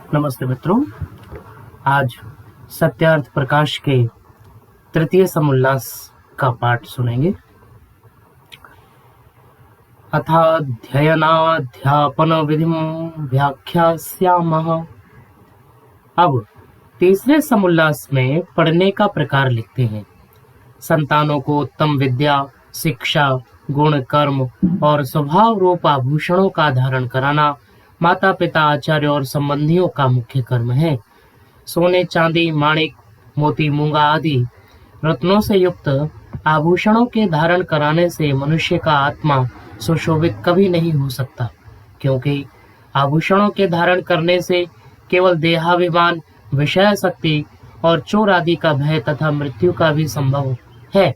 नमस्ते मित्रों। आज सत्यार्थ प्रकाश के तृतीय समुल्लास का पाठ सुनेंगे। अथाध्ययनाध्यापन विधिम व्याख्यास्यामः। अब तीसरे समुल्लास में पढ़ने का प्रकार लिखते हैं। संतानों को उत्तम विद्या, शिक्षा, गुण, कर्म और स्वभाव रूप आभूषणों का धारण कराना माता पिता, आचार्य और संबंधियों का मुख्य कर्म है। सोने, चांदी, माणिक, मोती, मूंगा आदि रत्नों से युक्त आभूषणों के धारण कराने से मनुष्य का आत्मा सुशोभित कभी नहीं हो सकता, क्योंकि आभूषणों के धारण करने से केवल देहाभिमान, विषय शक्ति और चोर आदि का भय तथा मृत्यु का भी संभव है।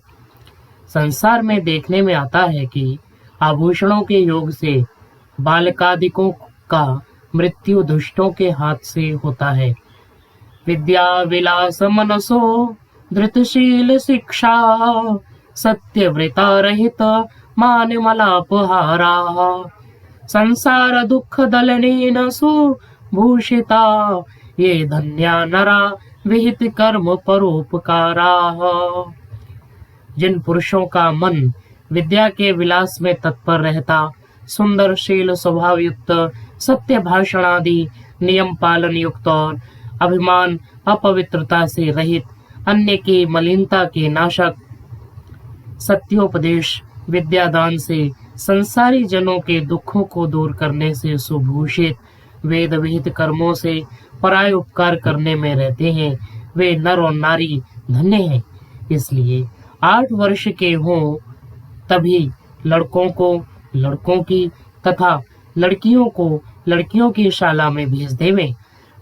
संसार में देखने में आता है कि आभूषणों के योग से बालकादिकों का मृत्यु दुष्टों के हाथ से होता है। विद्या विलास मनसो धृतशील शिक्षा, सत्यव्रता रहित मान मलापहारा, संसार दुख दलनेन सुभूषिता, ये धन्या नरा विहित कर्म परोपकारा। जिन पुरुषों का मन विद्या के विलास में तत्पर रहता, सुंदर शील स्वभाव युक्त, सत्य भाषण आदि नियम पालन युक्त और अभिमान अपवित्रता से रहित, अन्य की मलिनता के नाशक, सत्योपदेश विद्यादान से संसारी जनों के दुखों को दूर करने से सुभूषित, वेद विहित कर्मों से पराय उपकार करने में रहते हैं, वे नर और नारी धन्य हैं। इसलिए 8 वर्ष के हों तभी लड़कों को लड़कों की तथा लड़कियों को लड़कियों की शाला में भेज देवें।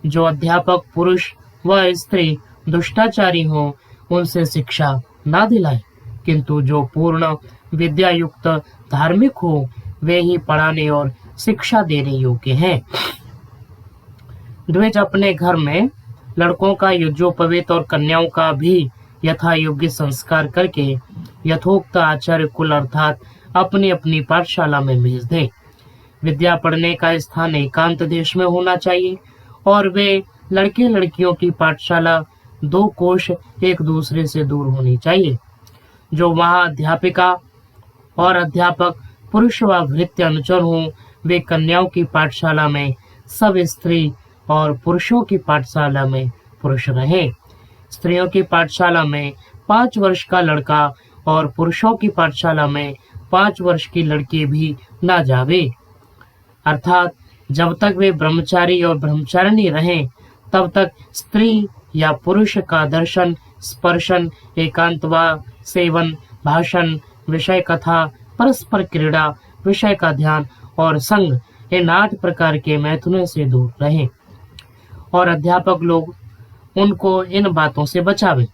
जो अध्यापक पुरुष व स्त्री दुष्टाचारी हों, उनसे शिक्षा ना दिलाएं, किंतु जो पूर्ण विद्या युक्त धार्मिक हो, वे ही पढ़ाने और शिक्षा देने योग्य हैं। द्विज अपने घर में लड़कों का यज्ञोपवीत और कन्याओं का भी यथा योग्य संस्कार करके यथोक्त आचार्य कुल अर्थात अपनी अपनी पाठशाला में भेज दें। विद्या पढ़ने का स्थान एकांत देश में होना चाहिए और वे लड़के लड़कियों की पाठशाला 2 कोश एक दूसरे से दूर होनी चाहिए। जो वहाँ अध्यापिका और अध्यापक पुरुष व भृत्य अनुचर हों, वे कन्याओं की पाठशाला में सब स्त्री और पुरुषों की पाठशाला में पुरुष रहें। स्त्रियों की पाठशाला में 5 वर्ष का लड़का और पुरुषों की पाठशाला में 5 वर्ष की लड़की भी ना जावे। अर्थात जब तक वे ब्रह्मचारी और ब्रह्मचारिणी रहें, तब तक स्त्री या पुरुष का दर्शन, स्पर्शन, एकांतवा, सेवन, भाषण, विषय कथा, परस्पर क्रीड़ा, विषय का ध्यान और संग, इन 8 प्रकार के मैथुनों से दूर रहें और अध्यापक लोग उनको इन बातों से बचावे,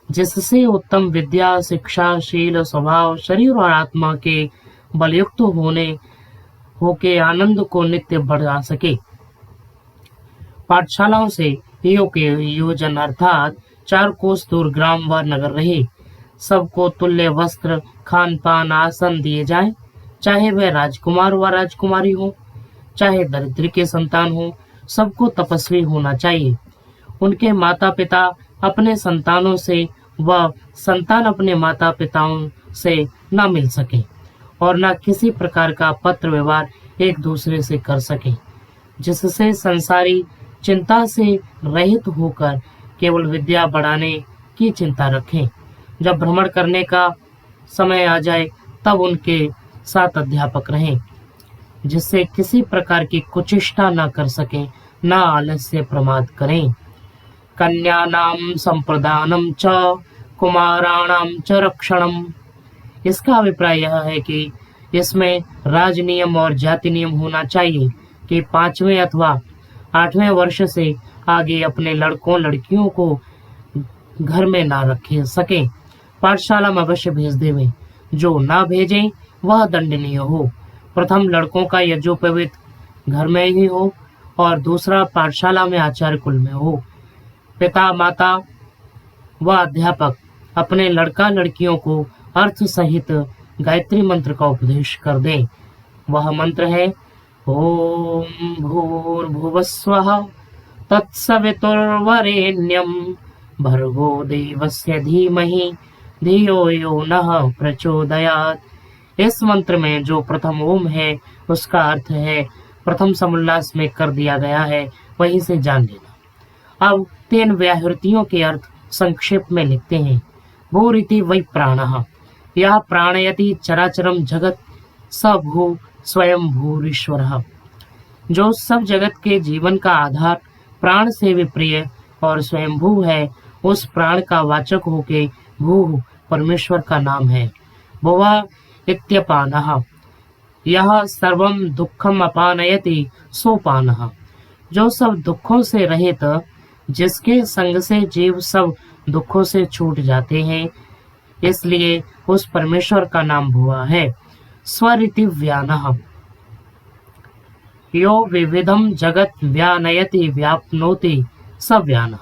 जिससे उत्तम विद्या, शिक्षा, शील, स्वभाव, शरीर और आत्मा के बलयुक्त होके आनंद को नित्य बढ़ा सके। पाठशालाओं से योजन अर्थात 4 कोस दूर ग्राम व नगर रहे। सबको तुल्य वस्त्र, खान पान, आसन दिए जाए, चाहे वह राजकुमार व राजकुमारी हो, चाहे दरिद्र के संतान हो, सबको तपस्वी होना चाहिए। उनके माता पिता अपने संतानों से व संतान अपने माता पिताओं से न मिल सके और न किसी प्रकार का पत्र व्यवहार एक दूसरे से कर सके, जिससे संसारी चिंता से रहित होकर केवल विद्या बढ़ाने की चिंता रखें। जब भ्रमण करने का समय आ जाए, तब उनके साथ अध्यापक रहें, जिससे किसी प्रकार की कुचेष्टा न कर सकें, न आलस्य प्रमाद करें। कन्यानाम संप्रदानम च कुमाराणाम च रक्षणम। इसका अभिप्राय यह है कि इसमें राज नियम और जाति नियम होना चाहिए कि 5वें अथवा 8वें वर्ष से आगे अपने लड़कों लड़कियों को घर में ना रखे सकें, पाठशाला में अवश्य भेज देवें। जो ना भेजें वह दंडनीय हो। प्रथम लड़कों का यज्ञोपवीत घर में ही हो और दूसरा पाठशाला में आचार्य कुल में हो। पिता, माता व अध्यापक अपने लड़का लड़कियों को अर्थ सहित गायत्री मंत्र का उपदेश कर दें। वह मंत्र है ओम भूर्भुवस्वः तत्सवितुर्वरेण्यं भर्गो देवस्य धीमहि धियो यो नः प्रचोदयात्। इस मंत्र में जो प्रथम ओम है उसका अर्थ है प्रथम समुल्लास में कर दिया गया है, वहीं से जान लेना। अब 3 व्याहृतियों के अर्थ संक्षेप में लिखते हैं। भूरिति वै प्राणः, यह प्राणयति चराचरम जगत स भू स्वयं भूरीश्वरः। जो सब जगत के जीवन का आधार, प्राण से विप्रिय और स्वयंभू है, उस प्राण का वाचक होके भू परमेश्वर का नाम है। भुवः इत्यपानः, यह सर्वं दुःखम अपानयति सोपानः। जो सब दुखों से रहित, जिसके संग से जीव सब दुखों से छूट जाते हैं, इसलिए उस परमेश्वर का नाम भुवा है। स्वरिति व्यानः, यो विविधम जगत व्यानयति व्याप्नोति स व्यानः।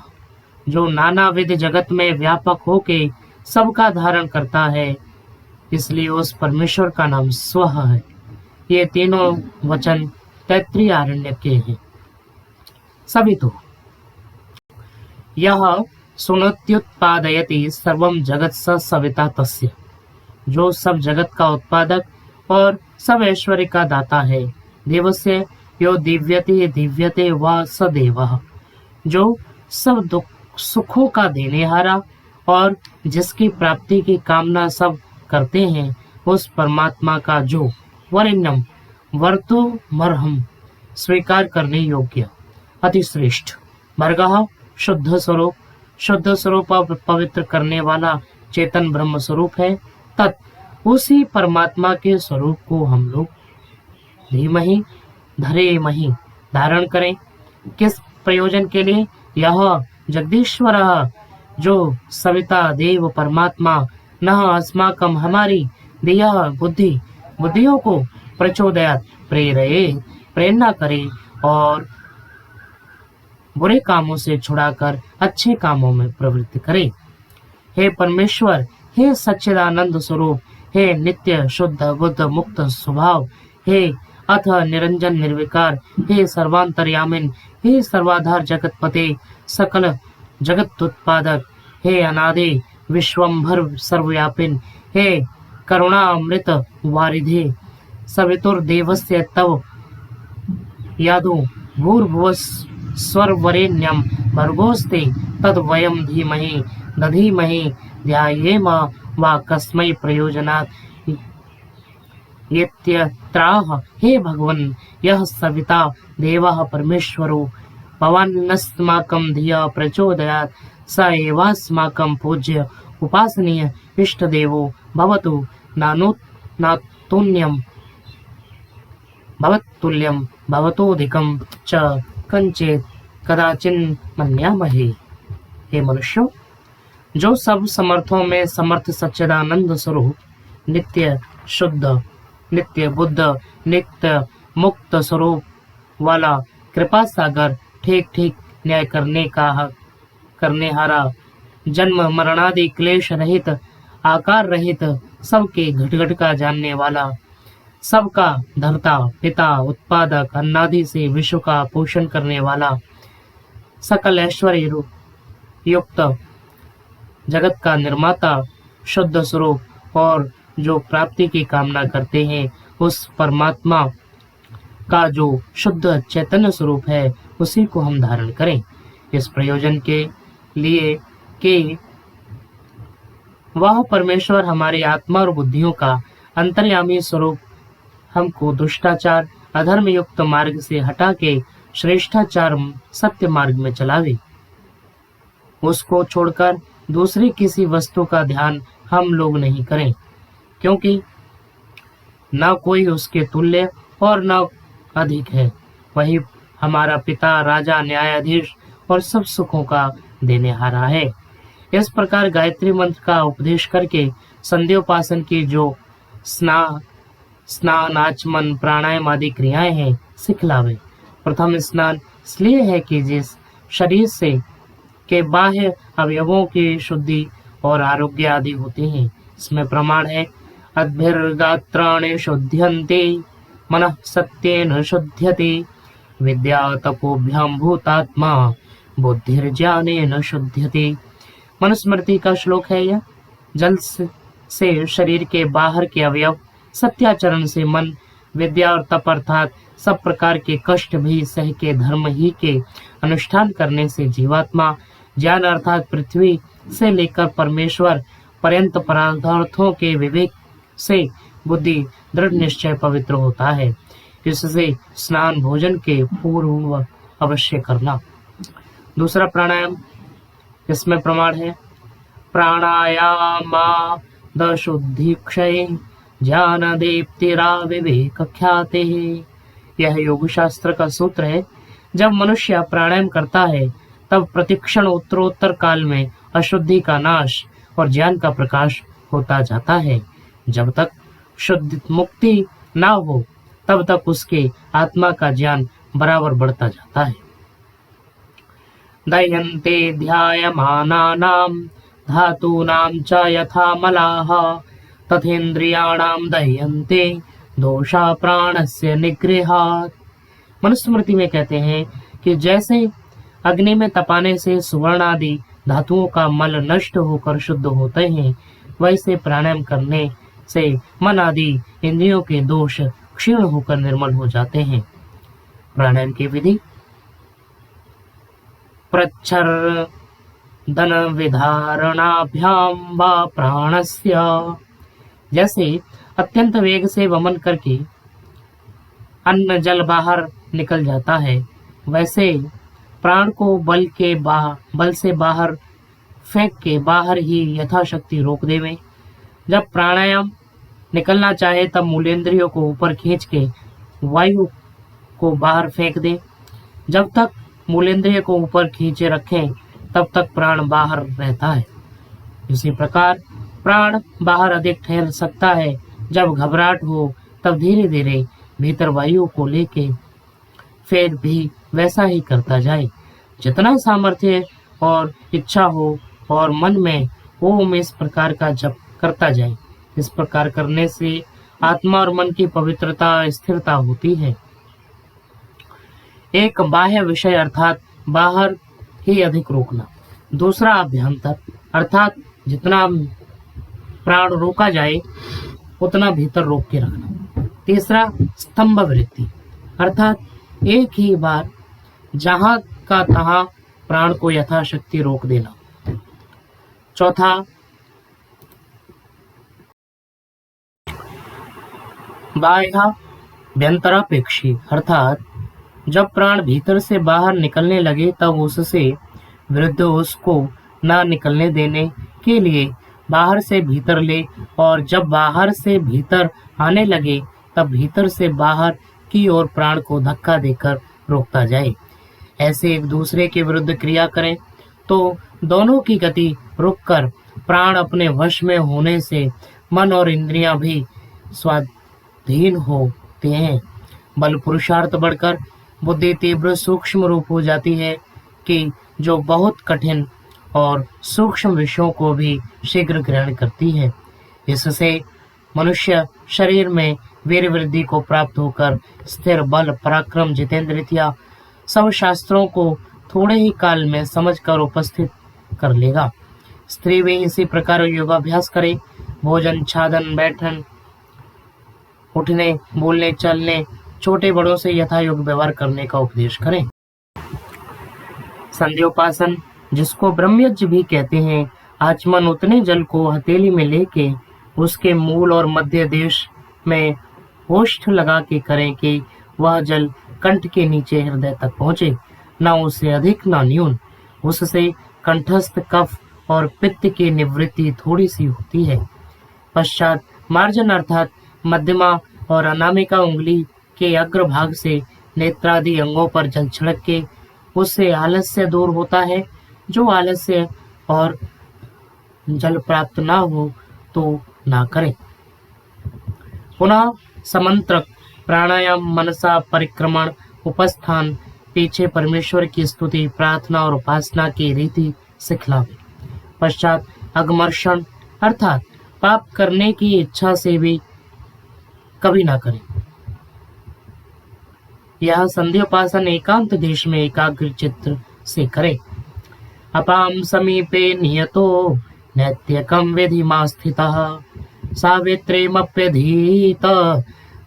जो नानाविध जगत में व्यापक होके सबका धारण करता है, इसलिए उस परमेश्वर का नाम स्व है। ये तीनों वचन तैत्तिरीय आरण्यक के हैं। सभी तो यह सुनत्युत्पादयति सर्वं जगत स सविता तस्य। जो सब जगत का उत्पादक और सब ऐश्वर्य का दाता है। देवस्य यो दिव्यते दिव्यते व स देवः। जो सब दुख सुखों का देनेहारा और जिसकी प्राप्ति की कामना सब करते हैं, उस परमात्मा का जो वरेण्यम वर्तो मरहम स्वीकार करने योग्य अतिश्रेष्ठ, भर्गः शुद्ध स्वरूप, शुद्ध स्वरूप पवित्र करने वाला चेतन ब्रह्म स्वरूप है। तत् उसी परमात्मा के स्वरूप को हम लोग धीमहि धरेमहि धारण करें। किस प्रयोजन के लिए? यह जगदीश्वर जो सविता देव परमात्मा न अस्माकं हमारी दिया बुद्धियों को प्रचोदयात् प्रेरणा करे और बुरे कामों से छुड़ाकर अच्छे कामों में प्रवृत्ति करे। हे परमेश्वर, हे सच्चिदानंद स्वरूप, हे नित्य शुद्ध बुद्ध मुक्त स्वभाव, हे अथ निरंजन निर्विकार, हे सर्वांतर्यामिन, हे सर्वाधार जगतपते, सकल जगत उत्पादक, हे अनादि विश्वंभर सर्वव्यापिन, हे करुणामृत वारिधे, सवितुर्देवस्य तव यादो भूर्भुवस्सर्वरेण्यं भर्गोस्ते तद्वयं धीमहि दधीमहि ध्यायेम वा कस्मै प्रयोजनात् इत्यत्राह। हे भगवन्, यह सविता देवः परमेश्वरो भवान्नस्माकं धिया प्रचोदयात्, स एवास्माकं पूज्य उपासनीय इष्ट देवो भवतु। नातुल्यं भवत्तुल्यं भवतोऽधिकं च कंचेत् कदाचिन् मन्यामहे। हे मनुष्यों, जो सब समर्थों में समर्थ सच्चिदानंद स्वरूप, नित्य शुद्ध, नित्य बुद्ध, नित्य मुक्त स्वरूप वाला कृपा सागर, ठीक ठीक न्याय करने हारा, जन्म मरणादि क्लेश रहित, आकार रहित, सबके घट घट का जानने वाला, सबका धर्ता पिता उत्पादक, अन्नादि से विश्व का पोषण करने वाला, सकल ऐश्वर्य युक्त जगत का निर्माता, शुद्ध स्वरूप और जो प्राप्ति की कामना करते हैं, उस परमात्मा का जो शुद्ध चैतन्य स्वरूप है, उसी को हम धारण करें। इस प्रयोजन के लिए कि वह परमेश्वर हमारी आत्मा और बुद्धियों का अंतर्यामी स्वरूप हमको दुष्टाचार अधर्म युक्त मार्ग से हटा के श्रेष्ठाचार सत्य मार्ग में चलावे। उसको छोड़कर दूसरी किसी वस्तु का ध्यान हम लोग नहीं करें, क्योंकि न कोई उसके तुल्य और न अधिक है। वही हमारा पिता, राजा, न्यायाधीश और सब सुखों का देनेहारा है। इस प्रकार गायत्री मंत्र का उपदेश करके संध्योपासन की जो स्नान आचमन प्राणायाम आदि क्रियाएं हैं, सिखलावे। प्रथम स्नान इसलिए है कि जिस शरीर से के बाह्य अवयवों की शुद्धि और आरोग्य आदि होते हैं, इसमें प्रमाण है अद्भिर्गात्राणि शुध्यन्ते मनः सत्येन शुध्यते विद्या तपोभ्याम भूतात्मा बुद्धिर्ज्ञानेन शुध्यते। मनुस्मृति का श्लोक है यह। जल से शरीर के बाहर के अवयव, सत्याचरण से मन, विद्या और तप अर्थात सब प्रकार के कष्ट भी सह के धर्म ही के अनुष्ठान करने से जीवात्मा, ज्ञान अर्थात पृथ्वी से लेकर परमेश्वर पर्यंत पदार्थों के विवेक से बुद्धि दृढ़ निश्चय पवित्र होता है। इससे स्नान भोजन के पूर्व अवश्य करना। दूसरा प्राणायाम इसमें प्रमाण है, प्राणायामा शुद्धि क्षय ज्ञान दीप्तिरा विवेक ख्याते। यह योग शास्त्र का सूत्र है। जब मनुष्य प्राणायाम करता है तब प्रतिक्षण उत्तरोत्तर काल में अशुद्धि का नाश और ज्ञान का प्रकाश होता जाता है। जब तक शुद्ध मुक्ति ना हो तब तक उसके आत्मा का ज्ञान बराबर बढ़ता जाता है। दह्यन्ते ध्यायमानानां धातूनां च यथा मलाः तथेन्द्रियाणां दह्यन्ते दोषा प्राणस्य निग्रहात्। मनुस्मृति में कहते हैं कि जैसे अग्नि में तपाने से सुवर्ण आदि धातुओं का मल नष्ट होकर शुद्ध होते हैं, वैसे प्राणायाम करने से मन आदि इंद्रियों के दोष क्षीण होकर निर्मल हो जाते हैं। प्राणायाम की विधि, प्रच्छन्न विधारणाभ्याम वा प्राणस्य। जैसे अत्यंत वेग से वमन करके अन्न जल बाहर निकल जाता है, वैसे प्राण को बल से बाहर फेंक के बाहर ही यथाशक्ति रोक देवे। जब प्राणायाम निकलना चाहे तब मूलेंद्रियों को ऊपर खींच के वायु को बाहर फेंक दे। जब तक मूलेंद्रिय को ऊपर खींचे रखें तब तक प्राण बाहर रहता है। इसी प्रकार प्राण बाहर अधिक ठहर सकता है। जब घबराहट हो तब धीरे धीरे भीतर वायु को लेके फिर भी वैसा ही करता जाए। जितना सामर्थ्य और इच्छा हो और मन में ओम इस प्रकार का जप करता जाए। इस प्रकार करने से आत्मा और मन की पवित्रता स्थिरता होती है। एक बाह्य विषय अर्थात बाहर ही अधिक रोकना। दूसरा अभ्यंतर अर्थात जितना प्राण रोका जाए उतना भीतर रोक के रखना। तीसरा स्तंभ वृत्ति अर्थात एक ही बार जहां का तहां प्राण को यथाशक्ति रोक देना। चौथा बाह्याभ्यंतरापेक्षी अर्थात जब प्राण भीतर से बाहर निकलने लगे तब उससे विरुद्ध उसको न निकलने देने के लिए बाहर से भीतर ले, और जब बाहर से भीतर आने लगे तब भीतर से बाहर की ओर प्राण को धक्का देकर रोकता जाए। ऐसे एक दूसरे के विरुद्ध क्रिया करें तो दोनों की गति रुककर प्राण अपने वश में होने से मन और इंद्रियां भी स्वाधीन होते हैं। बल पुरुषार्थ बढ़कर बुद्धि तीव्र सूक्ष्म रूप हो जाती है कि जो बहुत कठिन और सूक्ष्म विषयों को भी शीघ्र ग्रहण करती है। इससे मनुष्य शरीर में वीर वृद्धि को प्राप्त होकर स्थिर बल पराक्रम जितेंद्रियता सब शास्त्रों को थोड़े ही काल में समझकर उपस्थित कर लेगा। स्त्री भी इसी प्रकार योगाभ्यास करे। भोजन छादन बैठन उठने बोलने चलने छोटे बड़ों से यथा योग व्यवहार करने का उपदेश करें। संध्योपासन जिसको ब्रह्मयज्ञ भी कहते हैं, आचमन उतने जल को हथेली में लेके उसके मूल और मध्य देश में ओष्ठ लगा के करें कि वह जल कंठ के नीचे हृदय तक पहुँचे, न उससे अधिक न न्यून। उससे कंठस्थ कफ और पित्त की निवृत्ति थोड़ी सी होती है। पश्चात मार्जन अर्थात मध्यमा और अनामिका उंगली के अग्रभाग से नेत्रादि अंगों पर जल छिड़क के उससे आलस्य दूर होता है। जो आलस्य और जल प्राप्त ना हो तो ना करें। पुनः समंत्रक प्राणायाम मनसा परिक्रमण उपस्थान पीछे परमेश्वर की स्तुति प्रार्थना और उपासना की रीति सिखलावे। पश्चात अगमर्षण अर्थात पाप करने की इच्छा से भी कभी ना करें। यह संध्योपासन एकांत देश में एकाग्र चित्त से करे। अपाम समीपे नियतो नैत्यकम विधिमा स्थितः सावित्रीमप्यधीत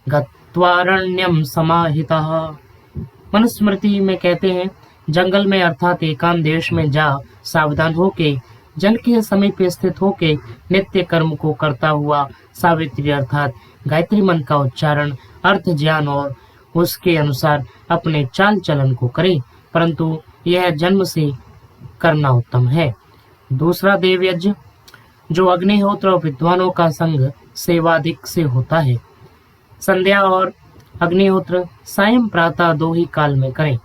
गत्वारण्यम समाहितः। मनुस्मृति में कहते हैं, जंगल में अर्थात एकांत देश में जा सावधान होके जल के समीप स्थित होके नित्य कर्म को करता हुआ सावित्री अर्थात गायत्री मंत्र का उच्चारण, अर्थ ज्ञान और उसके अनुसार अपने चाल चलन को करे, परंतु यह जन्म से करना उत्तम है। दूसरा देव यज्ञ जो अग्निहोत्र और विद्वानों का संग सेवाधिक से होता है। संध्या और अग्निहोत्र सायं प्रातः दो ही काल में करें।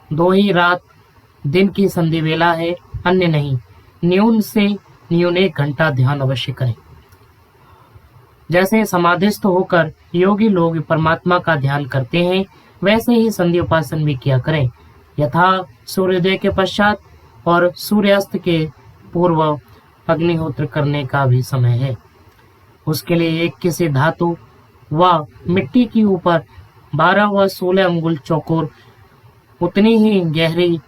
दो ही रात दिन की संधि वेला है, अन्य नहीं। न्यून से न्यून 1 घंटा ध्यान अवश्य करें। जैसे समाधिस्थ होकर योगी लोग परमात्मा का ध्यान करते हैं, वैसे ही संध्या उपासन भी किया करें। यथा सूर्योदय के पश्चात और सूर्यास्त के पूर्व अग्निहोत्र करने का भी समय है। उसके लिए एक किसी धातु व मिट्टी के ऊपर 12 व 16 अंगुल चौकोर उतनी ही गहरी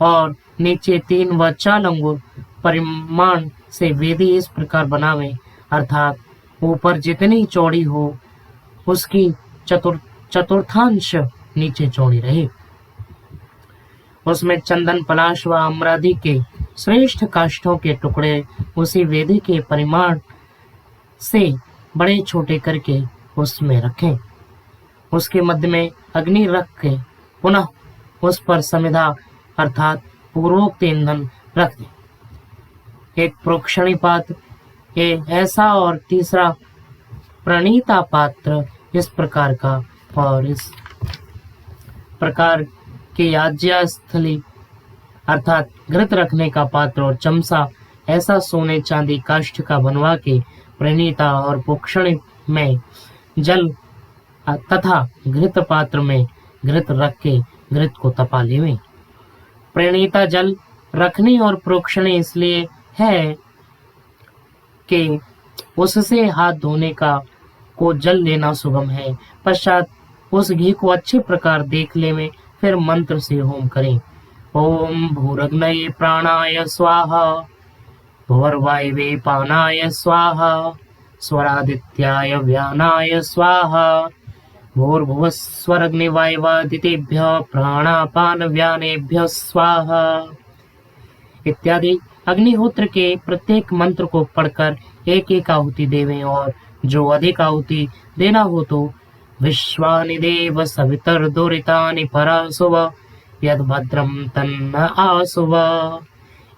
और नीचे 3 व 4 अंगुल परिमाण से वेदी इस प्रकार बनावे, अर्थात ऊपर जितनी चौड़ी हो उसकी चतुर्थांश नीचे चौड़ी रहे। उसमें चंदन, पलाश व अमरादि के श्रेष्ठ काष्ठों के टुकड़े उसी वेदी के परिमाण से बड़े छोटे करके उसमें रखें। उसके मध्य में अग्नि रख के पुनः उस पर समिधा अर्थात पूर्वोक्त ईंधन रख दें। एक प्रोक्षणी पात्र ऐसा और तीसरा प्रणीता पात्र इस प्रकार का, और इस प्रकार के याज्ञा स्थली अर्थात घृत रखने का पात्र और चमचा ऐसा सोने चांदी काष्ठ का बनवा के प्रणीता और प्रोक्षणी में जल तथा घृत पात्र में घृत रख के घृत को तपा लेवें। प्रणीता जल रखनी और प्रोक्षणी इसलिए है कि उससे हाथ धोने का को जल लेना सुगम है। पश्चात उस घी को अच्छे प्रकार देख लेवें, फिर मंत्र से होम करें। ओम भूरग्नये प्राणाय स्वाहा, भुवर्वायवे पानाय स्वाहा, स्वरादित्याय व्यानाय स्वाहा, भूर्भुवस्वरग्निवायवादितेभ्यः प्राणापान व्यानेभ्यः स्वाहा इत्यादि। अग्निहोत्र के प्रत्येक मंत्र को पढ़कर एक एक आहुति देवें, और जो अधिक आहुति देना हो तो विश्वानि देव सवितर्दुरितानि परासुव यद भद्रम तन्न आसुव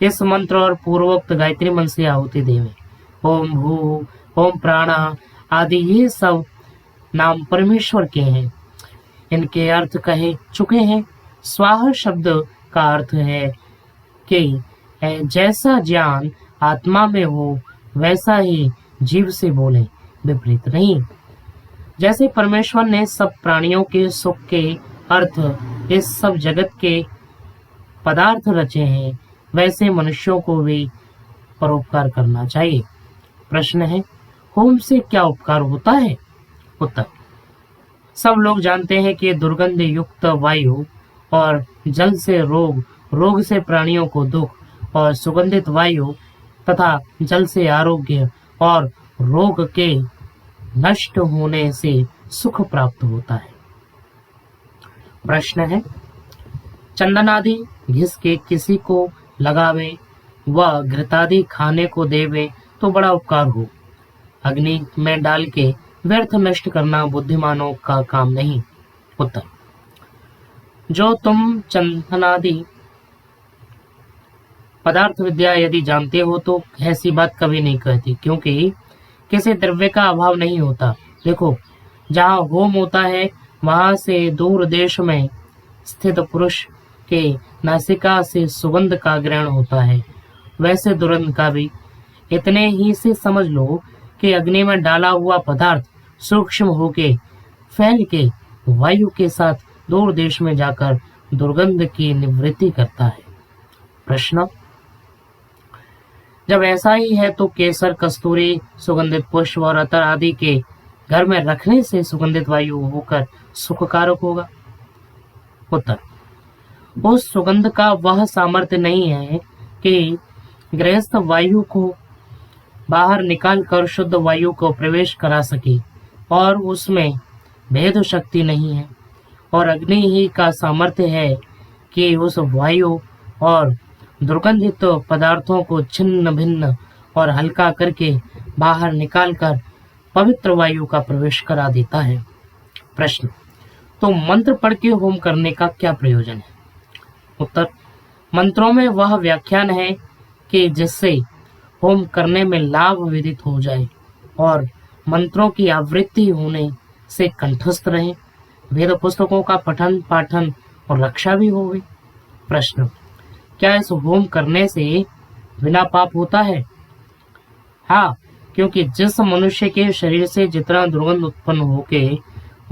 इस मंत्र और पूर्वोक्त गायत्री मंत्र से आहुति देवें। ओम भू, ओम प्राणा आदि ये सब नाम परमेश्वर के हैं। इनके अर्थ कहे चुके हैं। स्वाहा शब्द का अर्थ है कि जैसा ज्ञान आत्मा में हो वैसा ही जीव से बोले, विपरीत नहीं। जैसे परमेश्वर ने सब प्राणियों के सुख के अर्थ इस सब जगत के पदार्थ रचे हैं, वैसे मनुष्यों को भी परोपकार करना चाहिए। प्रश्न है, होम से क्या उपकार होता है? उत्तर, सब लोग जानते हैं कि दुर्गंध युक्त वायु और जल से रोग, रोग से प्राणियों को दुख, और सुगंधित वायु तथा जल से आरोग्य और रोग के नष्ट होने से सुख प्राप्त होता है। प्रश्न है, चंदन आदि घिस के किसी को लगावे व घृतादि खाने को देवे तो बड़ा उपकार हो। अग्नि में डाल के व्यर्थ नष्ट करना बुद्धिमानों का काम नहीं। उत्तर, जो तुम चंदनादि पदार्थ विद्या यदि जानते हो तो ऐसी बात कभी नहीं कहती, क्योंकि किसी द्रव्य का अभाव नहीं होता। देखो, जहाँ होम होता है वहां से दूर देश में स्थित पुरुष के नासिका से सुगंध का ग्रहण होता है, वैसे दुर्गंध का भी। इतने ही से समझ लो कि अग्नि में डाला हुआ पदार्थ सूक्ष्म होके फैल के वायु के साथ दूर देश में जाकर दुर्गंध की निवृत्ति करता है। प्रश्न, जब ऐसा ही है तो केसर, कस्तूरी, सुगंधित पुष्प और अतर आदि के घर में रखने से सुगंधित वायु होकर सुखकारक होगा। उत्तर, उस सुगंध का वह सामर्थ्य नहीं है कि गृहस्थ वायु को बाहर निकालकर शुद्ध वायु को प्रवेश करा सके, और उसमें भेद शक्ति नहीं है, और अग्नि ही का सामर्थ्य है कि उस वायु और दुर्गंधित पदार्थों को छिन्न भिन्न और हल्का करके बाहर निकालकर पवित्र वायु का प्रवेश करा देता है। प्रश्न, तो मंत्र पढ़ के होम करने का क्या प्रयोजन है? उत्तर, मंत्रों में वह व्याख्यान है कि जिससे होम करने में लाभ विदित हो जाए और मंत्रों की आवृत्ति होने से कंठस्थ रहे, वेद पुस्तकों का पठन पाठन और रक्षा भी होगी। प्रश्न, क्या इस होम करने से बिना पाप होता है? हाँ, क्योंकि जिस मनुष्य के शरीर से जितना दुर्गंध उत्पन्न होके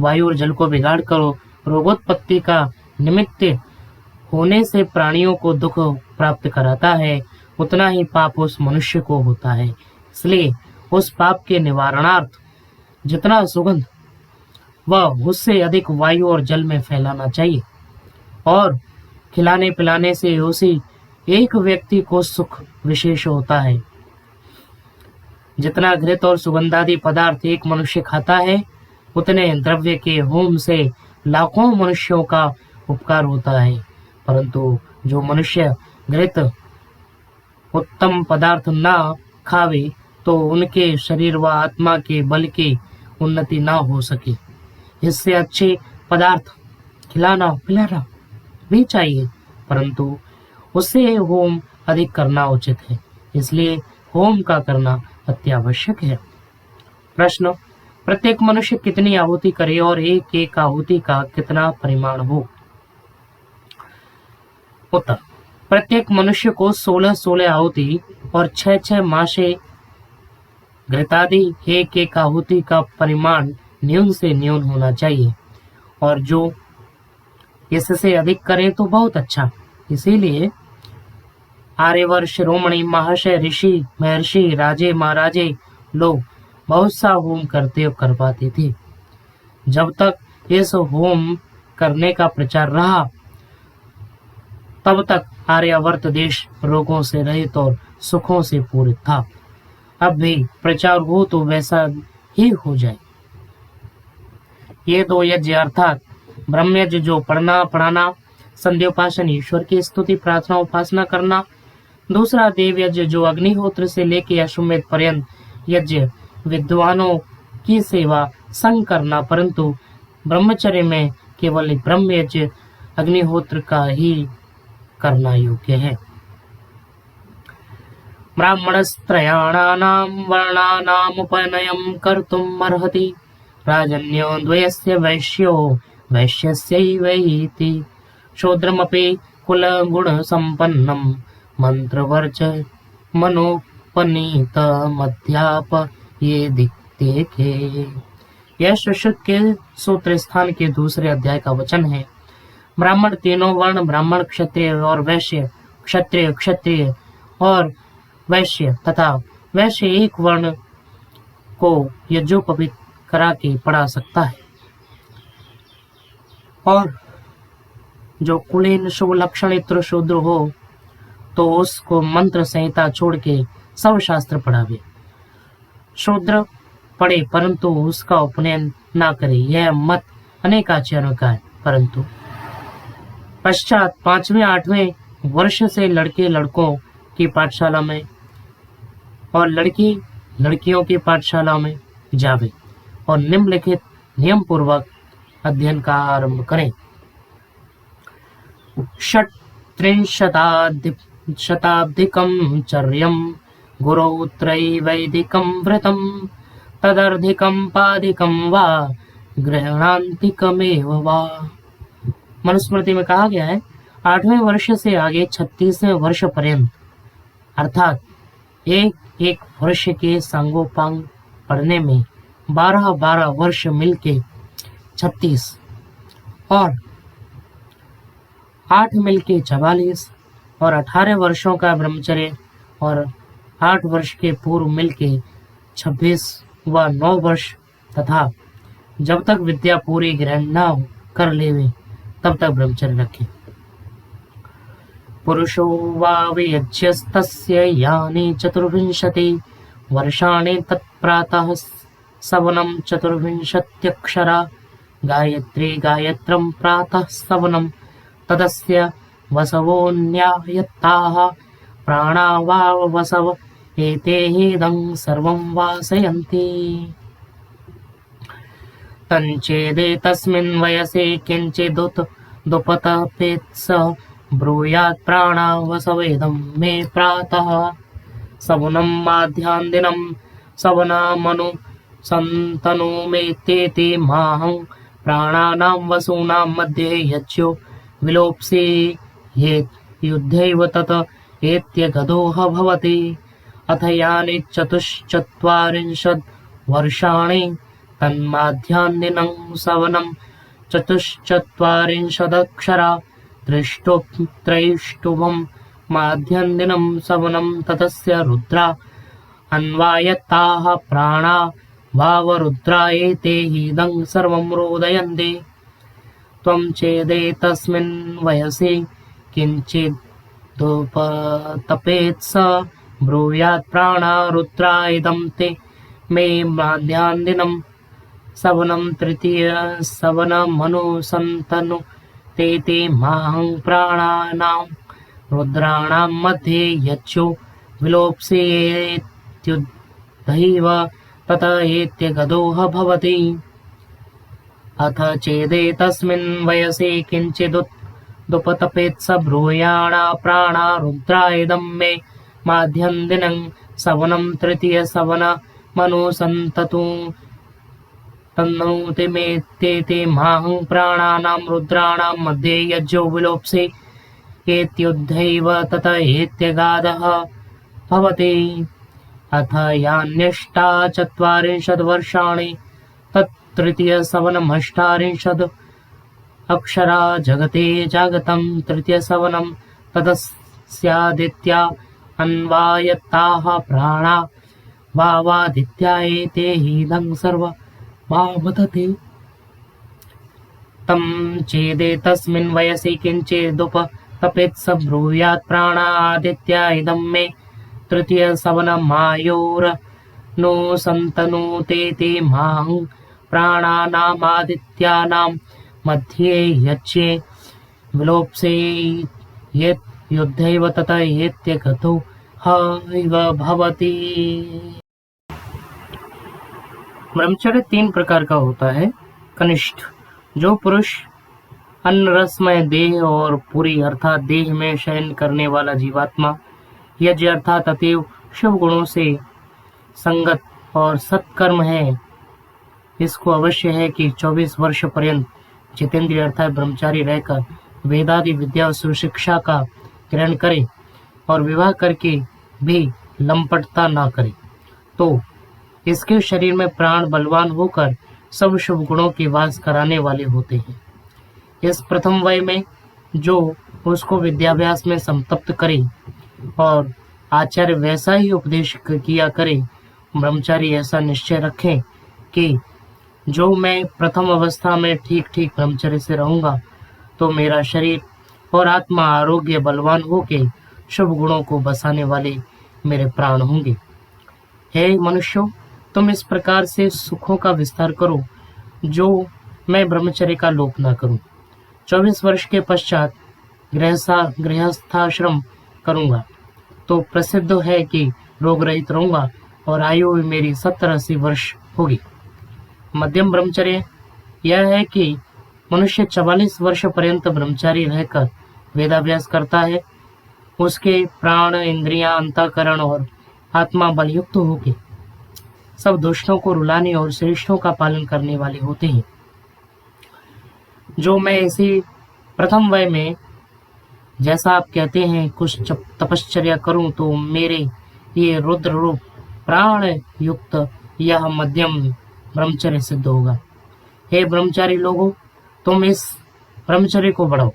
वायु और जल को बिगाड़ कर रोगोत्पत्ति का निमित्त होने से प्राणियों को दुख प्राप्त कराता है, उतना ही पाप उस मनुष्य को होता है। इसलिए उस पाप के निवारणार्थ जितना सुगंध वह उससे अधिक वायु और जल में फैलाना चाहिए, और खिलाने पिलाने से उसी एक व्यक्ति को सुख विशेष होता है। जितना घृत और सुगंधादि पदार्थ एक मनुष्य खाता है, उतने द्रव्य के होम से लाखों मनुष्यों का उपकार होता है। परंतु जो मनुष्य घृत उत्तम पदार्थ ना खावे, तो उनके शरीर व आत्मा के बल की उन्नति ना हो सके। इससे अच्छे पदार्थ खिलाना पिलाना भी चाहिए, परंतु उससे होम अधिक करना उचित है। इसलिए होम का करना अत्यावश्यक है। प्रश्न, प्रत्येक मनुष्य कितनी आहुति करे और एक एक आहुति का कितना परिमाण हो? उत्तर, प्रत्येक मनुष्य को 16-16 आहुति और 6-6 मासे घृतादि एक एक आहुति का परिमाण न्यून से न्यून होना चाहिए, और जो इससे अधिक करे तो बहुत अच्छा। इसीलिए आर्यवर्ष शिरोमणि महाशय ऋषि महर्षि राजे महाराजे लोग बहुत सा होम करवाते थे। जब तक इस होम करने का प्रचार रहा, तब तक आर्यावर्त देश रोगों से रहित और सुखों से पूरित था। अब भी प्रचार हो तो वैसा ही हो जाए। ये दो यज्ञ अर्थात ब्रह्म यज्ञ जो पढ़ना पढ़ाना, संध्योपासन ईश्वर की स्तुति प्रार्थना उपासना करना, दूसरा देव यज्ञ जो अग्निहोत्र से लेकर अश्वमेध पर्यंत यज्ञ विद्वानों की सेवा संग करना, परंतु ब्रह्मचर्य में केवल ब्रह्म यज्ञ अग्निहोत्र का ही करना योग्य है। ब्राह्मणस्त्रयाणानां वर्णानामुपनयं कर्तुम् अर्हति, राजन्यो द्वयस्य वैश्यो वैश्यस्यैवेति, शूद्रमपि कुलगुणसम्पन्नं मन्त्रवर्च मनोपनीतमध्यापये दिक्तेके। यह सुश्रुत के सूत्र स्थान के दूसरे अध्याय का वचन है। ब्राह्मण तीनों वर्ण ब्राह्मण क्षत्रिय और वैश्य, क्षत्रिय क्षत्रिय और वैश्य तथा वैश्य एक वर्ण को यज्ञोपवीत करा के पढ़ा सकता है, और जो कुलीन शुभ लक्षणित्र शूद्र हो तो उसको मंत्र संहिता छोड़ के सब शास्त्र पढ़ावे। शूद्र पढ़े परंतु उसका उपनयन ना करे, यह मत अनेक आचार्यों का है। परंतु पश्चात 5वें-8वें वर्ष से लड़के लड़कों की पाठशाला में और लड़की लड़कियों की पाठशाला में जावे और निम्नलिखित नियम पूर्वक अध्ययन का आरंभ करें। 36 चर्यं गुरौ त्रैवैदिकं व्रतं, तदर्धिकं पादिकं वा गृह्णान्तिकमेव वा। मनुस्मृति में कहा गया है 8वें वर्ष से आगे 36वें वर्ष पर्यंत अर्थात एक एक वर्ष के सांगोपांग पढ़ने में 12 वर्ष मिलके 36 और 8 मिलके 44 और 18 वर्षों का ब्रह्मचर्य और 8 वर्ष के पूर्व मिलके 26 व 9 वर्ष तथा जब तक विद्या पूरी ग्रहण न कर लेवे तब तक ब्रह्मचर्य रखें। पुरुषो वा वियज्यस्तस्य यानि चतुर्विंशति वर्षाणि तत्प्रातः सवनं चतुर्विंशत्यक्षरा गायत्री गायत्रं प्रातः सवनं तदस्य वसवो न्यायत्ताः प्राणा वा वसव एते हिदं सर्वं वासयन्ति। तञ्चेदेतस्मिन् वयसि किञ्चिदुपतपेत् स ब्रूयात् प्राणा वसवेदं मे प्रातः सवनं माध्यान्दिनं सवनामनु सन्तनु मेत्येति माहं प्राणानां वसूनां मध्ये यज्ञो विलोप्सि युद्धैव तत एत्यगदोह भवति। अथ यानि चतुश्चत्वारिंशत् वर्षाणि तन्माध्यान्दिनं सवनं चतुश्चत्वारिंशदक्षरा त्रैष्टुभं माध्यान्दिनं सवनं ततस्य रुद्रा अन्वायत्ताः प्राणा भावरुद्रा एते हिदं सर्वं रोदयन्ति। त्वं चेदेतस्मिन् वयसि किञ्चिदुपतपेत् स ब्रूयात् प्राणा रुद्रा इदं ते मे माध्यान्दिनं सवनं तृतीय सवनमनुसन्तनु ते माहं प्राणानां रुद्राणां मध्ये यज्ञो विलोप्स्येत्युद्धैव तत एत्यगदोह भवति। अथ चेदेतस्मिन् वयसि किञ्चिदुपतपेत् स ब्रूयाणा प्राणा रुद्रा इदं मे माध्यान्दिनं सवनं तृतीय सवनमनुसन्ततु तन्नोति मेत्येति माहं प्राणानां रुद्राणां मध्ये यज्ञो विलोप्से एत्युद्धैव तत एत्यगादः भवति। अथ यान्यष्टाचत्वारिंशत् वर्षाणि तत्तृतीय सवनमष्टारिंशत् अक्षरा जगते जागतं तृतीय सवनं ततस्यादित्या अन्वायत्ताः प्राणा भावादित्या एते हिदं सर्व भावतते। तं चेदेतस्मिन् वयसि किञ्चिदुपतपेत् स ब्रूयात् प्राणादित्या इदं मे तृतीय सवनमायोरनुसन्तनुतेति माहं प्राणानामादित्यानां मध्ये यज्ञे विलोप्से युद्धैव तत एत्यगतो हैव भवति। ब्रह्मचर्य 3 प्रकार का होता है। कनिष्ठ, जो पुरुष अन्न रसमय देह और पूरी अर्थात देह में शयन करने वाला जीवात्मा यज्ञ अर्थात अतीव शुभ गुणों से संगत और सत्कर्म है, इसको अवश्य है कि 24 वर्ष पर्यंत जितेंद्रिय अर्थात ब्रह्मचारी रहकर वेदादि विद्या और सुशिक्षा का ग्रहण करे और विवाह करके भी लंपटता ना करे, तो इसके शरीर में प्राण बलवान होकर सब शुभ गुणों की वास कराने वाले होते हैं। इस प्रथम वय में जो उसको विद्याभ्यास में संतप्त करे और आचार्य वैसा ही उपदेश किया करे, ब्रह्मचारी ऐसा निश्चय रखें कि जो मैं प्रथम अवस्था में ठीक ठीक ब्रह्मचर्य से रहूंगा तो मेरा शरीर और आत्मा आरोग्य बलवान होके शुभ गुणों को बसाने वाले मेरे प्राण होंगे। हे मनुष्यों, तुम इस प्रकार से सुखों का विस्तार करो जो मैं ब्रह्मचर्य का लोप न करूं। 24 वर्ष के पश्चात गृहस्थाश्रम करूंगा तो प्रसिद्ध है कि रोग रहित रहूंगा और आयु मेरी 70-80 वर्ष होगी। मध्यम ब्रह्मचर्य यह है कि मनुष्य 44 वर्ष पर्यंत ब्रह्मचारी रहकर वेदाभ्यास करता है। उसके प्राण, इंद्रियां, अंतःकरण और आत्मा बलयुक्त होके सब दुष्टों को रुलाने और श्रेष्ठों का पालन करने वाले होते हैं। जो मैं इसी प्रथम वय में, जैसा आप कहते हैं, कुछ तपश्चर्या करूं तो मेरे ये रुद्र रूप प्राण युक्त यह मध्यम ब्रह्मचर्य सिद्ध होगा। हे ब्रह्मचारी लोगों, तुम इस ब्रह्मचर्य को बढ़ाओ।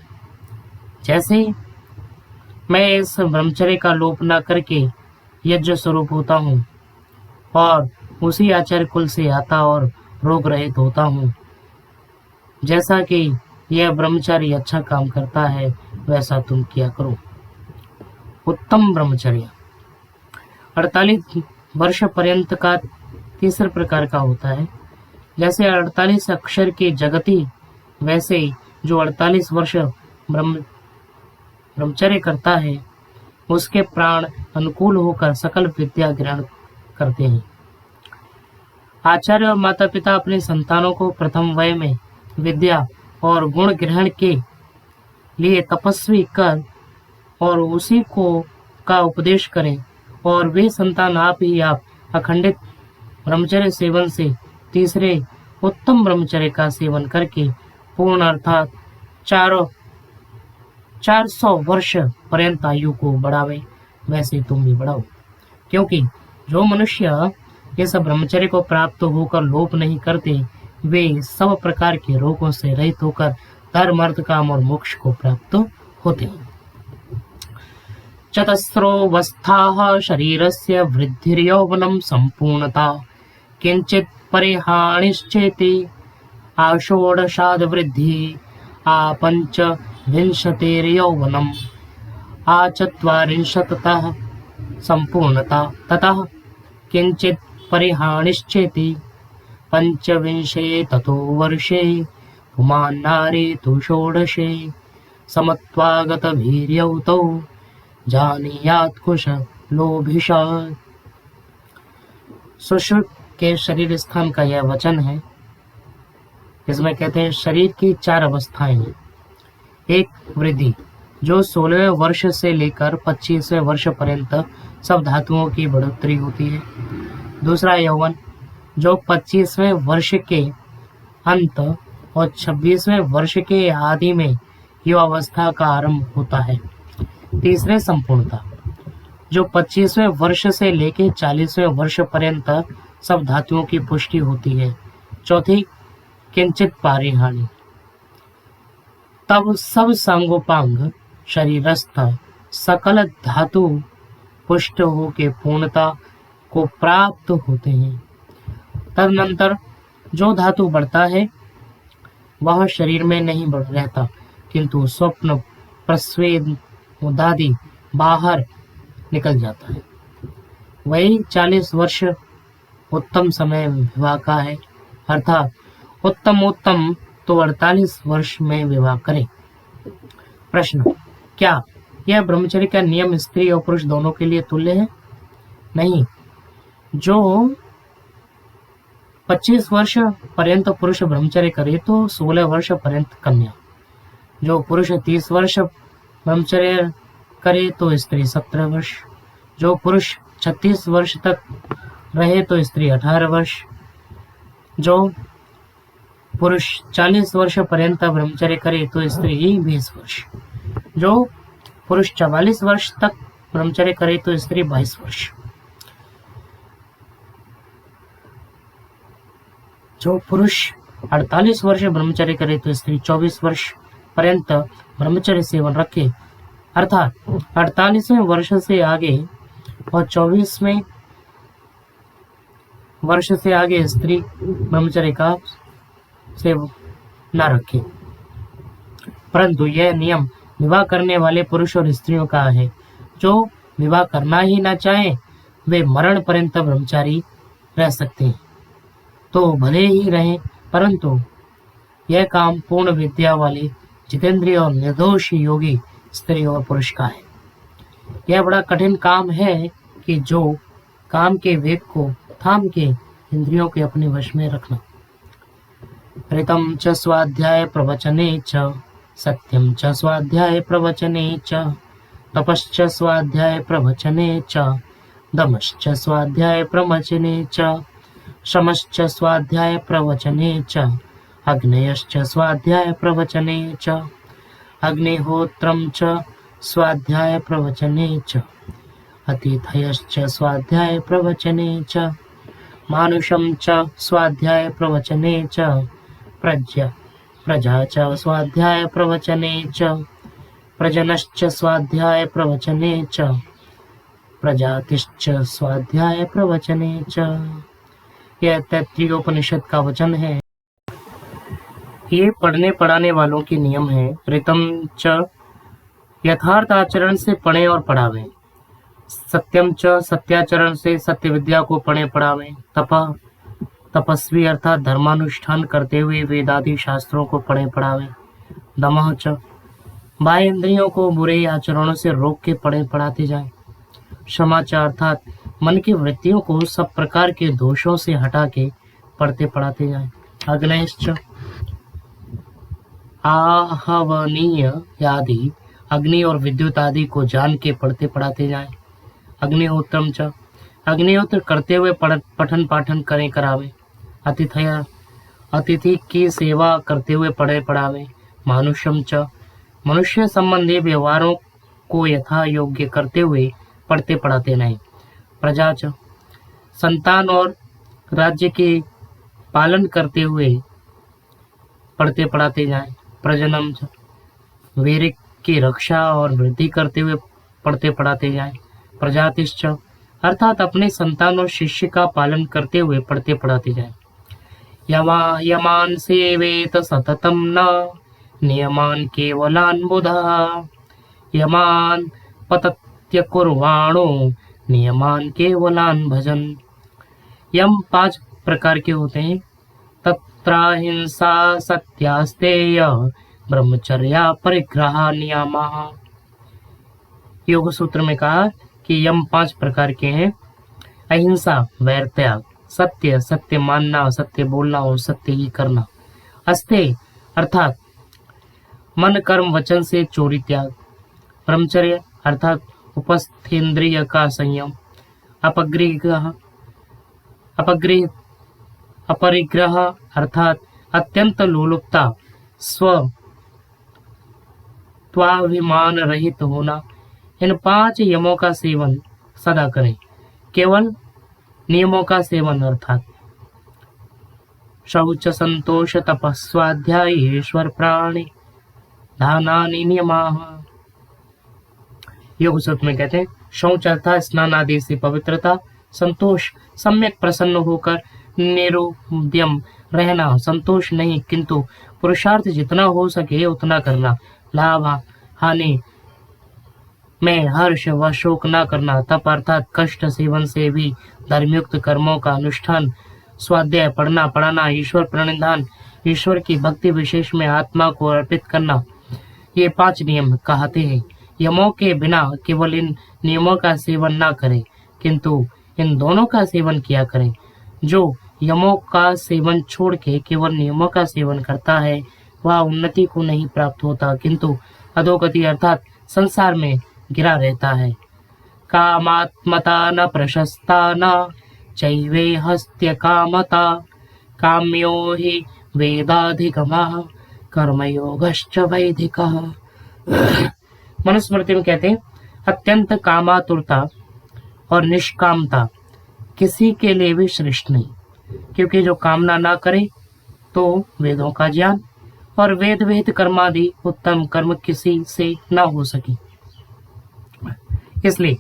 जैसे मैं इस ब्रह्मचर्य का लोप न करके यज्ञ स्वरूप होता हूँ और उसी आचार्य कुल से आता और रोग रहित होता हूँ, जैसा कि यह ब्रह्मचारी अच्छा काम करता है, वैसा तुम किया करो। उत्तम ब्रह्मचर्य 48 वर्ष पर्यंत का तीसरे प्रकार का होता है। जैसे 48 अक्षर की जगती, वैसे ही जो 48 वर्ष ब्रह्मचर्य करता है, उसके प्राण अनुकूल होकर सकल विद्या ग्रहण करते हैं। आचार्य और माता पिता अपने संतानों को प्रथम वय में विद्या और गुण ग्रहण के लिए तपस्वी कर और उसी को का उपदेश करें, और वे संतान आप ही आप अखंडित ब्रह्मचर्य सेवन से तीसरे उत्तम ब्रह्मचर्य का सेवन करके पूर्ण अर्थात 400 वर्ष पर्यंत आयु को बढ़ावे, वैसे तुम भी बढ़ाओ। क्योंकि जो मनुष्य इस ब्रह्मचर्य को प्राप्त होकर लोप नहीं करते, वे सब प्रकार के रोगों से रहित होकर धर्म अर्थ काम और मोक्ष को प्राप्त होते हैं। चतस्रोवस्थाः शरीरस्य वृद्धिर्यौवनं सम्पूर्णता किंचित परिहानिश्चेति आषोडशाद वृद्धि पंचविंशतिर्यौवनम् चत्वारिंशत्तः सम्पूर्णता ततः किंचित परिहानिश्चेति पंचविंशे ततो वर्षे पुमान् नारी तु षोडशे समत्वागत वीर्यौतौ जानीयात् कुशलोभिषात्। सुश्रुत के शरीर स्थान का यह वचन है। इसमें कहते हैं शरीर की 4 अवस्थाएं हैं। एक वृद्धि, जो 16वें वर्ष से लेकर 25वें वर्ष पर्यंत सब धातुओं की बढ़ोतरी होती है। दूसरा यौवन, जो 25वें वर्ष के अंत और 26वें वर्ष के आदि में युवावस्था का आरंभ होता है। तीसरे संपूर्णता, जो 25वें वर्ष से लेकर 40वें वर्ष पर्यंत सब धातुओं की पुष्टि होती है। चौथी किंचित पारिहानि, तब सब सांगोपांग शरीरस्थ सकल धातु पुष्ट होकर पूर्णता को प्राप्त होते हैं। तदनंतर जो धातु बढ़ता है वह शरीर में नहीं बढ़ रहता, किंतु स्वप्न प्रस्वेद मुदादि बाहर निकल जाता है। वही 40 वर्ष उत्तम समय विवाह का है, अर्थात उत्तम तो 48 वर्ष में विवाह करें। प्रश्न, क्या यह ब्रह्मचर्य का नियम स्त्री और पुरुष दोनों के लिए तुल्य है? नहीं। जो 25 वर्ष पर्यंत पुरुष ब्रह्मचर्य करे तो 16 वर्ष पर्यंत कन्या। जो पुरुष 30 वर्ष ब्रह्मचर्य करे तो स्त्री 17 वर्ष। जो पुरुष 36 वर्ष तक रहे तो स्त्री 18 वर्ष। जो पुरुष 40 वर्ष पर्यंत ब्रह्मचर्य करे तो स्त्री 20 वर्ष। जो पुरुष 44 वर्ष तक ब्रह्मचर्य करे तो स्त्री 22 वर्ष। जो पुरुष 48 वर्ष ब्रह्मचर्य करे तो स्त्री 24 वर्ष पर्यंत ब्रह्मचर्य सेवन रखे, अर्थात 48वें वर्ष से आगे और 24वें वर्ष से आगे स्त्री ब्रह्मचर्य का सेवन न रखे। परंतु यह नियम विवाह करने वाले पुरुष और स्त्रियों का है। जो विवाह करना ही न चाहे वे मरण पर्यंत ब्रह्मचारी रह सकते हैं तो भले ही रहें, परंतु यह काम पूर्ण विद्या वाले जितेंद्रिय और निर्दोष योगी स्त्री और पुरुष का है। यह बड़ा कठिन काम है कि जो काम के वेग को थाम के इंद्रियों के अपने वश में रखना। ऋतम च स्वाध्याय प्रवचने च सत्यम च स्वाध्याय प्रवचने च तपश्च स्वाध्याय प्रवचने च दमश्च स्वाध्याय प्रवचने च शमश्च स्वाध्याय प्रवचने च अग्नयश्च स्वाध्याय प्रवचने च अग्निहोत्रम च स्वाध्याय प्रवचने च अतिथयश्च स्वाध्याय प्रवचने च मानुषम च स्वाध्याय प्रवचने च प्रजा च स्वाध्याय प्रवचने च प्रजनश्च स्वाध्याय प्रवचने च प्रजातिश्च स्वाध्याय प्रवचने च। यह तैत्तिरीय उपनिषद का वचन है। ये पढ़ने पढ़ाने वालों के नियम है। ऋतम च यथार्थ आचरण से पढ़े और पढ़ावें। सत्यम च सत्याचरण से सत्य विद्या को पढ़े पढ़ावें। तपः तपस्वी अर्थात धर्मानुष्ठान करते हुए वेदादि शास्त्रों को पढ़े पढ़ावें। दमः च बाह्य इंद्रियों को बुरे आचरणों से रोक के पढ़े पढ़ाते जाएं। क्षमा च अर्थात मन की वृत्तियों को सब प्रकार के दोषों से हटा के पढ़ते पढ़ाते जाएं। अग्नयश्च आहवनीय आदि अग्नि और विद्युत आदि को जान के पढ़ते पढ़ाते जाएं। अग्निहोत्रम च अग्निहोत्र करते हुए पठन पाठन करें करावे। अतिथि की सेवा करते हुए पढ़े पढ़ावे। मानुषम च मनुष्य संबंधी व्यवहारों को यथा योग्य करते हुए पढ़ते पढ़ाते नहीं। प्रजा च संतान और राज्य के पालन करते हुए पढ़ते पढ़ाते जाएं। प्रजनम च वीर की रक्षा और वृद्धि करते हुए पढ़ते पढ़ाते जाएं। प्रजातिश्च अर्थात अपने संतान और शिष्य का पालन करते हुए पढ़ते पढ़ाते जाएं। यमान सेवेत सततम न नियमान केवलान बुधा यमान पतत्य कुर्वाणो नियमान केवलान भजन। यम 5 प्रकार के होते हैं। तत्राहिंसा सत्यास्तेय ब्रह्मचर्या परिग्रह नियमः। योग सूत्र में कहा कि यम 5 प्रकार के हैं। अहिंसा वैर त्याग, सत्य सत्य मानना, सत्य बोलना और सत्य ही करना। अस्तेय अर्थात मन कर्म वचन से चोरी त्याग। ब्रह्मचर्य अर्थात उपस्थेंद्रिय का संयम। अपरिग्रह अर्थात अत्यंत लोलुपता, स्वाभिमान रहित होना। इन 5 यमों का सेवन सदा करें। केवल नियमों का सेवन अर्थात शौच संतोष तपस्वाध्याय ईश्वर प्राणी दानानि नियमाः। योग सूत्र में कहते हैं शौच अर्थात स्नान आदि से पवित्रता, संतोष सम्यक प्रसन्न होकर निरुद्यम रहना, संतोष नहीं किंतु पुरुषार्थ जितना हो सके उतना करना, लाभ हानि में हर्ष व शोक न करना। तप अर्थात कष्ट सेवन से भी धर्मयुक्त कर्मों का अनुष्ठान, स्वाध्याय पढ़ना पढ़ाना, ईश्वर प्रणिधान ईश्वर की भक्ति विशेष में आत्मा को अर्पित करना। ये 5 नियम कहते हैं। यमों के बिना केवल इन नियमों का सेवन न करें किंतु इन दोनों का सेवन किया करें। जो यमों का सेवन छोड़ के केवल नियमों का सेवन करता है वह उन्नति को नहीं प्राप्त होता किंतु अधोगति अर्थात संसार में गिरा रहता है। कामात्मता न प्रशस्ता न चैवे हस्त्य कामता काम्यो हि वेदाधिगमः कर्मयोगश्च वैदिकः। मनुस्मृति में कहते हैं अत्यंत कामातुरता और निष्कामता किसी के लिए भी श्रेष्ठ नहीं, क्योंकि जो कामना ना करे तो वेदों का ज्ञान और वेद विहित कर्मादि उत्तम कर्म किसी से ना हो सके। इसलिए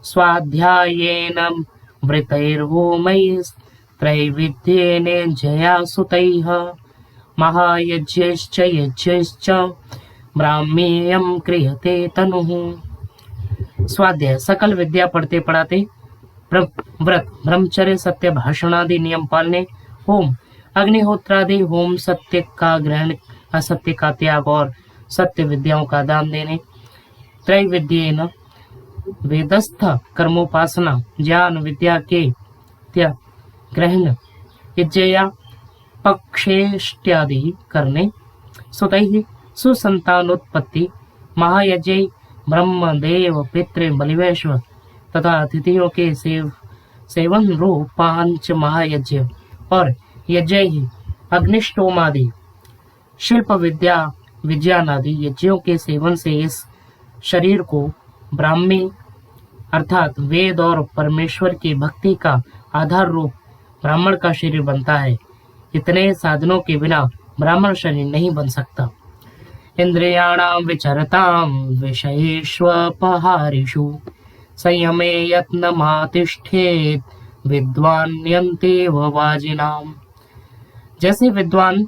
स्वाध्यायेन वृतैर्होमैस्त्रैविध्येन जया सुतैः महायज्ञैश्च यज्ञैश्च ब्राह्मीयं क्रियते तनुः। स्वाध्याय सकल विद्या पढ़ते पढ़ाते, व्रत ब्रह्मचर्य सत्य भाषण आदि नियम पालने, होम अग्निहोत्रादि होम सत्य का ग्रहण असत्य का त्याग और सत्य विद्याओं का दान देने, त्रैविध्येन वेदस्थ कर्मोपासना ज्ञान विद्या के त्याग ग्रहण, यज्ञया पक्षेष्ट्यादि करने, सुतैः सुसंतानोत्पत्ति, महायज्ञ ब्रह्मदेव पितृ बलिवैश्व तथा अतिथियों के सेवन रूप 5 महायज्ञ और यज्ञ ही अग्निष्टोम आदि शिल्प विद्या विज्ञान आदि यज्ञों के सेवन से इस शरीर को ब्राह्मी अर्थात वेद और परमेश्वर की भक्ति का आधार रूप ब्राह्मण का शरीर बनता है। इतने साधनों के बिना ब्राह्मण शरीर नहीं बन सकता। इंद्रियाणां विचरतां विषयेष्वपहारिषु संयमे यत्नमातिष्ठेत विद्वान् यन्तेव वाजिनाम्। जैसे विद्वान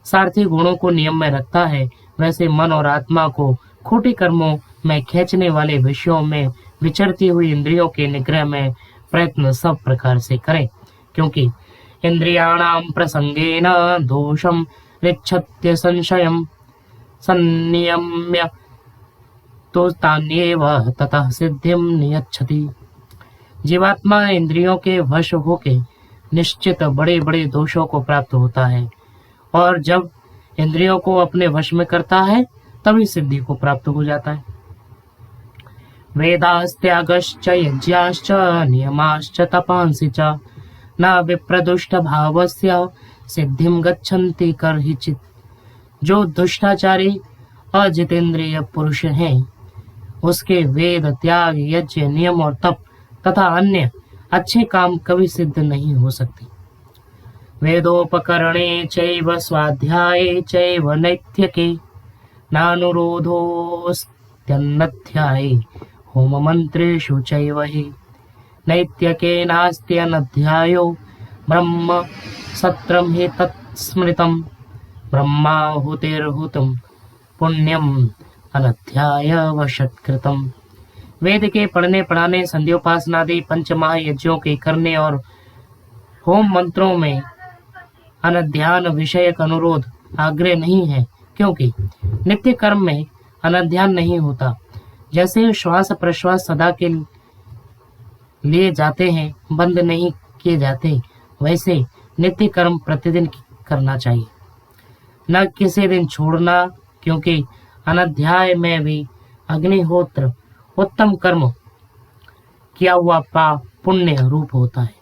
सारथी घोड़ों को नियम में रखता है, वैसे मन और आत्मा को खोटे कर्मों में खींचने वाले विषयों में विचरती हुई इंद्रियों के निग्रह में प्रयत्न सब प्रकार से करें, क्योंकि इंद्रियाणाम प्रसंगेन दोषम रिच्छत्य संशयम संनियम्य तो तान्येव ततः सिद्धिम नियच्छति। जीवात्मा इंद्रियों के वश होके निश्चित बड़े बड़े दोषों को प्राप्त होता है, और जब इंद्रियों को अपने वश में करता है तभी सिद्धि को प्राप्त हो जाता है। वेदास्त्यागश्च यज्ञाश्च नियमाश्च तपांसि च न विप्रदुष्ट भावस्य सिद्धिं गच्छन्ति कर्हिचित्। जो दुष्टाचारी अजितेंद्रिय पुरुष हैं, उसके वेद, त्याग, यज्ञ, नियम और तप तथा अन्य अच्छे काम कभी सिद्ध नहीं हो सकते। वेदोपकरणे चैव स्वाध्याये चैव नैत्यके नानुरोधोऽस्त्यन्नध्याये होम मंत्रेषु चैव हि। नैत्यके नास्त्यनध्यायो ब्रह्म सत्रम हि तत्स्मृतम् ब्रह्माहुतिर्हुतम् पुण्यम अनध्यायवशत्कृतम्। वेद के पढ़ने पढ़ाने, संध्योपासनादि पंचमहायज्ञों के करने और होम मंत्रों में अनध्यान विषयक अनुरोध आग्रह नहीं है, क्योंकि नित्य कर्म में अनध्यान नहीं होता। जैसे श्वास प्रश्वास सदा के लिए जाते हैं, बंद नहीं किए जाते, वैसे नित्य कर्म प्रतिदिन करना चाहिए, न किसी दिन छोड़ना, क्योंकि अनध्याय में भी अग्निहोत्र उत्तम कर्म किया हुआ पाप पुण्य रूप होता है।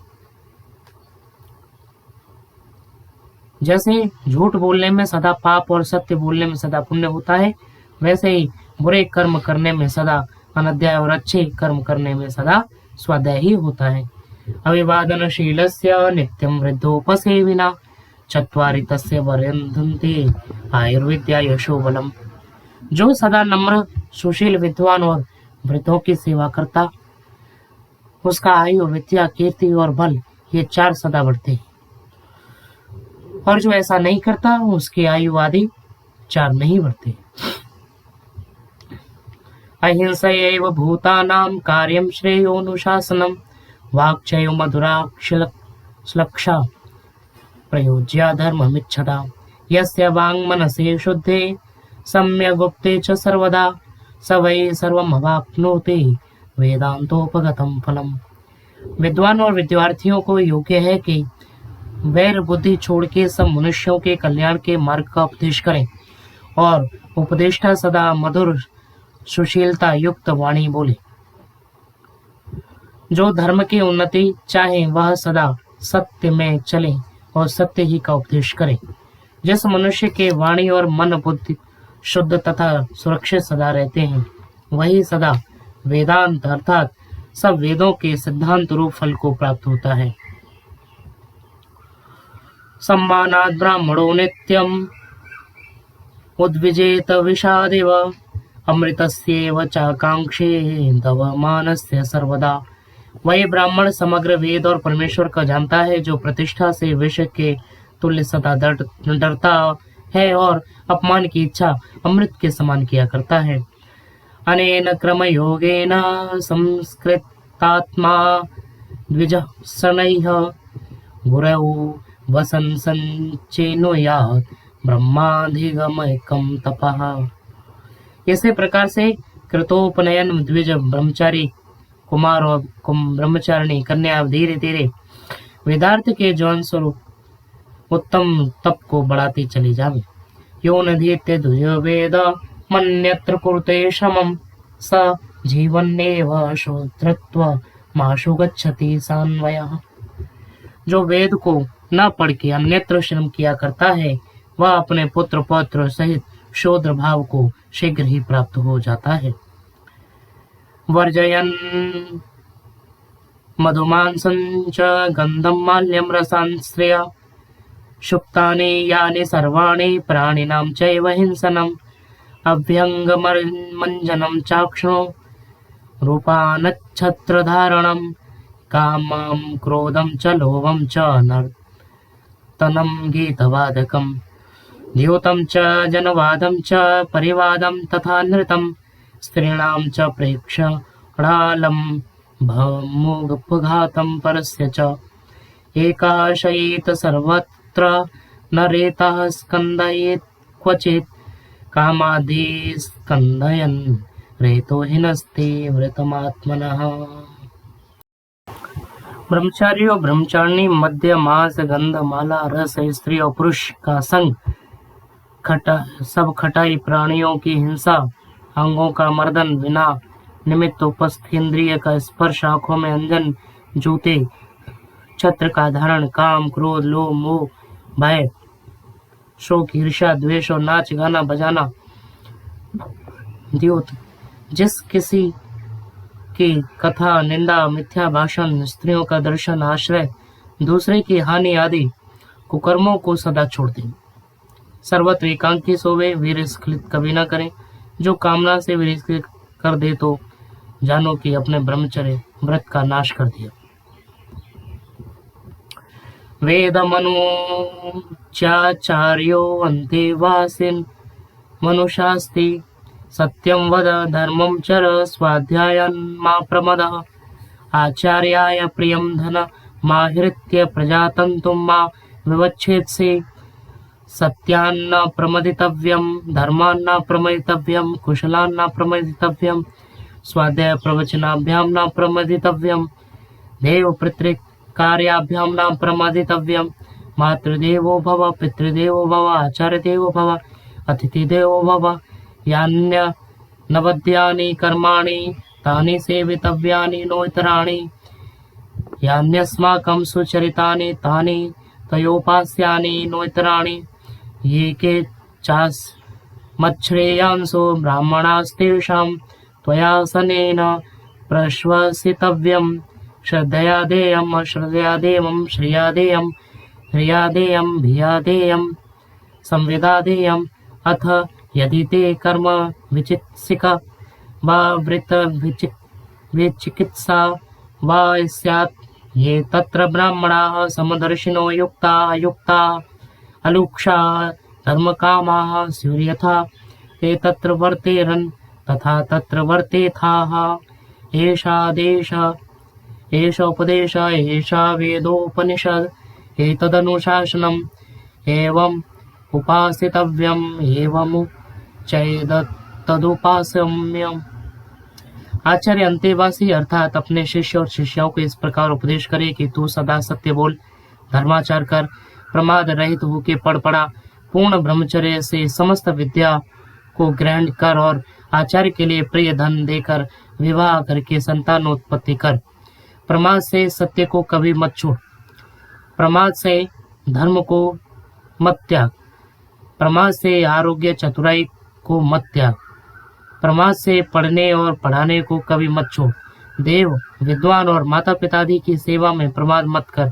जैसे झूठ बोलने में सदा पाप और सत्य बोलने में सदा पुण्य होता है, वैसे ही बुरे कर्म करने में सदा अनध्याय और अच्छे कर्म करने में सदा स्वाध्याय ही होता है। अविवादनशीलस्य नित्यं वृद्धोपसेविना चत्वारि तस्य वर्धन्ते आयुर्विद्या यशो बलम। जो सदा नम्र, सुशील, विद्वान और वृद्धों की सेवा करता, उसका आयु, विद्या, कीर्ति और बल ये चार सदा बढ़ते हैं, और जो ऐसा नहीं करता उसकी आयु आदि चार नहीं बढ़ते। अहिंसैव भूतानां कार्यं श्रेयोनुशासनम् वाक्चैव मधुराक्षलक्षा प्रयोज्य धर्ममिच्छता। यस्य वाङ्मनसे शुद्धे सम्यगुप्ते च सर्वदा स वै सर्वमवाप्नोति वेदांतोपगतम फलम। विद्वान और विद्यार्थियों को योग्य है कि वैर बुद्धि छोड़ के सब मनुष्यों के कल्याण के मार्ग का उपदेश करें, और उपदेष्टा सदा मधुर सुशीलता युक्त वाणी बोले। जो धर्म की उन्नति चाहे वह सदा सत्य में चले और सत्य ही का उपदेश करे। जिस मनुष्य के वाणी और मन बुद्धि शुद्ध तथा सुरक्षित सदा रहते हैं, वही सदा वेदांत अर्थात सब वेदों के सिद्धांत रूप फल को प्राप्त होता है। सम्मानात् ब्राह्मणो नित्यम् उद्विजेत विषादेव अमृतस्येव चाकांक्षे तव मानस्य सर्वदा। वही ब्राह्मण समग्र वेद और परमेश्वर का जानता है, जो प्रतिष्ठा से विषय के तुल्य सदा डरता है और अपमान की इच्छा अमृत के समान किया करता है। अनेन क्रम योगेन संस्कृतात्मा द्विजः शनैः गुरौ वसन संचेनुयात् ब्रह्माधिगमैकं तपः। इसी प्रकार से कृतोपनयन द्विज ब्रह्मचारी कुमार और ब्रह्मचारिणी कन्या धीरे धीरे वेदार्थ के जौन स्वरूप उत्तम तप को बढ़ाती चली जावे। यो नधीत्य द्विजो वेद मन्यत्र कुरुते श्रमं स जीवन्नेव शूद्रत्व माशु गच्छति सान्वयः। जो वेद को न पढ़ के अन्यत्र श्रम किया करता है, वह अपने पुत्र पौत्र सहित शूद्र भाव को शीघ्र ही प्राप्त हो जाता है। वर्जयन् मधुमांसं च गंधं माल्यं रसांश्रय शुक्तानि यानि सर्वाणि प्राणिनां चैव हिंसनम् अभ्यङ्गमञ्जनं चाक्षणो रूपानच्छत्रधारणं कामं क्रोधं च लोभं च नर्तनं गीतवादकम्। द्योतं च जनवादं च परिवादं तथा नृतं स्त्रीणां च प्रेक्षणालं भमुपघातं परस्य च एकाशयेत सर्वत्र न रेतः स्कन्दयेत् क्वचित् कामादि स्कन्दयन् रेतो हिनस्ते वृतमात्मनः। ब्रह्मचारी और ब्रह्मचारिणी मध्य मास गंध माला रस स्त्री और पुरुष का संग सब खटाई प्राणियों की हिंसा अंगों का मर्दन बिना निमित्त उपस्थित इंद्रिय का स्पर्श आंखों में अंजन जूते छत्र का धारण काम क्रोध लोभ मोह भय शोक ईर्ष्या द्वेष और नाच गाना बजाना द्योत जिस किसी की कथा निंदा मिथ्या भाषण स्त्रियों का दर्शन आश्रय दूसरे की हानि आदि कुकर्मों को सदा छोड़ दें। सर्वत्र एकांकी सोवे वीर स्खलित कभी न करें। जो कामना से वीर स्खलित कर दे तो जानो कि अपने ब्रह्मचर्य व्रत का नाश कर दिया। वेद मनु चाचार्यो अन्ते वासिन मनुषास्ति सत्यं वद धर्मं चर स्वाध्यायं मा प्रमदः आचार्याय प्रियं धन मा हृत्य प्रजातन्तुं मा विवच्छेत्से सत्यान्न प्रमदितव्यं धर्मान्न प्रमदितव्यं कुशलान्न प्रमदितव्यं स्वाध्याय प्रवचनाभ्यां न प्रमदितव्यं देव पितृ कार्याभ्यां न प्रमदितव्यं मातृदेवो भव पितृदेवो भव आचार्यदेवो भव अतिथिदेवो भव यान्य नवद्यानि कर्माणि तानि सेवितव्यानि नो इतराणि यान्यस्माकं सुचरितानि तानि तयोपास्यानि नो इतराणि ये के चास मच्छ्रेयांसो ब्राह्मणास्तेषां त्वयासनेन प्रश्वसितव्यं श्रद्धया देयम् अश्रद्धया देयम् श्रिया देयम् ह्रिया देयम् भिया देयम् संविदा देयम् अथ यदि ते कर्म विचित्सिका वा वृत्त विचिकित्सा वा स्यात् ये तत्र ब्राह्मणाः समदर्शिनो युक्ता अयुक्ता अलुक्षा धर्मकामाः स्युर्यथा ते तत्र वर्तेरन् तथा तत्र वर्तेथाः एषादेश एष उपदेश एषा वेदोपनिषद एतदनुशासनम् एवम् उपासितव्यम् एवं तदुपासम्यम्। आचार्य अंतेवासी अर्थात अपने शिष्य और शिष्याओं को इस प्रकार उपदेश करे कि तू सदा सत्य बोल धर्माचार कर प्रमाद रहित होके पढ़ पड़ा पूर्ण ब्रह्मचर्य से समस्त विद्या को ग्रहण कर और आचार्य के लिए प्रिय धन देकर विवाह करके संतानोत्पत्ति कर। प्रमाद से सत्य को कभी मत छोड़, प्रमाद से धर्म को मत त्याग, प्रमाद से आरोग्य चतुराई को मत त्याग, प्रमाद से पढ़ने और पढ़ाने को कभी मत छोड़। देव विद्वान और माता पिता आदि की सेवा में प्रमाद मत कर।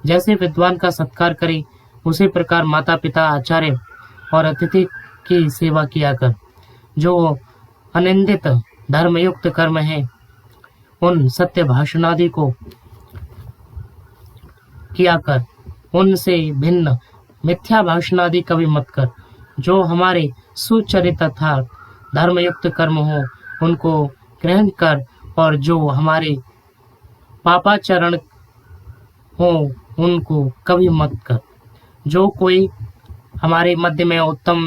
जैसे विद्वान का सत्कार करे उसी प्रकार माता पिता आचार्य और अतिथि की सेवा किया कर। जो अनिंदित धर्मयुक्त कर्म है उन सत्य भाषणादि को किया कर, उनसे भिन्न मिथ्या भाषणादि कभी मत कर। जो हमारे सुचरित अर्थात धर्मयुक्त कर्म हो उनको ग्रहण कर और जो हमारे पापाचरण हो उनको कभी मत कर। जो कोई हमारे मध्य में उत्तम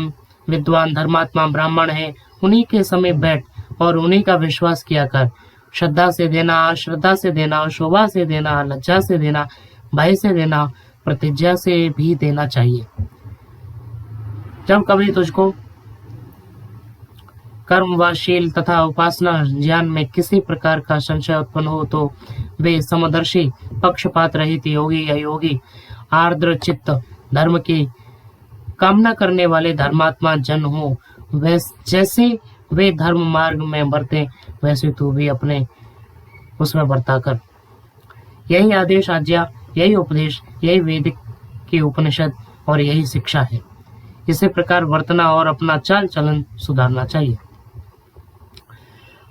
विद्वान धर्मात्मा ब्राह्मण है उन्हीं के समय बैठ और उन्हीं का विश्वास किया कर। श्रद्धा से देना, अश्रद्धा से देना, शोभा से देना, लज्जा से देना, भय से देना, प्रतिज्ञा से भी देना चाहिए। जब कभी तुझको कर्म व शील तथा उपासना ज्ञान में किसी प्रकार का संशय उत्पन्न हो तो वे समदर्शी पक्षपात रहित योगी अयोगी आर्द्र चित्त धर्म की कामना करने वाले धर्मात्मा जन हो। जैसे वे धर्म मार्ग में बढ़ते वैसे तू भी अपने उसमें बढ़ता कर। यही आदेश आज्ञा, यही उपदेश, यही वेदिक की उपनिषद और यही शिक्षा है। इसी प्रकार वर्तना और अपना चाल चलन सुधारना चाहिए।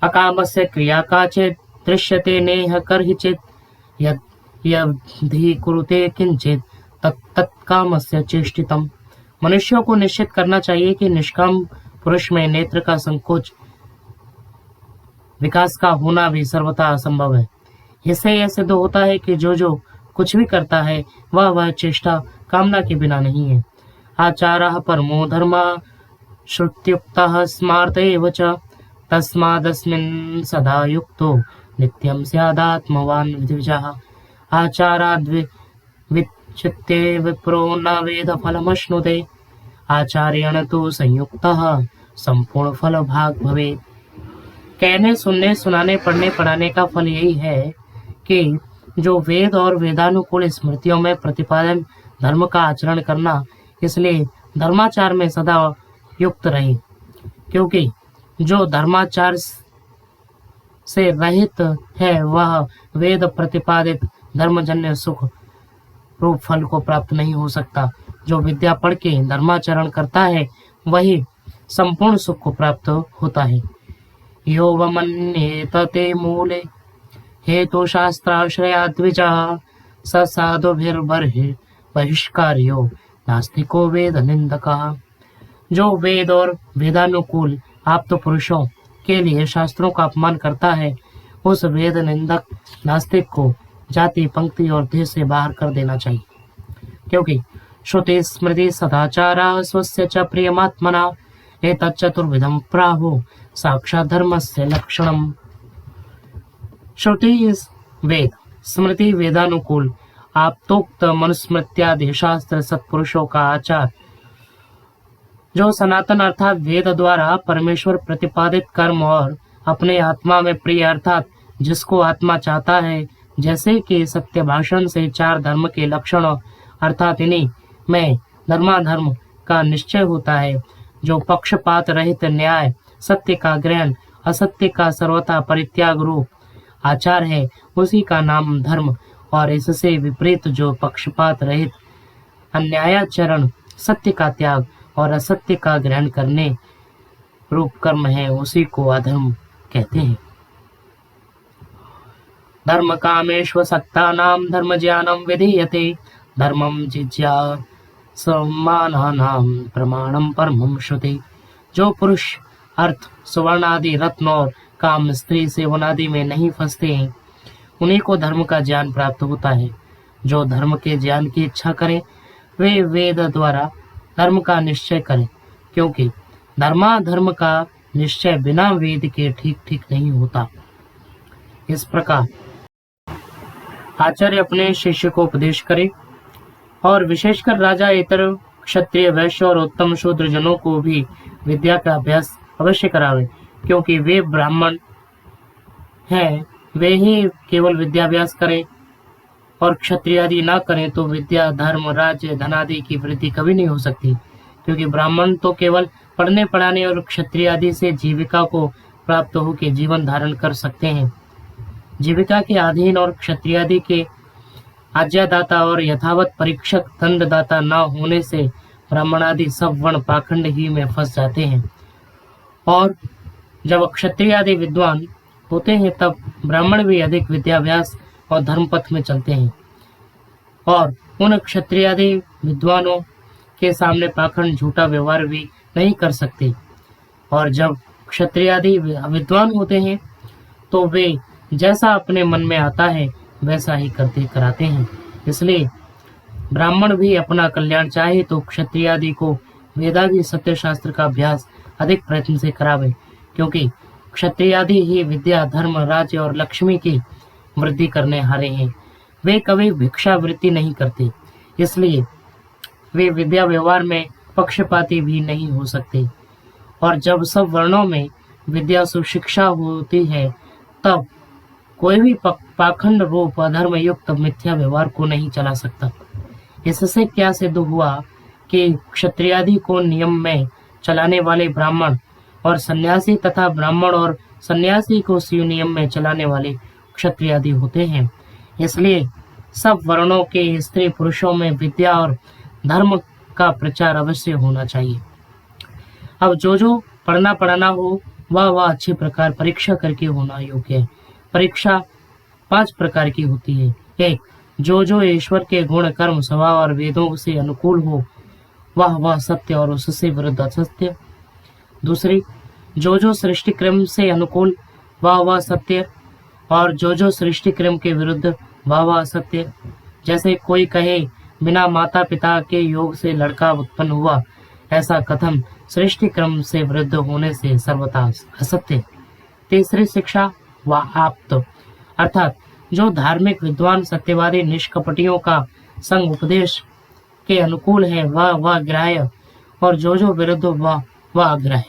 अकामस्य क्रिया काचित् दृश्यते नेह कर्हिचित् यदि कुरुते किंचित् तत्कामस्य चेष्टितम् मनुष्यों को निश्चित करना चाहिए कि निष्काम पुरुष में नेत्र का संकोच विकास का होना भी सर्वथा असंभव है। इससे यह सिद्ध होता है कि जो कुछ भी करता है वह चेष्टा कामना के बिना नहीं है। आचारः परमो धर्मः श्रुत्युक्तः स्मार्त एव च तस्मादस्मिन् सदा युक्तो नित्यं स्यादात्मवान् द्विजः। आचाराद् विच्यते विप्रो न वेद फलमश्नुते आचार्येण तु संयुक्तः संपूर्ण फल भाग भवेत्। कहने सुनने सुनाने पढ़ने पढ़ाने का फल यही है कि जो वेद और वेदानुकूल स्मृतियों में प्रतिपादन धर्म का आचरण करना, इसलिए धर्माचार में सदा युक्त रहे, क्योंकि जो धर्माचार से रहित है वह वेद प्रतिपादित धर्मजन्य सुख रूप फल को प्राप्त नहीं हो सकता। जो विद्या पढ़ के धर्माचरण करता है वही संपूर्ण सुख को प्राप्त होता है। यो वमन्येत ते मूले हेतु शास्त्राश्रया द्विजः स साधुभिर्बर्हि बहिष्कार्यो नास्तिको वेद निंदकः। जो वेद और वेदानुकूल आप्त पुरुषों के लिए शास्त्रों का अपमान करता है उस वेद निंदक नास्तिक को जाति पंक्ति और देश से बाहर कर देना चाहिए, क्योंकि श्रुति स्मृति सदाचारा स्वस्य च प्रियमात्मना एतच्चतुर्विधं प्राहुः साक्षात् धर्मस्य लक्षणम्। श्रुति वेद स्मृति वेदानुकूल आप्तोक्त मनुस्मृत्यादि शास्त्र सत्पुरुषों का आचार जो सनातन अर्थात वेद द्वारा परमेश्वर प्रतिपादित कर्म और अपने आत्मा में प्रिय अर्थात जिसको आत्मा चाहता है, जैसे कि सत्य भाषण से चार धर्म के लक्षण अर्थात इन्हीं में धर्माधर्म का निश्चय होता है। जो पक्षपात रहित न्याय सत्य का ग्रहण असत्य का सर्वथा परित्याग रूप आचार है उसी का नाम धर्म, और इससे विपरीत जो पक्षपात रहित अन्यायाचरण सत्य का त्याग और असत्य का ग्रहण करने रूप कर्म है उसी को अधर्म कहते हैं। धर्म कामेश्व सक्तानां धर्म ज्ञानम विधीयते धर्मम जिज्ञासमानानां प्रमाणम परमं श्रुति। जो पुरुष अर्थ सुवर्ण आदि रत्न और काम स्त्री सेवन आदि में नहीं फंसते हैं उन्हीं को धर्म का ज्ञान प्राप्त होता है। जो धर्म के ज्ञान की इच्छा करें वे वेद द्वारा धर्म का निश्चय करें, क्योंकि धर्माधर्म का निश्चय बिना वेद के ठीक नहीं होता। इस प्रकार आचार्य अपने शिष्य को उपदेश करे और विशेषकर राजा इतर क्षत्रिय वैश्य और उत्तम शूद्र जनों को भी विद्या का अभ्यास अवश्य करावे, क्योंकि वे ब्राह्मण हैं, वे ही केवल विद्याभ्यास करें और क्षत्रिय आदि ना करें तो विद्या धर्म राज्य धन आदि की वृद्धि कभी नहीं हो सकती, क्योंकि ब्राह्मण तो केवल पढ़ने पढ़ाने और क्षत्रिय आदि से जीविका को प्राप्त होकर जीवन धारण कर सकते हैं। जीविका के अधीन और क्षत्रिय आदि के आज्ञादाता और यथावत परीक्षक दंडदाता न होने से ब्राह्मण आदि सब वर्ण पाखंड ही में फंस जाते हैं, और जब क्षत्रिय आदि विद्वान होते हैं तब ब्राह्मण भी अधिक विद्याभ्यास और धर्म पथ में चलते हैं और उन क्षत्रिय आदि विद्वानों के सामने पाखंड झूठा व्यवहार भी नहीं कर सकते। और जब क्षत्रिय आदि विद्वान होते हैं तो वे जैसा अपने मन में आता है वैसा ही करते कराते हैं। इसलिए ब्राह्मण भी अपना कल्याण चाहे तो क्षत्रिय आदि को वेदादि सत्य शास्त्र का अभ्यास अधिक प्रयत्न से करावे, क्योंकि क्षत्रिय आदि ही विद्या धर्म राज्य और लक्ष्मी की वृद्धि करने हारे हैं। वे कभी भिक्षा वृत्ति नहीं करते, इसलिए वे विद्या व्यवहार में पक्षपाती भी नहीं हो सकते। और जब सब वर्णों में विद्या सुशिक्षा होती है तब कोई भी पाखंड रूप अधर्म युक्त मिथ्या व्यवहार को नहीं चला सकता। इससे क्या सिद्ध हुआ कि क्षत्रियादि को नियम में चलाने वाले ब्राह्मण और सन्यासी तथा ब्राह्मण और सन्यासी को शिव नियम में चलाने वाले क्षत्रियादि होते हैं। इसलिए सब वर्णों के स्त्री पुरुषों में विद्या और धर्म का प्रचार अवश्य होना चाहिए। अब जो पढ़ना पढ़ाना हो वह अच्छी प्रकार परीक्षा करके होना योग्य है। परीक्षा 5 प्रकार की होती है। 1. जो ईश्वर के गुण कर्म स्वभाव और वेदों से अनुकूल हो वह सत्य और उससे विरुद्ध असत्य। दूसरी, जो सृष्टि क्रम से अनुकूल वह सत्य, और जो सृष्टि क्रम के विरुद्ध वह असत्य। जैसे कोई कहे बिना माता पिता के योग से लड़का उत्पन्न हुआ, ऐसा कथन सृष्टि क्रम से विरुद्ध होने से सर्वथा असत्य। तीसरी शिक्षा व आप्त, अर्थात जो धार्मिक विद्वान सत्यवादी निष्कपटियों का संग उपदेश के अनुकूल है वह ग्राह्य, और जो विरुद्ध वह अग्राह्य।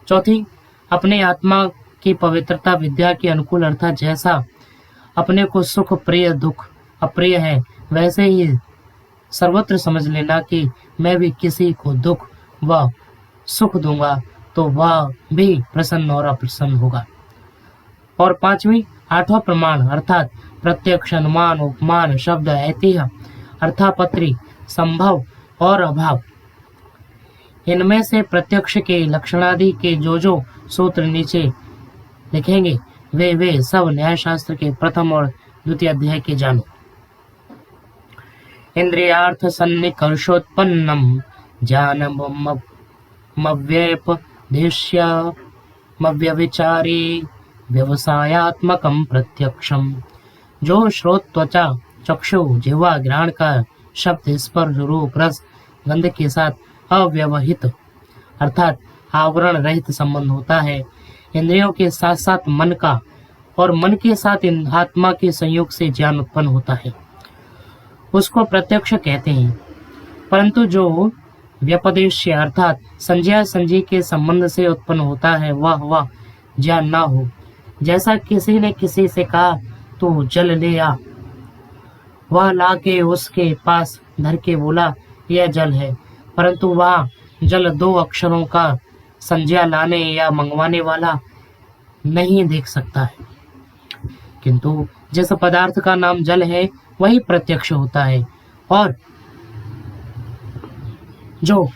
चौथी, अपने आत्मा की पवित्रता विद्या के अनुकूल, अर्थात जैसा अपने को सुख प्रिय दुख अप्रिय है, वैसे ही सर्वत्र समझ लेना कि मैं भी किसी को दुख व सुख दूंगा तो वह भी प्रसन्न और अप्रसन्न होगा। और पांचवी, आठवां प्रमाण, अर्थात प्रत्यक्ष, अनुमान, उपमान, शब्द, ऐतिह्य, अर्थापत्ति, संभव और अभाव। इनमें से प्रत्यक्ष के लक्षणादि के जो सूत्र नीचे लिखेंगे वे सब न्यायशास्त्र के प्रथम और द्वितीय अध्याय के जानो। इंद्रियार्थ सन्निकर्षोत्पन्नम ज्ञानमव्यपदेश्यमव्यभिचारी व्यवसायात्मकं प्रत्यक्षम। जो श्रोत, त्वचा, चक्षु, जिह्वा, घ्राण का शब्द, स्पर्श, रूप, रस, गंध के साथ अव्यवहित अर्थात आवरण रहित संबंध होता है, इंद्रियों के साथ साथ मन का, और मन के साथ आत्मा के संयोग से ज्ञान उत्पन्न होता है, उसको प्रत्यक्ष कहते हैं। परंतु जो व्यपदेश्य अर्थात संज्ञा संजी के संबंध से उत्पन्न होता है वह ज्ञान ना हो। जैसा किसी ने किसी से कहा तू जल ले आ, वह लाके उसके पास धर के बोला यह जल है, परंतु वह जल दो अक्षरों का संज्ञा लाने या मंगवाने वाला नहीं देख सकता है, किंतु जिस पदार्थ का नाम जल है वही प्रत्यक्ष होता है। और जो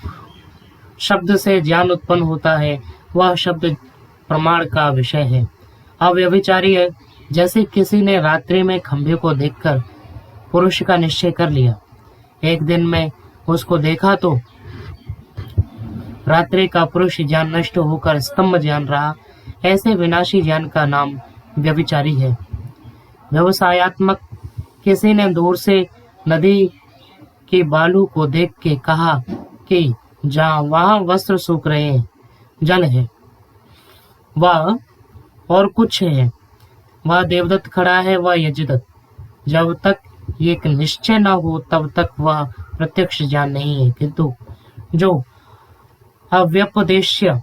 शब्द से ज्ञान उत्पन्न होता है वह शब्द प्रमाण का विषय है। अव्यभिचारी है, जैसे किसी ने रात्रि में खंभे को देखकर पुरुष का निश्चय कर लिया, एक दिन में उसको देखा तो रात्रि का पुरुष ज्ञान नष्ट होकर स्तंभ ज्ञान रहा, ऐसे विनाशी ज्ञान का नाम व्यभिचारी है। व्यवसायात्मक, किसी ने दूर से नदी के बालू को देख के कहा कि जहाँ वहाँ वस्त्र सूख रहे हैं जल है, वह और कुछ है, वह देवदत्त खड़ा है, वह यजदत्त। जब तक ये निश्चय न हो तब तक वह प्रत्यक्ष ज्ञान नहीं है, किंतु जो अव्यपदेश्य,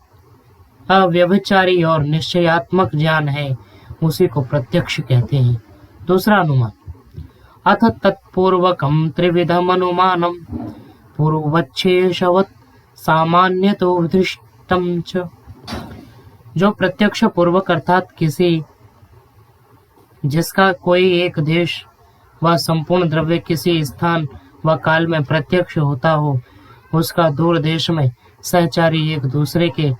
अव्यभिचारी और निश्चयात्मक ज्ञान है उसी को प्रत्यक्ष कहते हैं। दूसरा अनुमान, अथ तत्पूर्वकम त्रिविधम अनुमानम पूर्वच्छेषवत् सामान्यतो दृष्टम च। जो प्रत्यक्ष पूर्वक अर्थात किसी जिसका कोई एक देश व संपूर्ण द्रव्य किसी स्थान व काल में प्रत्यक्ष होता हो, उसका दूर देश में सहचारी एक दूसरे के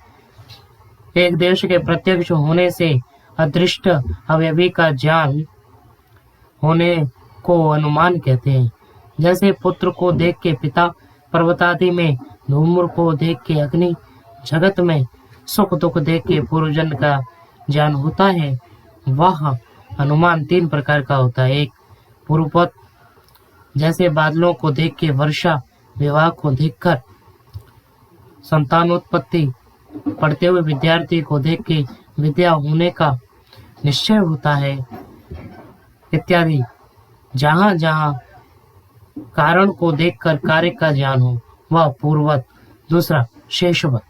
एक देश के प्रत्यक्ष होने से अदृष्ट अवयवी का ज्ञान होने को अनुमान कहते हैं। जैसे पुत्र को देख के पिता, पर्वत आदि में धूम्र को देख के अग्नि, जगत में सुख दुख देख के पूर्वजन का ज्ञान होता है। वह अनुमान तीन प्रकार का होता है। एक पूर्ववत, जैसे बादलों को देख के वर्षा, विवाह को देखकर संतानोत्पत्ति, पढ़ते हुए विद्यार्थी को देख के विद्या होने का निश्चय होता है इत्यादि। जहाँ जहाँ कारण को देखकर कार्य का ज्ञान हो वह पूर्ववत। दूसरा शेषवत,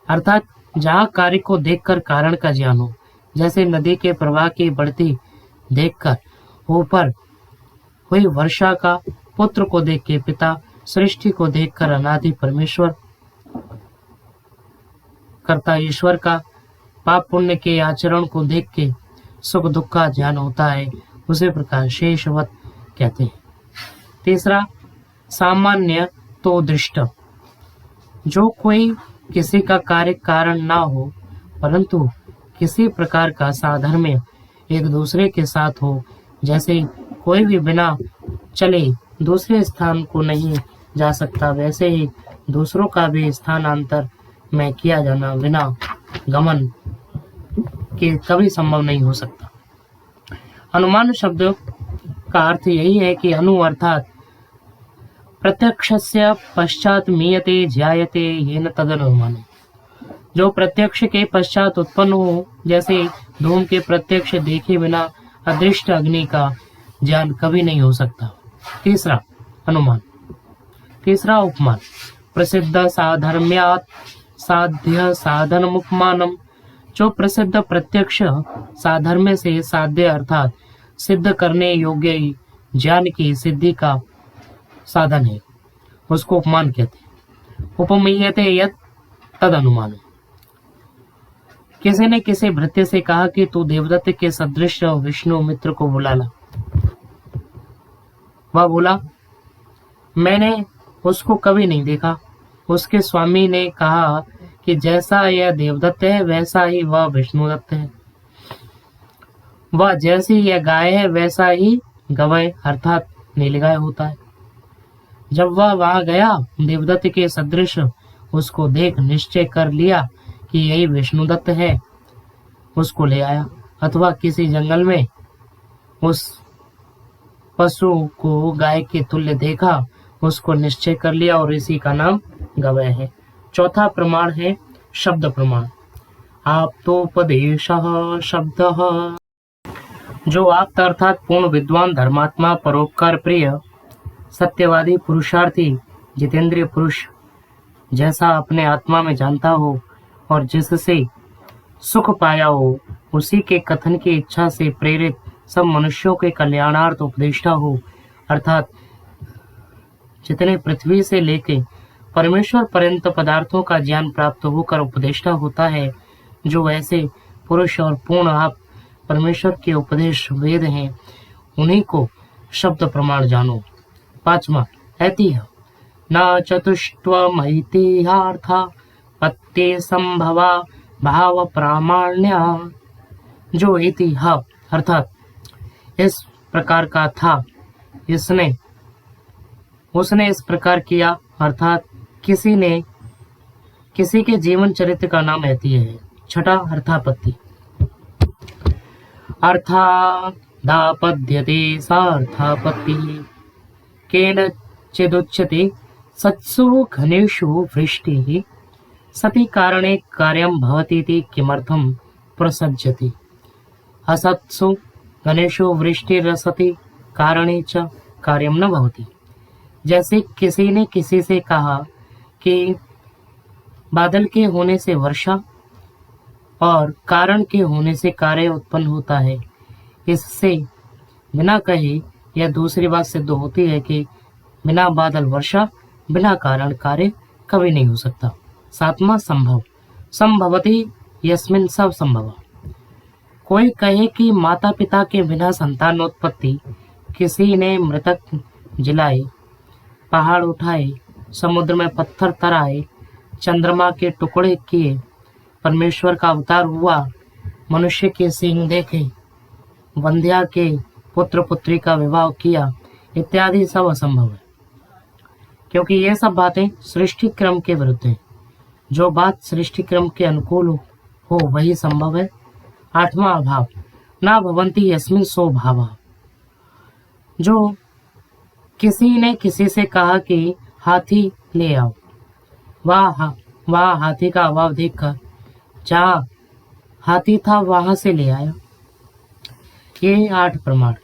अर्थात जहाँ कार्य को देखकर कारण का ज्ञान हो, जैसे नदी के प्रवाह की बढ़ती देखकर ऊपर हुई वर्षा का, पुत्र को देख के पिता, सृष्टि को देखकर अनादि परमेश्वर कर्ता ईश्वर का, पाप पुण्य के आचरण को देख के सुख दुख का ज्ञान होता है, उसी प्रकार शेषवत कहते हैं। तीसरा सामान्य तो दृष्ट, जो कोई किसी का कार्य कारण ना हो परंतु किसी प्रकार का साधर्म्य एक दूसरे के साथ हो, जैसे कोई भी बिना चले दूसरे स्थान को नहीं जा सकता, वैसे ही दूसरों का भी स्थानांतर में किया जाना बिना गमन के कभी संभव नहीं हो सकता। अनुमान शब्द का अर्थ यही है कि अनु अर्थात प्रत्यक्षस्य पश्चात मीयते ज्यायते येन तदनुमाने, जो प्रत्यक्ष के पश्चात उत्पन्न हो, जैसे धूम के प्रत्यक्ष देखे बिना अदृष्ट अग्नि का ज्ञान कभी नहीं हो सकता। तीसरा अनुमान। तीसरा उपमान। प्रसिद्ध साधर्म्यात् साध्य साधनमुपमानम, जो प्रसिद्ध प्रत्यक्ष साधर्म्य से साध्य अर्थात सिद्ध करने योग्य ज्ञान की सिद्धि का साधन है, उसको उपमान कहते हैं। उपमीयते यत् तद अनुमान। किसी ने किसी भृत्य से कहा कि तू देवदत्त के सदृश विष्णु मित्र को बुला ला। वह बोला, मैंने उसको कभी नहीं देखा। उसके स्वामी ने कहा कि जैसा यह देवदत्त है वैसा ही वह विष्णुदत्त है, वह जैसी यह गाय है वैसा ही गवय अर्थात नीलगाय होता है। जब वह वहां गया, देवदत्त के सदृश उसको देख निश्चय कर लिया कि यही विष्णुदत्त है, उसको ले आया। अथवा किसी जंगल में उस पशु को गाय के तुल्य देखा, उसको निश्चय कर लिया और इसी का नाम गवय है। चौथा प्रमाण है शब्द प्रमाण। आप्तोपदेशः शब्दः, जो आप्त अर्थात पूर्ण विद्वान, धर्मात्मा, परोपकार प्रिय, सत्यवादी, पुरुषार्थी, जितेंद्रिय पुरुष जैसा अपने आत्मा में जानता हो और जिससे सुख पाया हो, उसी के कथन की इच्छा से प्रेरित सब मनुष्यों के कल्याणार्थ उपदेष्टा हो, अर्थात जितने पृथ्वी से लेके परमेश्वर पर्यंत पदार्थों का ज्ञान प्राप्त होकर उपदेष्टा होता है, जो ऐसे पुरुष और पूर्ण आप परमेश्वर के उपदेश वेद हैं, उन्हीं को शब्द प्रमाण जानो। पांचवा ऐतिह्य। न चतुष्टयमैतिह्यार्था पत्ते संभवा भाव प्रामाण्य, जो ऐतिह्य अर्थात इस प्रकार का था, उसने इस प्रकार किया, अर्थात किसी के जीवन चरित्र का नाम ऐतिह्य है। छठा अर्थापत्ति। अर्थादापद्यते सार्थापत्तिः केन चिदुच्यते सत्सु घनेषु वृष्टिः सति कारणे कार्यं भवतीति किमर्थं प्रसज्यते। असत्सु घनेषु वृष्टिरसति कारणे च कार्यं न भवति। जैसे किसी ने किसी से कहा कि बादल के होने से वर्षा और कारण के होने से कार्य उत्पन्न होता है, इससे बिना कहे यह दूसरी बात सिद्ध होती है कि बिना बादल वर्षा, बिना कारण कार्य कभी नहीं हो सकता। सातवां संभव। संभवति यस्मिन् सब संभव। कोई कहे कि माता पिता के बिना संतानोत्पत्ति, किसी ने मृतक जिलाए, पहाड़ उठाए, समुद्र में पत्थर तराए, चंद्रमा के टुकड़े किए, परमेश्वर का अवतार हुआ, मनुष्य के सींग देखे, वंध्या के पुत्र पुत्री का विवाह किया, इत्यादि सब असंभव है, क्योंकि ये सब बातें सृष्टि क्रम के विरुद्ध है। जो बात सृष्टि क्रम के अनुकूल हो वही संभव है। आठवां अभाव। ना भवंती यस्मिन् सो भावा। जो किसी ने किसी से कहा कि हाथी ले आओ, वह हाथी का अभाव देखकर जहाँ हाथी था वहां से ले आया। ये 8 प्रमाण।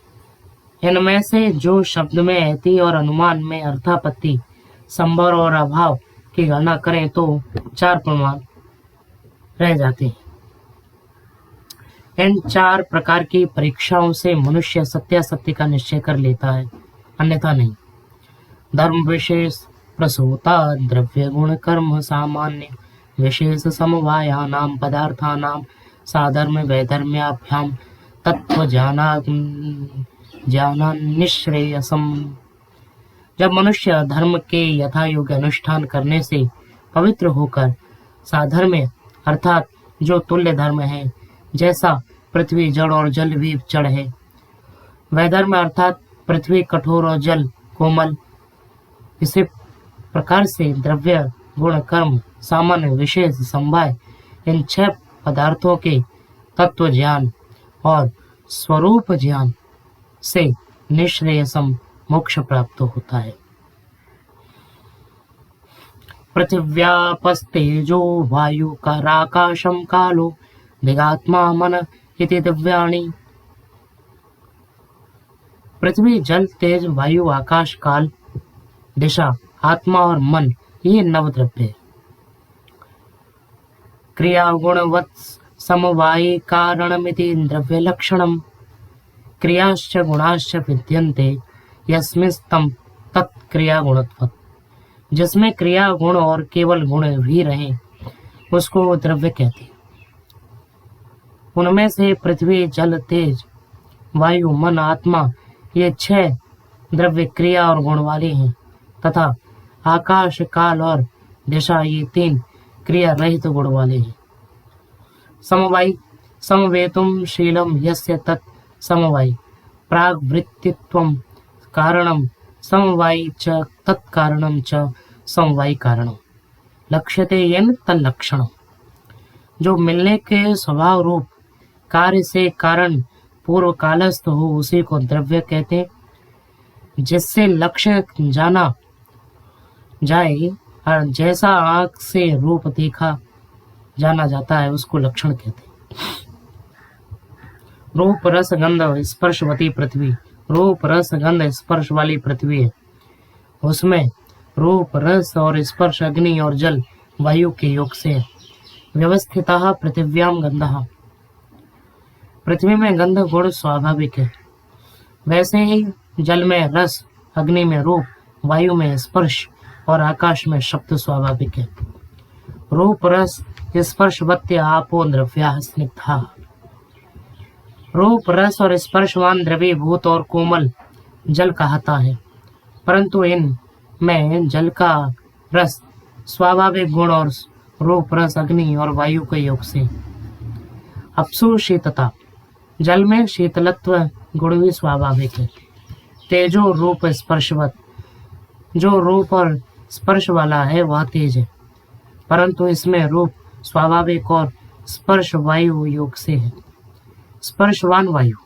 इनमें से जो शब्द में ऐति और अनुमान में अर्थापत्ति, संभव और अभाव की गणना करें तो 4 प्रमाण रह जाते हैं। इन 4 प्रकार की परीक्षाओं से मनुष्य सत्यासत्य का निश्चय कर लेता है, अन्यथा नहीं। धर्म विशेष प्रसूता द्रव्य गुण कर्म सामान्य विशेष समवायानाम पदार्थानाम साधर्म वैधर्म्याभ्याम तत्व ज्ञानान्निश्रेयसम। जब मनुष्य धर्म के यथा योग्य अनुष्ठान करने से पवित्र होकर साधर्म्य अर्थात जो तुल्य धर्म है, जैसा पृथ्वी जड़ और जल भी जड़ है, वैधर्म अर्थात पृथ्वी कठोर और जल कोमल, इसे प्रकार से द्रव्य, गुण, कर्म, सामान्य, विशेष, समवाय, इन 6 पदार्थों के तत्व ज्ञान और स्वरूप ज्ञान से निश्रेयसम मोक्ष प्राप्त होता है। पृथिव्यापस्तेजो वायुकाराकाशं कालो दिगात्मा मन इति दिव्याणि। पृथ्वी, जल, तेज, वायु, आकाश, काल, दिशा, आत्मा और मन, ये नवद्रव्य है। क्रिया गुणवत् समवायी कारणमिति द्रव्य लक्षणम। क्रियाश्च गुणाश्च विद्यन्ते यस्मिंस्तम तत्क्रिया गुणत्वत्। जिसमें क्रिया गुण और केवल गुण भी रहे उसको द्रव्य कहते हैं। उनमें से पृथ्वी, जल, तेज, वायु, मन, आत्मा, ये 6 द्रव्य क्रिया और गुण वाले हैं तथा आकाश, काल और दिशा, ये 3 क्रिया रहित गुण वाले हैं। समवायी, समवेतुम शीलम यस्य तत् समवायी, प्राग्वृत्तित्वम कारणम समवायी च तत्कारणम च समवायी कारणम, लक्ष्यते येन तल्लक्षणम। जो मिलने के स्वभाव रूप कार्य से कारण पूर्व कालस्थ हो उसी को द्रव्य कहते हैं। जिससे लक्ष्य जाना जाए और जैसा आंख से रूप देखा जाना जाता है उसको लक्षण कहते हैं। रूप, रस, गंध, स्पर्शवती पृथ्वी। रूप, रस, गंध, स्पर्श वाली पृथ्वी है। उसमें रूप, रस और स्पर्श अग्नि और जल, वायु के योग से व्यवस्थितः पृथिव्याम गंधः। पृथ्वी में गंध गुण स्वाभाविक है। वैसे ही जल में रस, अग्नि में रूप, वायु में स्पर्श और आकाश में शब्द स्वाभाविक है। रूप, रस, स्पर्शवत्य आपो द्रव्याः स्निग्धाः। रूप, रस और स्पर्शवान द्रवीभूत और कोमल जल कहता है, परंतु इन में जल का रस स्वाभाविक गुण और रूप, रस, अग्नि और वायु के योग से। अप्सु शीतता, जल में शीतलत्व गुण भी स्वाभाविक है। तेजो रूप स्पर्शवत, जो रूप और स्पर्श वाला है वह तेज है, परंतु इसमें रूप स्वाभाविक और स्पर्श वायु योग से है। स्पर्शवान वायु,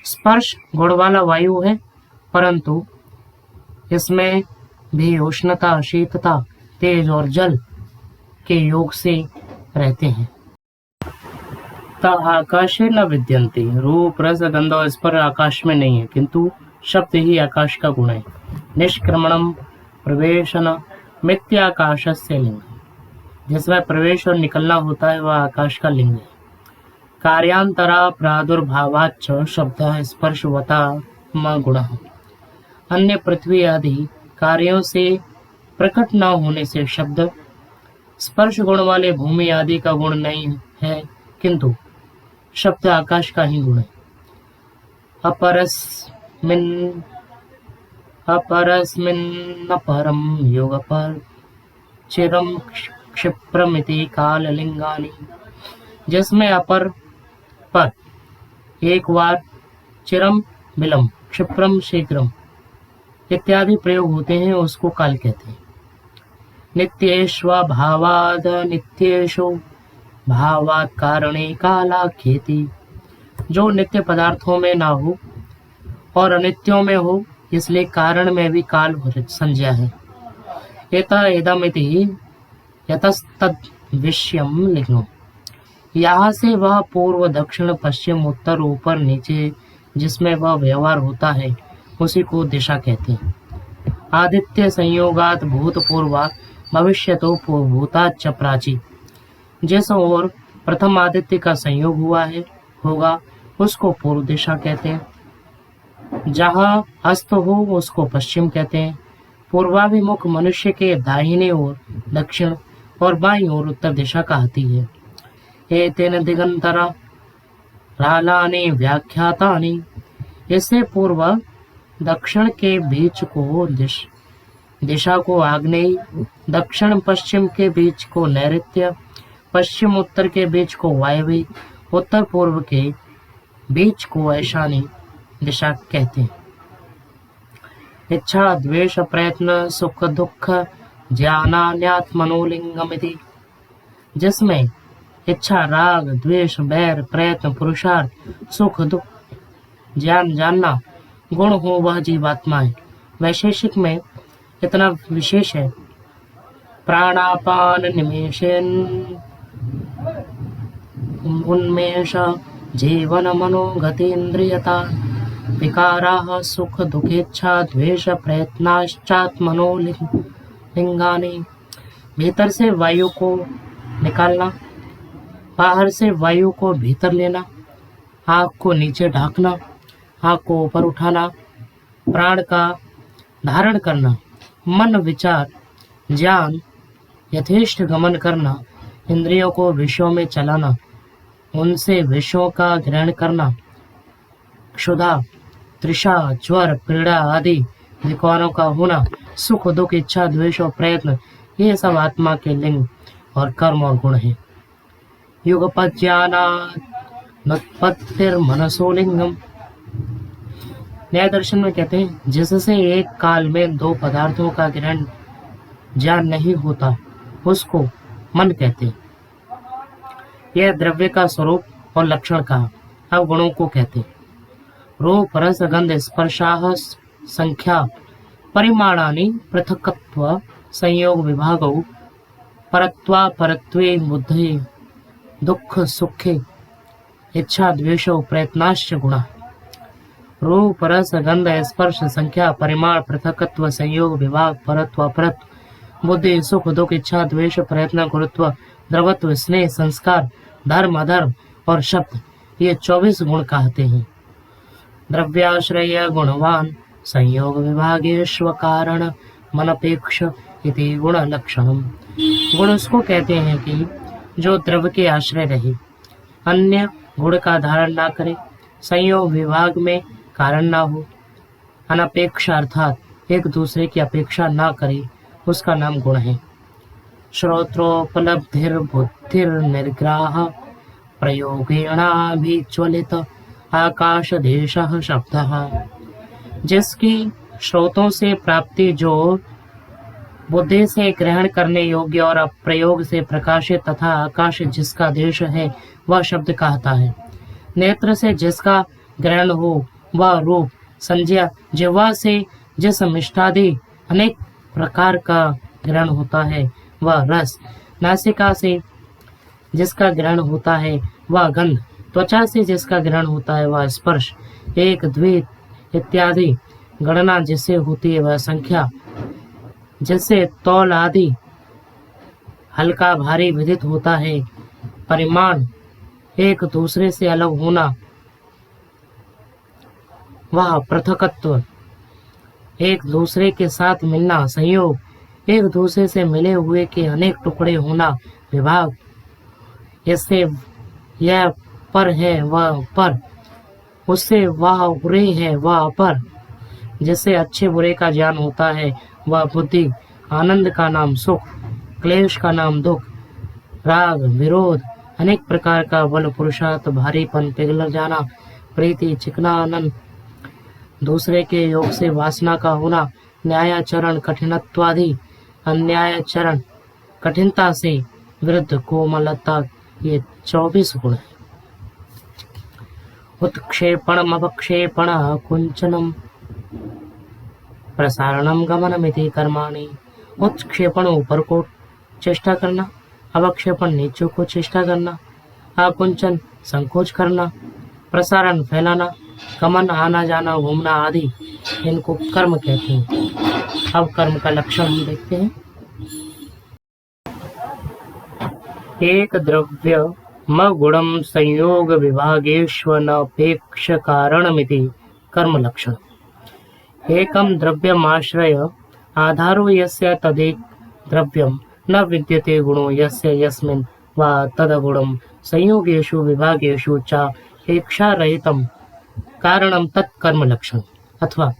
स्पर्श गुण वाला वायु है, परंतु इसमें भी उष्णता, शीतता, तेज और जल के योग से रहते हैं। आकाशे न विद्यन्ते। रूप, रस, गंध और स्पर्श आकाश में नहीं है, किंतु शब्द ही आकाश का गुण है। निष्क्रमणम प्रवेशन मिथ्याकाशस्य लिंग, जिसमें प्रवेश और निकलना होता है वह आकाश का लिंग है। कार्यांतरा प्रादुर्भावाच्च शब्द स्पर्शवता गुणः। अन्य पृथ्वी आदि कार्यों से प्रकट न होने से शब्द स्पर्श गुण वाले भूमि आदि का गुण नहीं है, किंतु शब्द आकाश का ही गुण है। अपरस्मिन्नपरम योगपर चिरम क्षिप्रमिति काललिंगानि, जिसमें अपर पर एक बार, चिरम विलम, क्षिप्रम शीघ्रम इत्यादि प्रयोग होते हैं उसको काल कहते हैं। नित्येष्वभावाद नित्येषु भावात् कारणे कालाख्येति, जो नित्य पदार्थों में ना हो और अनित्यों में हो इसलिए कारण में भी काल संज्ञा है। एता इदमिति यतस्तद विषयम लिखो, यहाँ से वह पूर्व, दक्षिण, पश्चिम, उत्तर, ऊपर, नीचे जिसमें वह व्यवहार होता है उसी को दिशा कहते हैं। आदित्य संयोगात भूतपूर्वा भविष्यतो भूताच्च प्राची, जिस ओर प्रथम आदित्य का संयोग हुआ है होगा उसको पूर्व दिशा कहते हैं। जहाँ अस्त हो उसको पश्चिम कहते हैं। पूर्वाभिमुख मनुष्य के दाहिने ओर दक्षिण और बाईं ओर उत्तर दिशा कहती है। एतेन दिगंतरा रालानि व्याख्यातानि, इससे पूर्व दक्षिण के बीच को दिशा को आग्नेय, दक्षिण पश्चिम के बीच को नैऋत्य, पश्चिम उत्तर के बीच को वायव्य, उत्तर पूर्व के बीच को ईशानी दिशा कहते हैं। इच्छा द्वेष प्रयत्न सुख दुख ज्ञानान्यात्मनोलिंगमिति, जिसमें इच्छा राग द्वेष बैर प्रयत्न पुरुषार्थ सुख दुख ज्ञान जानना गुण हो वह जीवात्मा है। वैशेषिक में इतना विशेष है। प्राणापान निमेषेन उन्मेष जीवन मनोगतीन्द्रियता विकाराः सुख दुखेच्छा द्वेष प्रयत्नाश्चात्मनो लिंगानि। भीतर से वायु को निकालना, बाहर से वायु को भीतर लेना, आँख को नीचे ढाकना, आँख को ऊपर उठाना, प्राण का धारण करना, मन विचार ज्ञान यथेष्ट गमन करना, इंद्रियों को विषयों में चलाना, उनसे विषयों का ग्रहण करना, क्षुधा तृषा ज्वर पीड़ा आदि विकारों का होना, सुख दुख इच्छा द्वेष और प्रयत्न, ये सब आत्मा के लिंग और कर्म और गुण हैं। युगपत् ज्ञानात् नुत्पत्तिर्मनसो लिंगम। न्याय दर्शन में कहते हैं, जिससे एक काल में दो पदार्थों का ग्रहण ज्ञान नहीं होता उसको मन कहते हैं। यह द्रव्य का स्वरूप और लक्षण कहा। अब गुणों को कहते हैं। रूप रस गंध स्पर्शाः संख्या परिमाणानि पृथक्त्व संयोग विभागौ परत्वे बुद्धे दुख सुखे इच्छा द्वेषो प्रयत्नाश्च गुणः। रूप रस गंध स्पर्श संख्या परिमाण पृथकत्व संयोग विभाग परत्व अपरत्व बुद्धि सुख दुख इच्छा द्वेष प्रयत्न गुरुत्व द्रवत्व स्नेह संस्कार धर्म अधर्म और शब्द, ये 24 गुण कहते हैं। द्रव्याश्रय गुणवान संयोग विभागेश्व कारण मनपेक्ष इति गुण लक्षणम। गुण उसको कहते हैं कि जो द्रव्य के आश्रय रहे, अन्य गुण का धारण ना करे, संयोग विभाग में कारण ना हो, अनपेक्ष अर्थात एक दूसरे की अपेक्षा ना करे, उसका नाम गुण है। श्रोत्रोपलब्धिर बुद्धिर निर्ग्राह प्रयोगेणाभिज्वलित आकाश देशः शब्दः। जिसकी श्रोतों से प्राप्ति जो बुद्धि से ग्रहण करने योग्य और प्रयोग से प्रकाशित तथा आकाश जिसका देश है वह शब्द कहता है। नेत्र से जिसका ग्रहण हो वह रूप, संज्ञा जिह्वा से जिस मिष्टादि अनेक प्रकार का ग्रहण होता है वह रस, नासिका से जिसका ग्रहण होता है वह गंध, त्वचा से जिसका ग्रहण होता है वह स्पर्श, एक द्वित इत्यादि गणना जिससे होती है वह संख्या, जिससे तौल आदि हल्का भारी विदित होता है, परिमाण एक दूसरे से अलग होना वह पृथकत्व, एक दूसरे के साथ मिलना, संयोग एक दूसरे से मिले हुए के अनेक टुकड़े होना, विभाग इससे यह पर है वह पर, उससे वह बुरे है वह अपर, जिससे अच्छे बुरे का ज्ञान होता है वह बुद्धि, आनंद का नाम सुख, क्लेश का नाम दुख, राग विरोध अनेक प्रकार का बल पुरुषार्थ भारीपन पिघल जाना, प्रीति चिकना आनंद, दूसरे के योग से वासना का होना, न्यायाचरण कठिनत्वादि, अन्यायाचरण कठिनता से विरुद्ध कोमलता, ये 24 गुण है। उत्क्षेपणम अपक्षेपण कुंचनम प्रसारणम गमनमिति कर्माणि। उत्क्षेपण ऊपर को चेष्टा करना, अवक्षेपण नीचे को चेष्टा करना, आकुंचन संकोच करना, प्रसारण फैलाना, गमन आना जाना घूमना आदि, इनको कर्म कहते हैं। अब कर्म का लक्षण हम देखते हैं। एक द्रव्य गुणम संयोग विभागेष्वनपेक्ष कारणमिति कर्म लक्षण। एकम द्रव्यमाश्रय आधारो यस्य तदेक द्रव्यम न विद्यते गुणो यस्य यस्मिन् वा तदगुणं संयोगेषु विभागेषु च इच्छारहितं कारणं तत्कर्म लक्षण। अथवा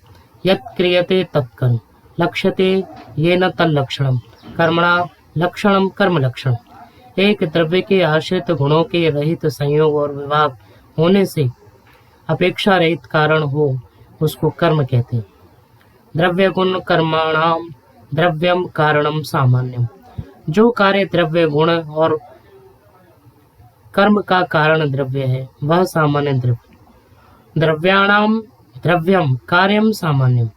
यत् क्रियते तत्कर्म लक्ष्यते येन तल्लक्षणं कर्मणा लक्षणं कर्म लक्षण। एक द्रव्य के आश्रित गुणों के रहित संयोग और विभाग होने से अपेक्षा रहित कारण हो उसको कर्म कहते हैं। द्रव्य गुण कर्मणाम द्रव्यम कारणम सामान्यम। जो कार्य द्रव्य गुण और कर्म का कारण द्रव्य है वह सामान्य द्रव्य। द्रव्याणाम द्रव्यम कार्यम सामान्यम।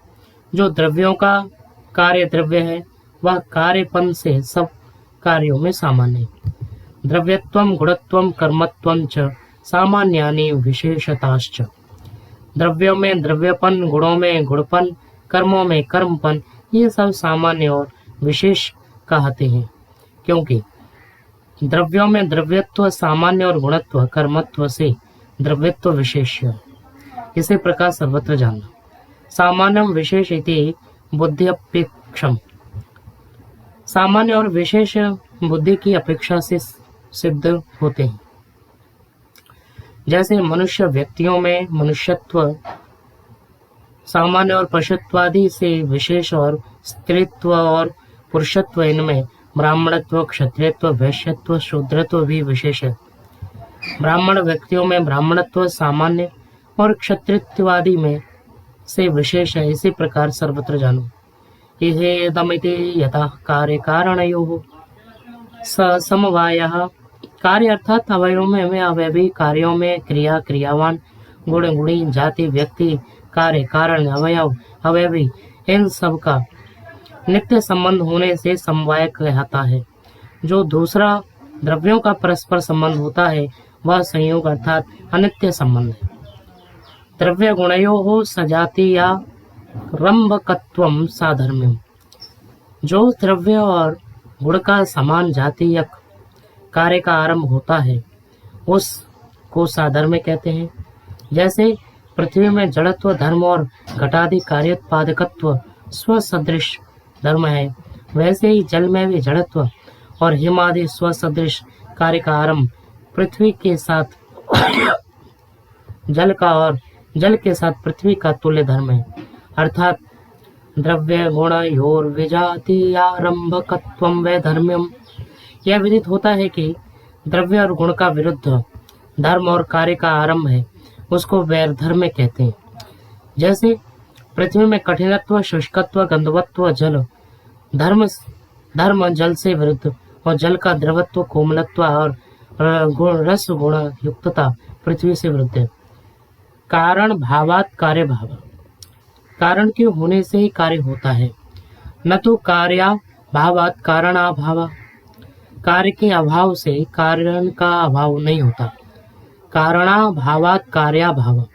जो द्रव्यों का कार्य द्रव्य है वह कार्यपन से सब कार्यों में सामान्य है। द्रव्यत्वम गुणत्वम कर्मत्वम च सामान्यानि विशेषताश्च। द्रव्यों में द्रव्यपन, गुणों में गुणपन, कर्मों में कर्मपन, ये सब सामान्य और विशेष कहते हैं, क्योंकि द्रव्यों में द्रव्यत्व सामान्य और गुणत्व कर्मत्व से द्रव्यत्व विशेष है। इसी प्रकार सर्वत्र जानना। सामान्यम विशेष इति बुद्ध्यपेक्षम। सामान्य और विशेष बुद्धि की अपेक्षा से सिद्ध होते हैं। जैसे मनुष्य व्यक्तियों में मनुष्यत्व सामान्य और पशुत्वादि से विशेष और स्त्रीत्व और पुरुषत्व इनमें ब्राह्मणत्व, क्षत्रियत्व, वैश्यत्व, शूद्रत्व भी विशेष है। ब्राह्मण व्यक्तियों में ब्राह्मणत्व सामान्य और क्षत्रियत्वादि में से विशेष है। इसी प्रकार सर्वत्र जानो। इहेदमिति यतः कार्य कारणयोः समवायः। कार्य अर्थात अवयवों में अवयवी, कार्यों में क्रिया क्रियावान, गुण गुणी, जाति व्यक्ति, कार्य कारण अवयव अवयवी, इन सब का नित्य संबंध होने से समवाय कहता है। जो दूसरा द्रव्यों का परस्पर संबंध होता है वह संयोग अर्थात अनित्य संबंध है। द्रव्य गुणयोः सजातीया रंभकत्वम साधर्म्यम। जो द्रव्य और गुण का समान जातीय कार्य का आरंभ होता है उसको साधर्म्य कहते हैं। जैसे पृथ्वी में जड़त्व धर्म और घटादि कार्योत्पादकत्व स्वसदृश धर्म है, वैसे ही जल में भी जड़त्व और हिमादि स्वसदृश कार्य का आरंभ पृथ्वी के साथ जल का और जल के साथ पृथ्वी का तुल्य धर्म है। अर्थात द्रव्य गुण योर विजातीयारंभकत्वम वैधर्म्यम। यह विदित होता है कि द्रव्य और गुण का विरुद्ध धर्म और कार्य का आरंभ है उसको वैधर्म्य कहते हैं। जैसे पृथ्वी में कठिनत्व, शुष्कत्व, गंधवत्व, जल धर्म जल से विरुद्ध और जल का द्रवत्व, कोमलत्व और रस गुण युक्तता पृथ्वी से विरुद्ध है। कारण भावात कार्य भाव। कारण के होने से ही कार्य होता है, न तो कार्या भावात कारणाभाव। कार्य के अभाव से कारण का अभाव नहीं होता। कारणाभावात कार्याभाव।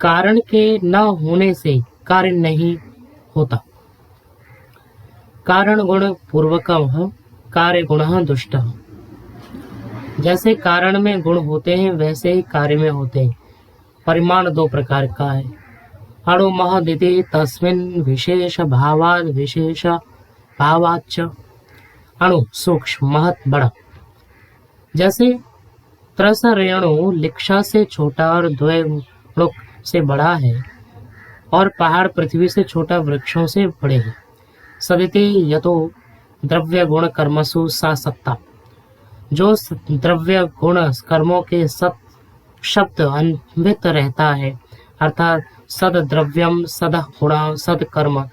कारण के न होने से कार्य नहीं होता। कारण गुण पूर्वकः कार्य गुणः दुष्टः। जैसे कारण में गुण होते हैं वैसे ही कार्य में होते हैं। परिमाण दो प्रकार का है। अणु महदिति तस्मिन् विशेष भावाद विशेष भावाच्च। अणु सूक्ष्म, महत बड़ा। जैसे त्रस रेणु लिक्षा से छोटा और द्वैणुक से बड़ा है और पहाड़ पृथ्वी से छोटा वृक्षों से बड़े हैं। सदिति यतो द्रव्य गुण कर्मसु सा सत्ता। जो द्रव्य गुण कर्मों के सत शब्द अन्वित रहता है, अर्थात सद द्रव्यम सद गुण सद कर्म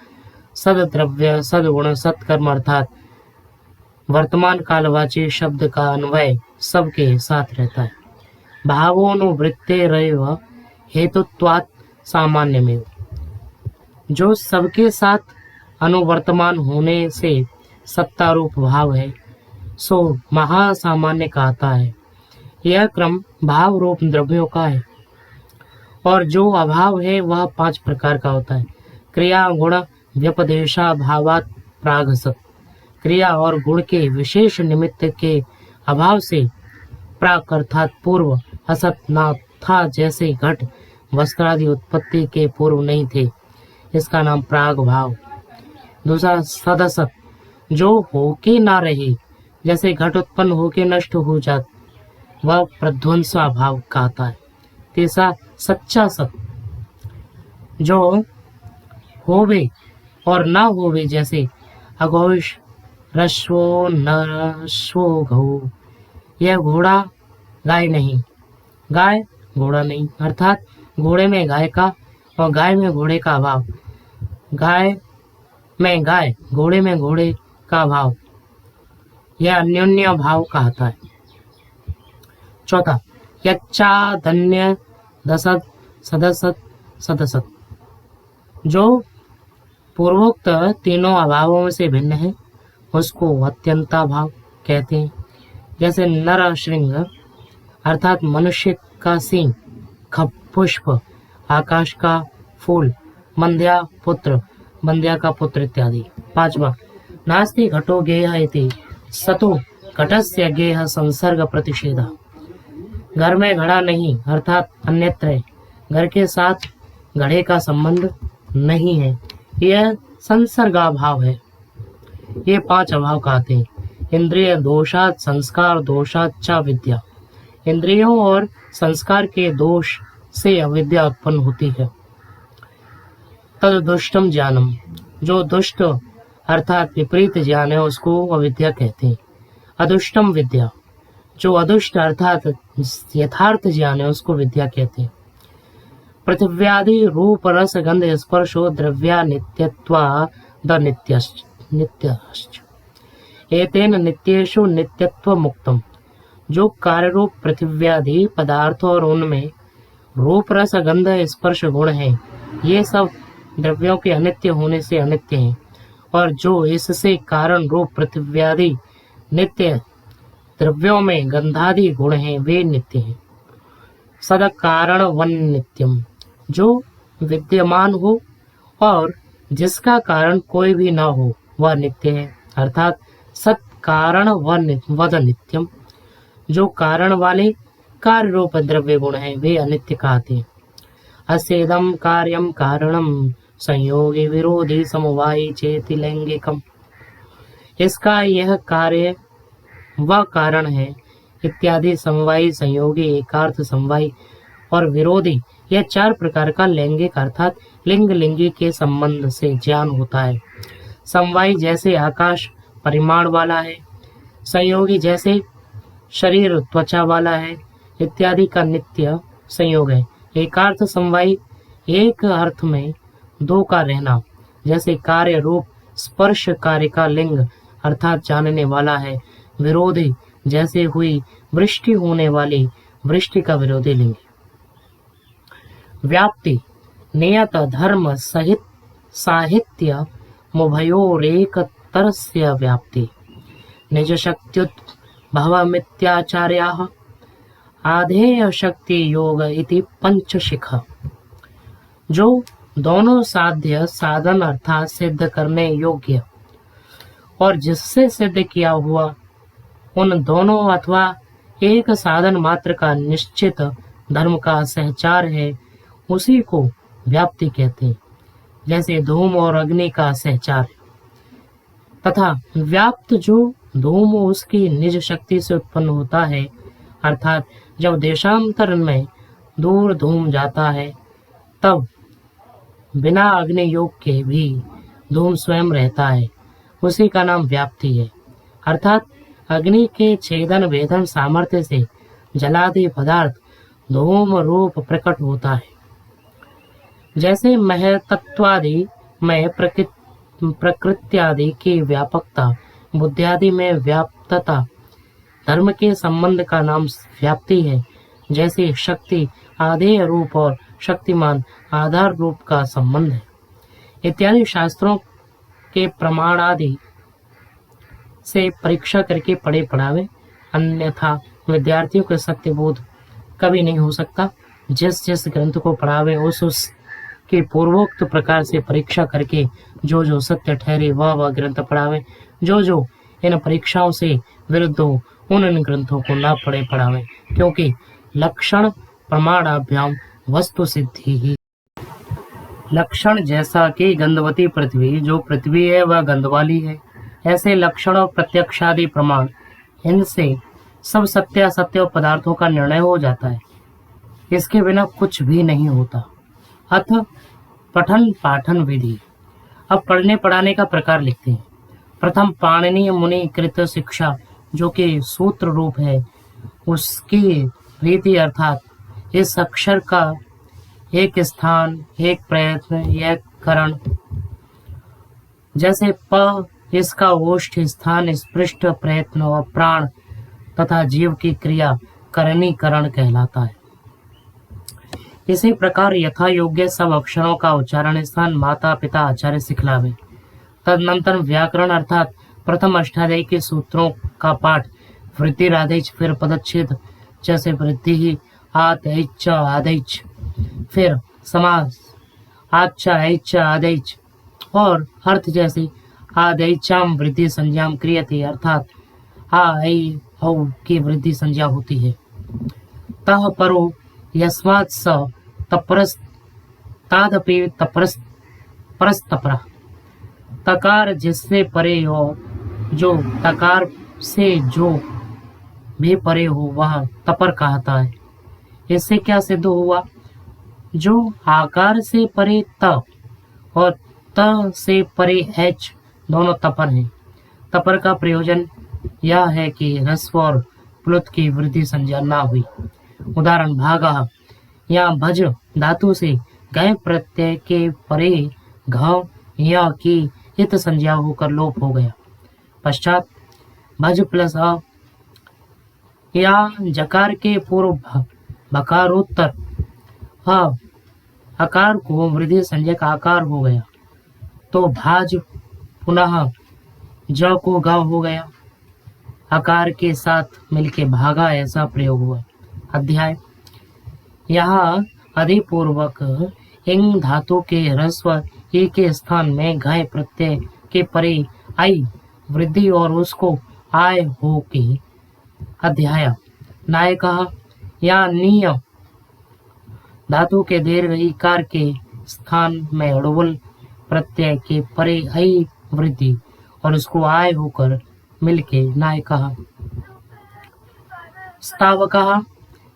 सद द्रव्य सद गुण सद कर्म, अर्थात वर्तमान कालवाची शब्द का अन्वय सबके साथ रहता है। भावोनुवृत्तेरैव हेतुत्वात् सामान्यमेव। जो सबके साथ अनुवर्तमान होने से सत्ता रूप भाव है सो महासामान्य कहता है। यह क्रम भाव रूप द्रव्यों का है और जो अभाव है वह 5 प्रकार का होता है। क्रिया गुण व्यपदेशा भावात प्रागसत। क्रिया और गुण के विशेष निमित्त के अभाव से प्राक अर्थात पूर्व असत ना था। जैसे घट वस्त्रादि उत्पत्ति के पूर्व नहीं थे, इसका नाम प्राग भाव। दूसरा सदसत, जो होके ना रहे, जैसे घट उत्पन्न होके नष्ट हो जात, वह प्रध्वंसा भाव कहता है। तीसरा सच्चा सत, जो होवे और ना होवे, जैसे अघोष रश्वो नश्वो घो। यह घोड़ा गाय नहीं, गाय घोड़ा नहीं, अर्थात घोड़े में गाय का और गाय में घोड़े का अभाव। गाय में गाय, घोड़े में घोड़े का भाव, यह अन्योन्य भाव कहता है। चौथा, यच्चा धन्य दसत सदसत सदसत, जो पूर्वोक्त तीनों अभावों से भिन्न है उसको अत्यंता भाव कहते हैं। जैसे नर श्रृंग अर्थात मनुष्य का सींग, खप पुष्प, आकाश का फूल, मंद्या पुत्र, बंध्या का पुत्र इत्यादि। पांचवा, नास्ति घटो गेह इति सतो घटस्य गेह संसर्ग प्रतिषेधा, घर में घड़ा नहीं अर्थात अन्यत्र है, घर के साथ घड़े का संबंध नहीं है, यह संसर्गाभाव है। ये 5 अभाव कहते हैं। इंद्रिय दोषात संस्कार दोषात च विद्या, इंद्रियों और संस्कार के दोष से अविद्या उत्पन्न होती है। तद दुष्टम ज्ञानम, जो दुष्ट अर्थात विपरीत ज्ञान है उसको अविद्या कहते हैं। अदुष्टम विद्या, जो अदुष्ट अर्थात यथार्थ ज्ञान है उसको विद्या कहते हैं। पृथिव्यादि रूप रस गंध स्पर्शो द्रव्या नित्यत्वा द नित्यश्च एतेन नित्येषु नित्यत्व मुक्तम, जो कार्य रूप पृथिव्यादि पदार्थ और उनमें रूप रस गंध स्पर्श गुण है, ये सब द्रव्यों के अनित्य होने से अनित्य हैं, और जो इससे कारण रूप पृथिव्यादि नित्य द्रव्यों में गंधादि गुण हैं वे नित्य हैं। सद कारण वन नित्यम, जो विद्यमान हो और जिसका कारण कोई भी ना हो वह नित्य है, अर्थात सत कारण वद नित्यम, जो कारण वाले कार्य रूप द्रव्य गुण हैं वे अनित्य कहते हैं। असेदम कार्यम कारणम संयोगी विरोधी समवायी चेति लैंगिकम, इसका यह कार्य वह कारण है इत्यादि समवायी संयोगी एकार्थ समवायी और विरोधी, यह 4 प्रकार का लैंगिक अर्थात लिंग लिंगी के संबंध से ज्ञान होता है। समवायी जैसे आकाश परिमाण वाला है, संयोगी जैसे शरीर त्वचा वाला है इत्यादि का नित्य संयोग है। एकार्थ समवायी एक अर्थ में 2 का रहना, जैसे कार्य रूप स्पर्श कार्य का लिंग अर्थात जानने वाला है। विरोधी जैसे हुई वृष्टि होने वाली वृष्टि का विरोधी लिंग। व्याप्ति नियत धर्म सहित साहित्य मुभयोरेक तरस्य व्याप्ति, निज शक्त्युद्भवमित्याचार्याः आधेय शक्ति योग इति पंचशिख, जो दोनों साध्य साधन अर्थात सिद्ध करने योग्य और जिससे सिद्ध किया हुआ उन दोनों अथवा एक साधन मात्र का निश्चित धर्म का सहचार है, उसी को व्याप्ति कहते हैं। जैसे धूम और अग्नि का सहचार है, तथा व्याप्त जो धूम उसकी निज शक्ति से उत्पन्न होता है, अर्थात जब देशांतर में दूर धूम जाता है तब बिना अग्नि योग के भी धूम स्वयं रहता है, उसी का नाम व्याप्ति है। अर्थात अग्नि के छेदन भेदन सामर्थ्य से जलादि पदार्थ धूम रूप प्रकट होता है। जैसे महतत्वादि में प्रकृत्यादि की व्यापकता, बुद्धियादि में व्याप्तता, धर्म के संबंध का नाम व्याप्ति है। जैसे शक्ति आधेय रूप और शक्तिमान आधार रूप का संबंध है इत्यादि शास्त्रों के प्रमाण आदि से परीक्षा करके पढ़े पढ़ावे, अन्यथा विद्यार्थियों के सत्य बोध कभी नहीं हो सकता। जिस जिस ग्रंथ को पढ़ावे उस के पूर्वोक्त प्रकार से परीक्षा करके जो जो सत्य ठहरे वह ग्रंथ पढ़ावे, जो इन परीक्षाओं से विरुद्ध हो उन ग्रंथों को न पढ़े पढ़ावे, क्योंकि लक्षण प्रमाणाभ्याम वस्तु सिद्धि ही। लक्षण जैसा कि गंधवती पृथ्वी, जो पृथ्वी है वह गंध वाली है, ऐसे लक्षण और प्रत्यक्षादि प्रमाण, इनसे सब सत्य असत्य पदार्थों का निर्णय हो जाता है। इसके बिना कुछ भी नहीं होता। अथ पठन पाठन विधि। अब पढ़ने पढ़ाने का प्रकार लिखते हैं। प्रथम पाणिनीय मुनि कृत शिक्षा, जो कि सूत्र रूप है, उसकी रीति अर्थात इस अक्षर का एक स्थान, एक प्रयत्न, एक करण जैसे प इसका ओष्ठ स्थान स्पृष्ट प्रयत्न और प्राण तथा जीव की क्रिया करणीकरण कहलाता है। इसी प्रकार यथा योग्य सब अक्षरों का उच्चारण स्थान माता पिता आचार्य सिखलावे। तदनंतर व्याकरण अर्थात प्रथम अष्टाध्यायी के सूत्रों का पाठ वृद्धि राधेच, फिर पदच्छेद जैसे वृद्धि ही आदैच आदैच, फिर समास आच्चा ऐच आदैच और अर्थ जैसे आदैचाम वृद्धि संज्ञाम क्रियते अर्थात आ ऐ औ की वृद्धि संज्ञा होती है। तह परो यस्मात् स तपरस तादपि तपरस परस्तपरा। तकार जिससे परे हो, जो तकार से जो भी परे हो वह तपर कहता है। इससे क्या सिद्ध हुआ? जो आकार से परे त और त से परे एच दोनों तपर हैं। तपर का प्रयोजन यह है कि ह्रस्व और प्लुत की वृद्धि संज्ञा ना हुई। उदाहरण भागा, यहाँ भज धातु से गय प्रत्यय के परे घ या की हित संज्ञा होकर लोप हो गया। पश्चात भज प्लस अ या जकार के पूर्व भकारोत्तर अ आकार को वृद्धि संज्ञा का आकार हो गया, तो भाज पुनः ज को ग हो गया। आकार के साथ मिलके भागा ऐसा प्रयोग हुआ। अध्याय यहाँ अधिपूर्वक इंग धातु के ह्रस्व ई के स्थान में घय प्रत्यय के परे आई वृद्धि और उसको आय हो के अध्याय नाय कहा। या नीय धातु के दीर्घ इकार के स्थान में ड़ुवल प्रत्यय के परे आई वृद्धि और उसको आय होकर मिलके नाय कहा। स्ताव कहा।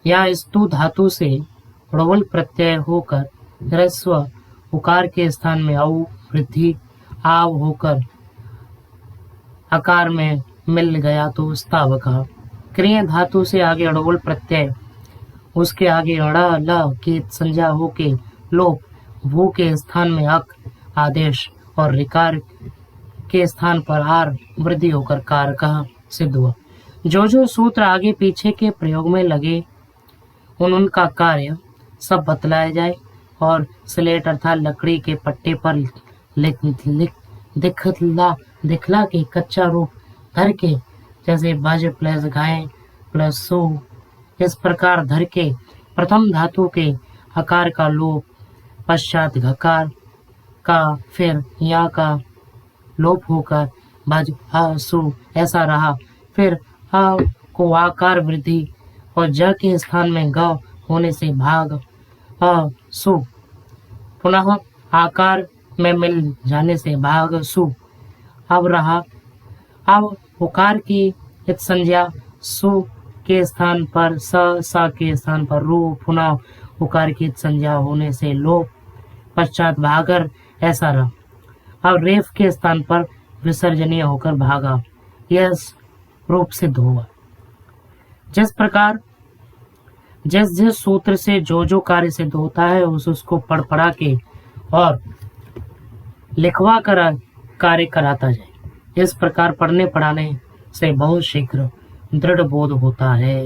या स्तु धातु से ड़ुवल प्रत्यय होकर ह्रस्व उकार के स्थान में औ वृद्धि आव होकर आकार में मिल गया तो स्ताव कहा। क्रिय धातु से आगे ड़ुवल प्रत्यय उसके आगे ड़ ल की संज्ञा होके लोप भू के स्थान में अक आदेश और रिकार के स्थान पर आर वृद्धि होकर कार कहा सिद्ध हुआ। जो जो सूत्र आगे पीछे के प्रयोग में लगे उनका कार्य सब बतलाया जाए और स्लेट अर्थात लकड़ी के पट्टे पर दिखला के कच्चा रूप धर के जैसे भज प्लस घाय प्लस सो इस प्रकार धर के प्रथम धातु के आकार का लोप, पश्चात घकार का, फिर या का लोप होकर भज ह सु ऐसा रहा। फिर अ को आकार वृद्धि और ज के स्थान में ग होने से भाग अ सु पुनः आकार में मिल जाने से भाग सु अब रहा। अब उकार की इत संज्ञा सु के स्थान पर स, सा के स्थान पर रू, पुनः उकार की इत संज्ञा होने से लोप, पश्चात भागर ऐसा रहा। अब रेफ के स्थान पर विसर्जनीय होकर भागा यह रूप सिद्ध हुआ। जिस प्रकार जिस जिस सूत्र से जो जो कार्य सिद्ध होता है उसको पढ़ पढ़ा के और लिखवा कर कार्य कराता जाए। इस प्रकार पढ़ने पढ़ाने से बहुत शीघ्र दृढ़ बोध होता है।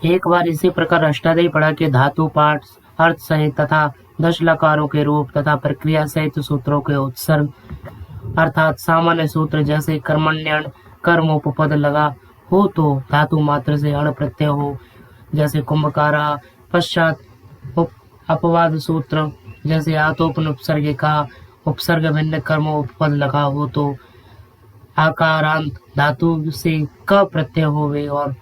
एक बार इसी प्रकार अष्टाध्यायी पढ़ा के धातु पाठ अर्थ सहित तथा 10 लकारों के रूप तथा प्रक्रिया सहित सूत्रों के उत्सर्ग अर्थात सामान्य सूत्र जैसे कर्मण्यण कर्म उपपद लगा हो तो धातु मात्र से अण प्रत्यय हो जैसे कुंभकारा। पश्चात अपवाद सूत्र जैसे आतोपन उपसर्ग का उपसर्ग भिन्न कर्म उपपद लगा हो तो आकारांत धातु से क प्रत्यय होवे और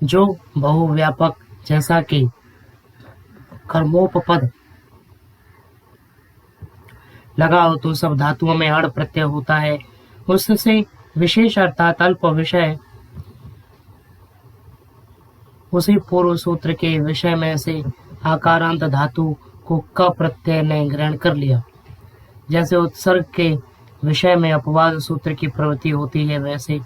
जो बहुव्यापक जैसा कि कर्मोपपद लगा हो तो सब धातुओं में अण प्रत्यय होता है। उससे विशेष अर्थात अल्प विषय उसी पूर्व सूत्र के विषय में से आकारांत धातु को क प्रत्यय ने ग्रहण कर लिया। जैसे उत्सर्ग के विषय में अपवाद सूत्र की प्रवृत्ति होती है वैसे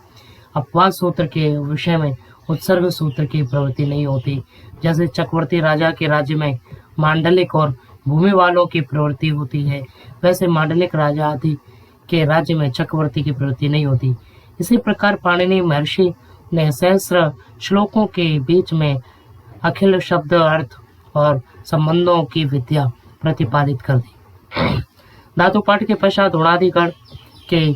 अपवाद सूत्र के विषय में उत्सर्ग सूत्र की प्रवृत्ति नहीं होती। जैसे चक्रवर्ती राजा के राज्य में मांडलिक और भूमि वालों की प्रवृत्ति होती है, वैसे मांडलिक राजा आदि के राज्य में चक्रवर्ती की प्रवृत्ति नहीं होती। इसी प्रकार पाणिनि महर्षि ने सहस्र श्लोकों के बीच में अखिल शब्द अर्थ और संबंधों की विद्या प्रतिपादित कर दी। धातु पाठ के पश्चात उणादिगण के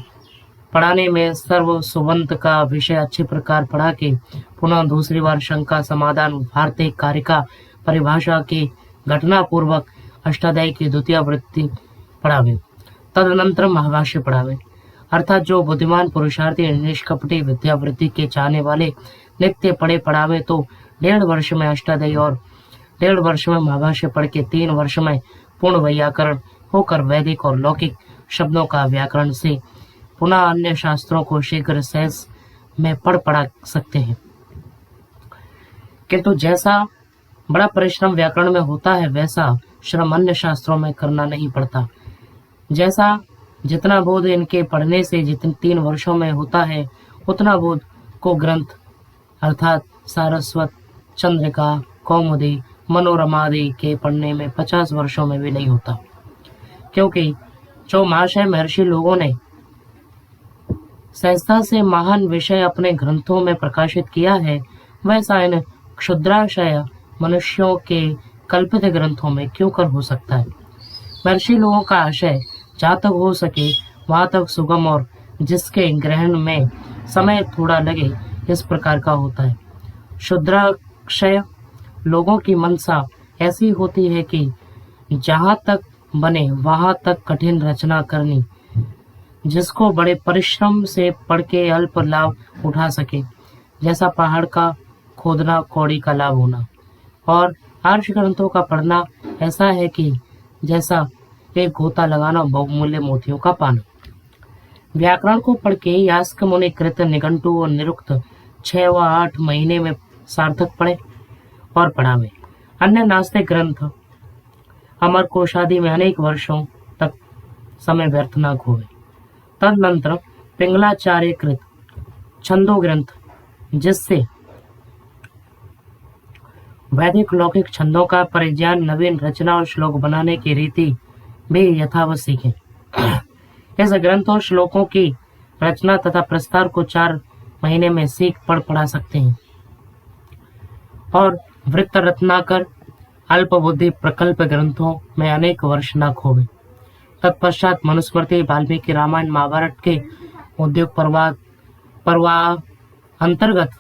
पढ़ाने में सर्व सुबंत का विषय अच्छी प्रकार पढ़ा के पुनः दूसरी बार शंका समाधान वार्तिक कारिका परिभाषा की घटना पूर्वक अष्टाध्यायी की द्वितीय वृत्ति पढ़ावे। तदनंतर महाभाष्य पढ़ावे। अर्थात जो बुद्धिमान पुरुषार्थी निष्कपटी विद्यावृत्ति के चाहने वाले नित्य पढ़े पढ़ावे तो 1.5 वर्ष में अष्टाध्यायी और 1.5 वर्ष में महाभाष्य पढ़ के 3 वर्ष में पूर्ण वैयाकरण होकर वैदिक और लौकिक शब्दों का व्याकरण से पुनः अन्य शास्त्रों को शीघ्र सहज में पढ़ा सकते हैं। किंतु जैसा बड़ा परिश्रम व्याकरण में होता है वैसा श्रम अन्य शास्त्रों में करना नहीं पड़ता। जैसा जितना बोध इनके पढ़ने से जितने 3 वर्षों में होता है उतना बोध को ग्रंथ अर्थात सारस्वत, चंद्रिका, कौमुदी, मनोरमा आदि के पढ़ने में 50 वर्षों में भी नहीं होता। क्योंकि जो महाशय महर्षि लोगों ने सहजता से महान विषय अपने ग्रंथों में प्रकाशित किया है वैसा इन क्षुद्राशय मनुष्यों के कल्पित ग्रंथों में क्यों कर हो सकता है। महर्षि लोगों का आशय जहाँ तक हो सके वहां तक सुगम और जिसके ग्रहण में समय थोड़ा लगे इस प्रकार का होता है। क्षुद्राशय लोगों की मनसा ऐसी होती है कि जहाँ तक बने वहां तक कठिन रचना करनी, जिसको बड़े परिश्रम से पढ़ के अल्प लाभ उठा सके, जैसा पहाड़ का खोदना कौड़ी का लाभ होना, और आर्ष ग्रंथों का पढ़ना ऐसा है कि जैसा एक गोता लगाना बहुमूल्य मोतियों का पाना। व्याकरण को पढ़ के यास्क मुनि कृत निघंटु और निरुक्त 6 व 8 महीने में सार्थक पढ़े और पढ़ावे। अन्य नास्तिक ग्रंथ अमर कोश आदि में अनेक वर्षों तक समय व्यर्थ न खोवे। तदनंतर पिंगलाचार्य कृत छंदो ग्रंथ, जिससे वैदिक लौकिक छंदों का परिज्ञान, नवीन रचना और श्लोक बनाने की रीति भी यथावत सीखें। इस ग्रंथ और श्लोकों की रचना तथा प्रस्तार को 4 महीने में सीख पढ़ा सकते हैं और वृत्त रत्नाकर अल्प बुद्धि प्रकल्प ग्रंथों में अनेक वर्ष न खोवे। तत्पश्चात मनुस्मृति, वाल्मीकि रामायण, महाभारत के उद्योग पर्वा अंतर्गत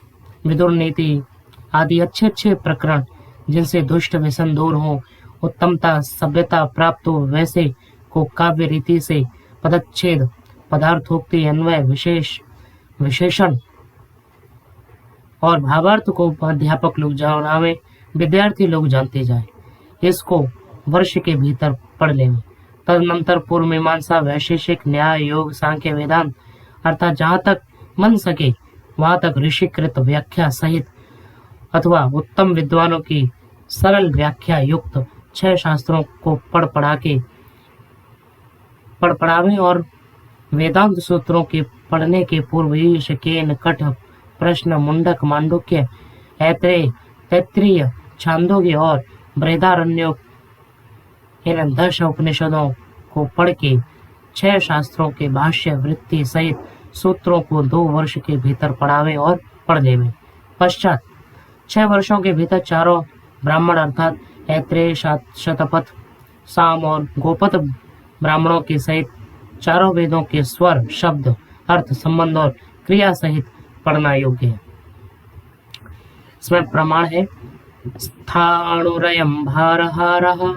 विदुर नीति आदि अच्छे प्रकरण जिनसे दुष्ट व्यसन दूर हो, उत्तमता सभ्यता प्राप्त हो, वैसे को काव्य रीति से पदच्छेद, पदार्थोक्ति, अन्वय, विशेषण और भावार्थ को अध्यापक लोग जाने, विद्यार्थी लोग जानते जाए, इसको वर्ष के भीतर पढ़ लेंगे। तदनंतर पूर्व मीमांसा, वैशेषिक, न्याय, योग, सांख्य, वेदांत अर्थात जहाँ तक मन सके वहां तक ऋषिकृत व्याख्या सहित अथवा उत्तम विद्वानों की सरल व्याख्या युक्त 6 शास्त्रों को पढ़ावे और वेदांत सूत्रों के पढ़ने के पूर्व ईश, केन, कठ, प्रश्न, मुंडक, मांडुक्य, ऐत्रेय, तैत्तिरीय, छांदोग्य और बृहदारण्यक इन 10 उपनिषदों को पढ़ के 6 शास्त्रों के भाष्य वृत्ति सहित सूत्रों को 2 वर्ष के भीतर पढ़ावे और पढ़ लेवे। पश्चात 6 वर्षों के भीतर चारों ब्राह्मण अर्थात ऐत्रेय, शतपथ, साम और गोपथ ब्राह्मणों के सहित चारों वेदों के स्वर, शब्द, अर्थ, संबंध और क्रिया सहित पढ़ना योग्य है। इसमें प्रमाण है स्थाणुरयं भारहारः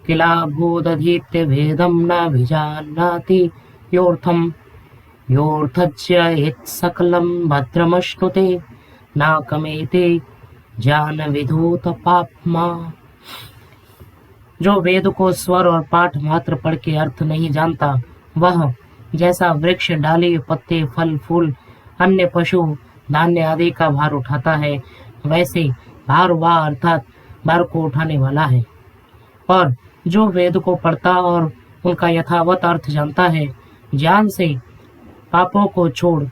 किला भूदधीत्य भेदं न विजानाति योऽर्थस्य यत् सकलं भद्रमश्नुते नाकमेते ज्ञान विधूत पाप्मा। जो वेद को स्वर और पाठ मात्र पढ़ के अर्थ नहीं जानता, वह जैसा वृक्ष, डाली, पत्ते, फल, फूल, अन्य पशु, धान्य आदि का भार उठाता है, वैसे भार वा अर्थात भार को उठाने वाला है। और जो वेद को पढ़ता और उनका यथावत अर्थ जानता है, ज्ञान से पापों को छोड़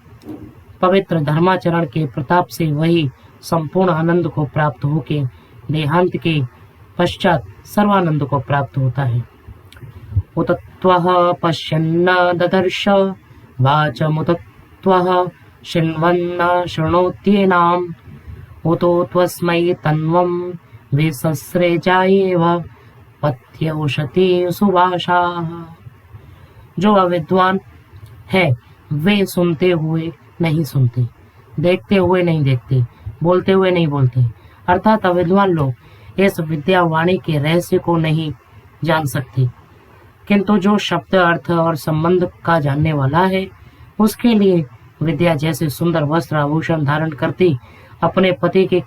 पवित्र धर्माचरण के प्रताप से वही संपूर्ण आनंद को प्राप्त होके देहांत के पश्चात सर्वानंद को प्राप्त होता है। उतत्वः पश्यन्न ददर्श वाचमुतत्वः शृण्वन्न शृणोत्येनाम् उतो त्वस्मै तन्वं विसस्रेजायेव पथ्यौषधि सुभाषाः। जो अविद्वान है वे सुनते हुए नहीं सुनते, देखते हुए नहीं देखते, बोलते हुए नहीं बोलते, अर्थात अविद्वान लोग इस विद्या वाणी के रहस्य को नहीं जान सकते। किंतु जो शब्द अर्थ और संबंध का जानने वाला है उसके लिए विद्या जैसे सुंदर वस्त्र आभूषण धारण करती अपने पति की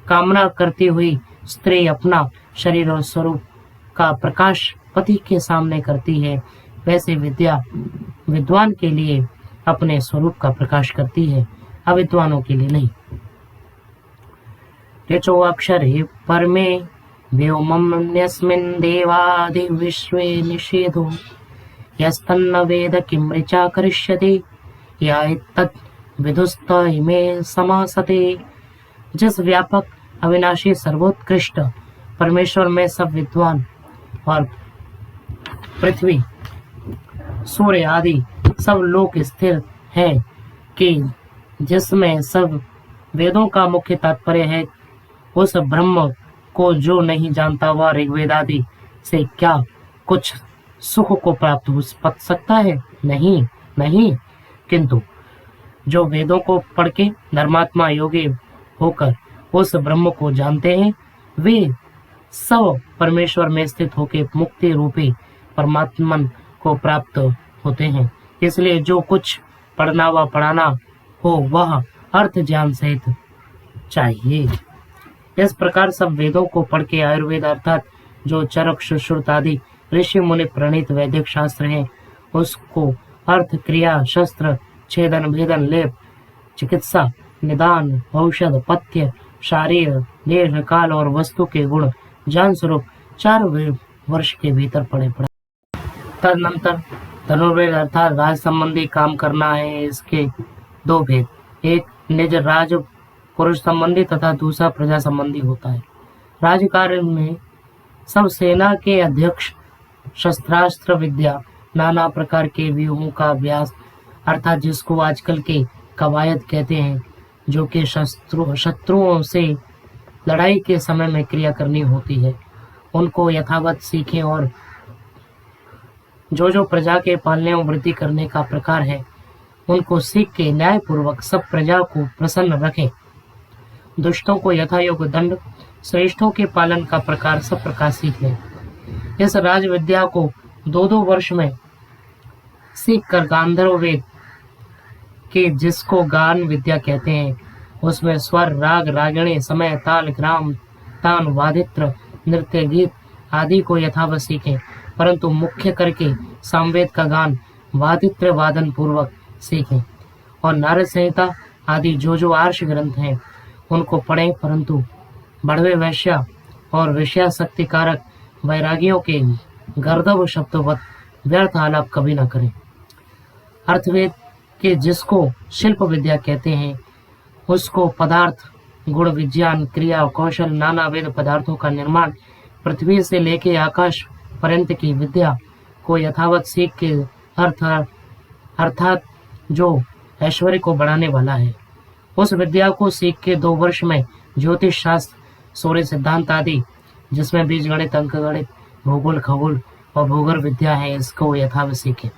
कामना करती हुई स्त्री अपना शरीर और स्वरूप का प्रकाश पति के सामने करती है, वैसे विद्या विद्वान के लिए अपने स्वरूप का प्रकाश करती है, अविद्वानों के लिए नहीं। ऋचो अक्षरे परमे व्योमन्यस्मिन् देवादि विश्वे निषेधो यस्तन्न वेद किं ऋचा करिष्यति या तत् विदुस्त इमे समासते। जिस व्यापक अविनाशी सर्वोत्कृष्ट परमेश्वर में सब विद्वान और पृथ्वी सूर्य आदि सब लोक स्थिर है कि जिसमें सब वेदों का मुख्य तात्पर्य है, उस ब्रह्म को जो नहीं जानता वह ऋग्वेद आदि से क्या कुछ सुख को प्राप्त हो सकता है? नहीं नहीं। किंतु जो वेदों को पढ़ के धर्मात्मा योगी होकर उस ब्रह्म को जानते हैं वे सब परमेश्वर में स्थित होकर मुक्ति रूपी परमात्मा को प्राप्त होते हैं। इसलिए जो कुछ पढ़ना व पढ़ाना हो वह अर्थ ज्ञान सहित चाहिए। इस प्रकार सब वेदों को पढ़ के आयुर्वेद अर्थात जो चरक सुश्रुत आदि ऋषि मुनि प्रणीत वैदिक शास्त्र है उसको अर्थ क्रिया शस्त्र छेदन भेदन लेप चिकित्सा निदान औषध पथ्य शारीर देह काल और वस्तु के गुण ज्ञान स्वरूप 4 वर्ष के भीतर पढ़े पड़ा। तदनंतर धनुर्वेद अर्थात राज संबंधी काम करना है। इसके 2 भेद, एक निज राज पुरुष संबंधी तथा दूसरा प्रजा संबंधी होता है। राजकार्य में सब सेना के अध्यक्ष शस्त्रास्त्र विद्या नाना प्रकार के व्यूहों का अभ्यास अर्थात जिसको आजकल के कवायद कहते हैं, जो कि शत्रुओं से लड़ाई के समय में क्रिया करनी होती है, उनको यथावत सीखें और जो प्रजा के पालने और वृद्धि करने का प्रकार है उनको सीख के न्यायपूर्वक सब प्रजा को प्रसन्न रखें। दुष्टों को यथायोग्य दंड, श्रेष्ठों के पालन का प्रकार सब प्रकार सीख लें। इस राज विद्या को 2-2 वर्ष में सीख कर गांधर्व वेद के जिसको गान विद्या कहते हैं उसमें स्वर राग रागिणी समय ताल ग्राम तान वादित्र नृत्य गीत आदि को यथावत सीखें, परंतु मुख्य करके सामवेद का गान वादित्र वादन पूर्वक सीखें और नारद संहिता आदि जो आर्ष ग्रंथ हैं उनको पढ़ें, परंतु बढ़वे वैश्या और विषयासक्ति कारक वैरागियों के गर्दभ शब्दवत व्यर्थ आलाप कभी न करें। अर्थवेद के जिसको शिल्प विद्या कहते हैं उसको पदार्थ गुण विज्ञान क्रिया कौशल नाना वेद पदार्थों का निर्माण पृथ्वी से लेके आकाश पर्यंत की विद्या को यथावत सीख के अर्थात जो ऐश्वर्य को बढ़ाने वाला है उस विद्या को सीख के 2 वर्ष में ज्योतिष शास्त्र सूर्य सिद्धांत आदि जिसमें बीज गणित अंक गणित भूगोल खगोल और भूगोल विद्या है इसको यथावत सीखें।